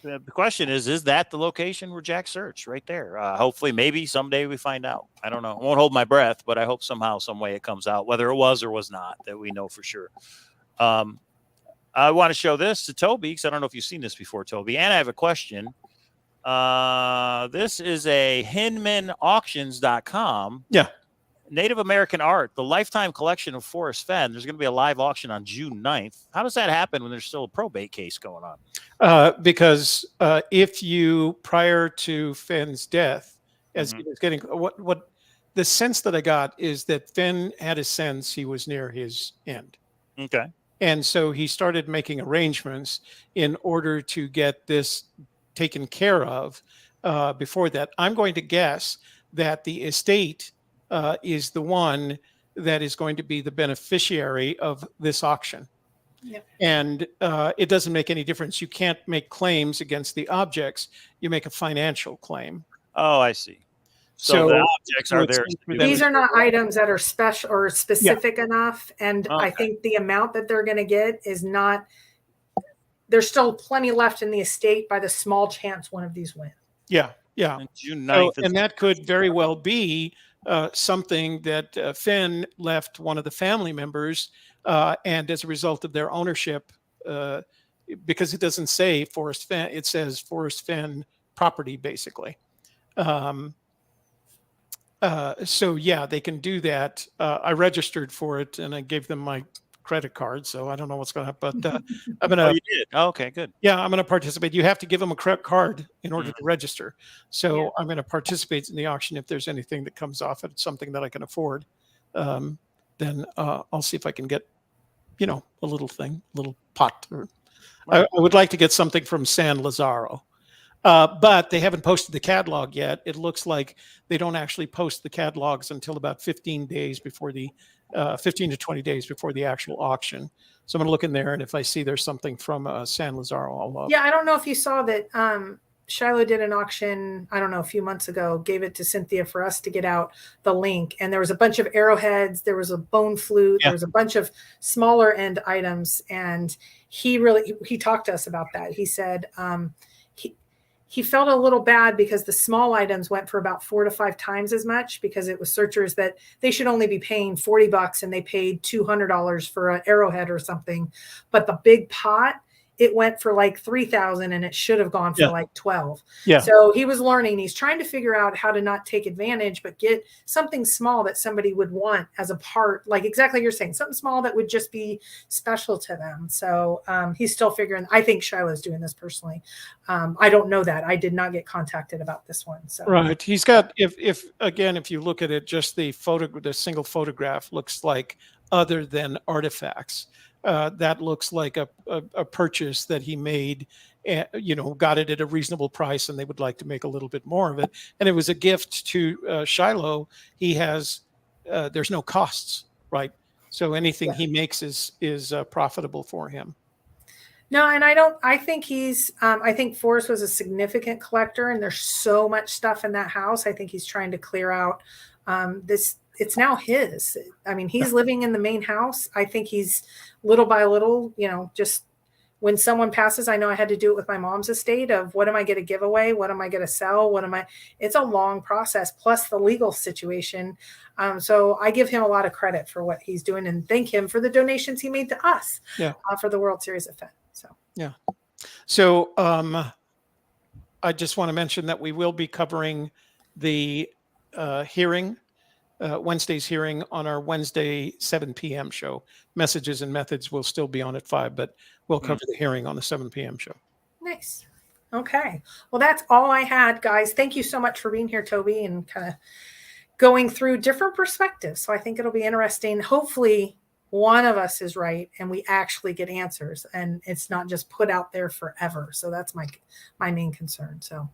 The question is that the location where Jack searched right there? Hopefully, maybe someday we find out. I don't know. I won't hold my breath, but I hope somehow, some way it comes out, whether it was or was not, that we know for sure. I want to show this to Toby because I don't know if you've seen this before, Toby. And I have a question. This is a HinmanAuctions.com. Yeah. Native American art, the lifetime collection of Forrest Fenn. There's going to be a live auction on June 9th. How does that happen when there's still a probate case going on? Because if you, prior to Fenn's death, as he was getting, what the sense that I got is that Fenn had a sense he was near his end. Okay. And so he started making arrangements in order to get this taken care of before that. I'm going to guess that the estate is the one that is going to be the beneficiary of this auction. Yep. And it doesn't make any difference. You can't make claims against the objects. You make a financial claim. Oh, I see. So the objects are there. These are not items that are special or specific enough. And I think the amount that they're going to get is not, there's still plenty left in the estate by the small chance one of these wins. Yeah. Yeah. And June 9th. And that could very well be something that Fenn left one of the family members. And as a result of their ownership, because it doesn't say Forrest Fenn, it says Forrest Fenn property, basically. So yeah, they can do that. I registered for it and I gave them my credit card. So I don't know what's going to happen, but I'm going to. Oh, you did? Oh, okay, good. Yeah, I'm going to participate. You have to give them a credit card in order to register. So I'm going to participate in the auction. If there's anything that comes off it, something that I can afford, then I'll see if I can get, a little thing, little pot. I would like to get something from San Lazaro. But they haven't posted the catalog yet. It looks like they don't actually post the catalogs until about 15 days before 15 to 20 days before the actual auction. So I'm going to look in there, and if I see there's something from San Lazaro, I'll Yeah, I don't know if you saw that Shiloh did an auction, I don't know, a few months ago, gave it to Cynthia for us to get out the link. And there was a bunch of arrowheads. There was a bone flute. There was a bunch of smaller end items. And he talked to us about that. He said, he felt a little bad because the small items went for about 4 to 5 times as much, because it was searchers that they should only be paying $40 and they paid $200 for an arrowhead or something. But the big pot, it went for like 3,000 and it should have gone for like 12. Yeah. So he was learning. He's trying to figure out how to not take advantage, but get something small that somebody would want as a part, like exactly you're saying, something small that would just be special to them. So he's still figuring. I think Shiloh's doing this personally. I don't know that. I did not get contacted about this one. So right. He's got, if you look at it, just the single photograph looks like other than artifacts. That looks like a purchase that he made, got it at a reasonable price, and they would like to make a little bit more of it. And it was a gift to Shiloh. He has, there's no costs, right? So anything he makes is profitable for him. No, and I think I think Forrest was a significant collector, and there's so much stuff in that house. I think he's trying to clear out it's now his. I mean, he's living in the main house. I think he's little by little, just when someone passes, I know I had to do it with my mom's estate of what am I going to give away? What am I going to sell? It's a long process plus the legal situation. So I give him a lot of credit for what he's doing and thank him for the donations he made to us for the World Series of Fenn. So, yeah. So I just want to mention that we will be covering the hearing, Wednesday's hearing on our Wednesday 7 p.m. show. Messages and Methods will still be on at 5, but we'll cover the hearing on the 7 p.m. show. Nice. Okay. Well, that's all I had, guys. Thank you so much for being here, Toby, and kind of going through different perspectives. So I think it'll be interesting. Hopefully one of us is right and we actually get answers and it's not just put out there forever. So that's my main concern. So,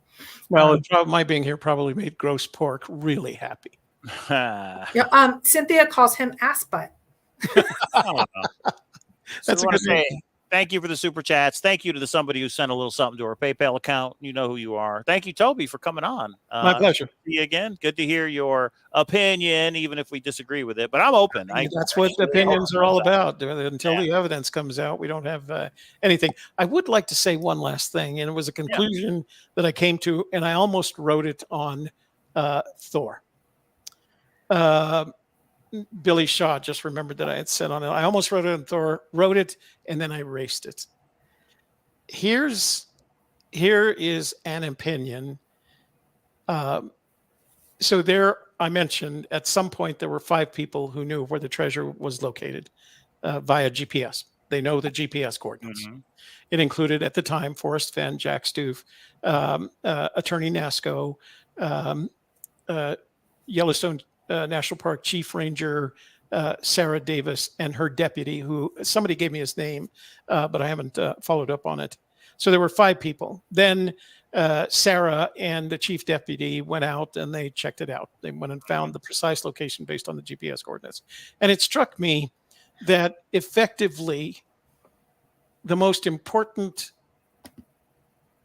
well, my being here probably made Gross Pork really happy. Cynthia calls him ass butt. That's a good name. Thank you for the super chats. Thank you to somebody who sent a little something to our PayPal account. You know who you are. Thank you, Toby, for coming on. My pleasure. See you again. Good to hear your opinion, even if we disagree with it. But I'm open. That's what opinions are all about. Until the evidence comes out, we don't have anything. I would like to say one last thing, and it was a conclusion that I came to, and I almost wrote it on Thor. Billy Shaw just remembered that I had said on it. I almost wrote it on Thor, wrote it, and then I erased it. Here is an opinion. So there, I mentioned at some point there were 5 people who knew where the treasure was located via GPS. They know the GPS coordinates. Mm-hmm. It included at the time Forrest Fenn, Jack Stoof, Attorney Nasco, Yellowstone National Park Chief Ranger Sarah Davis and her deputy, who somebody gave me his name, but I haven't followed up on it. So there were 5 people. Then Sarah and the chief deputy went out and they checked it out. They went and found the precise location based on the GPS coordinates. And it struck me that effectively the most important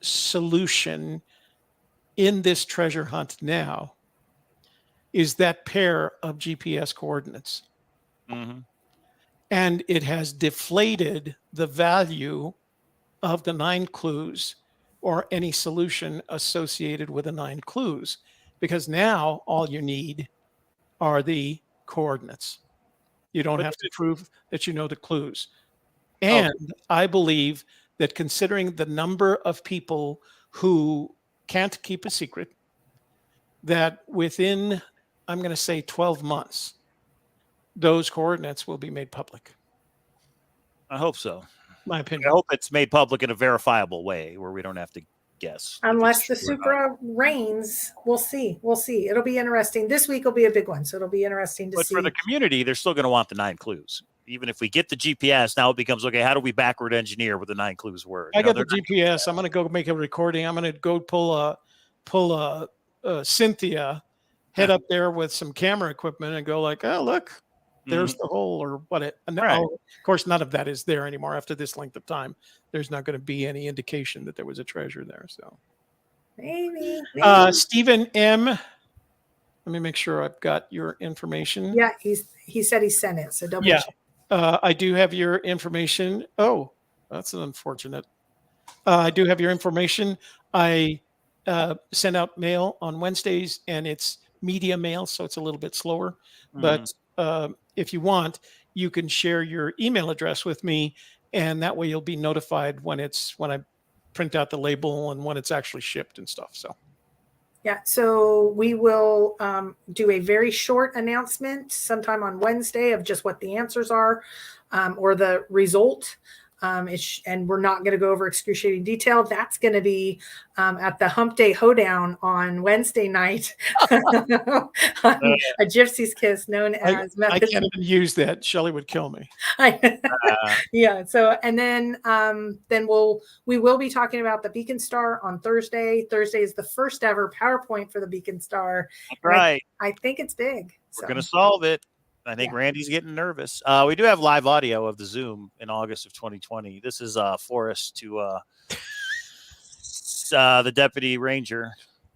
solution in this treasure hunt now is that pair of GPS coordinates. Mm-hmm. And it has deflated the value of the 9 clues or any solution associated with the 9 clues, because now all you need are the coordinates. You don't have to prove that you know the clues. And I believe that considering the number of people who can't keep a secret, that within, I'm going to say 12 months, those coordinates will be made public. I hope so. My opinion. I hope it's made public in a verifiable way where we don't have to guess. Unless the Supra rains, we'll see. We'll see. It'll be interesting. This week will be a big one, so it'll be interesting to see. But for the community, they're still going to want the 9 clues. Even if we get the GPS, now it becomes, okay, how do we backward engineer what the 9 clues were? I got the GPS. I'm going to go make a recording. I'm going to go pull a Cynthia, head up there with some camera equipment and go like, oh, look, there's the hole or what it. And of course, none of that is there anymore after this length of time. There's not going to be any indication that there was a treasure there. So maybe. Stephen M. Let me make sure I've got your information. Yeah, he said he sent it. So double check. I do have your information. Oh, that's an unfortunate. I do have your information. I send out mail on Wednesdays, and it's media mail, so it's a little bit slower. But if you want, you can share your email address with me, and that way you'll be notified when I print out the label and when it's actually shipped and stuff. So. Yeah, so we will do a very short announcement sometime on Wednesday of just what the answers are or the result. And we're not going to go over excruciating detail. That's going to be at the Hump Day Hoedown on Wednesday night. A Gypsy's Kiss known as I can't even use that. Shelley would kill me. Yeah. So, and then we will be talking about the Beacon Star on Thursday. Thursday is the first ever PowerPoint for the Beacon Star. Right. I think it's big. We're going to solve it. I think Randy's getting nervous. We do have live audio of the Zoom in August of 2020. This is Forrest to the Deputy Ranger.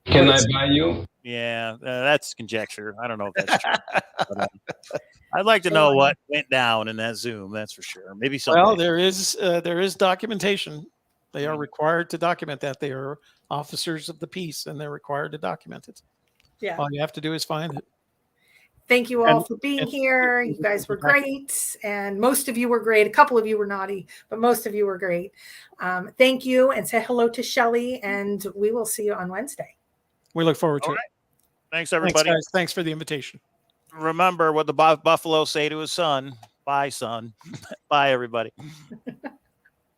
Can I buy you? Yeah, that's conjecture. I don't know if that's true. But, I'd like to know what went down in that Zoom. That's for sure. Maybe someday. Well, there is documentation. They are required to document that. They are officers of the peace, and they're required to document it. Yeah. All you have to do is find it. Thank you all for being here. You guys were great. And most of you were great. A couple of you were naughty, but most of you were great. Thank you. And say hello to Shelly. And we will see you on Wednesday. We look forward to it. Thanks, everybody. Thanks, guys. Thanks for the invitation. Remember what the buffalo say to his son. Bye, son. Bye, everybody.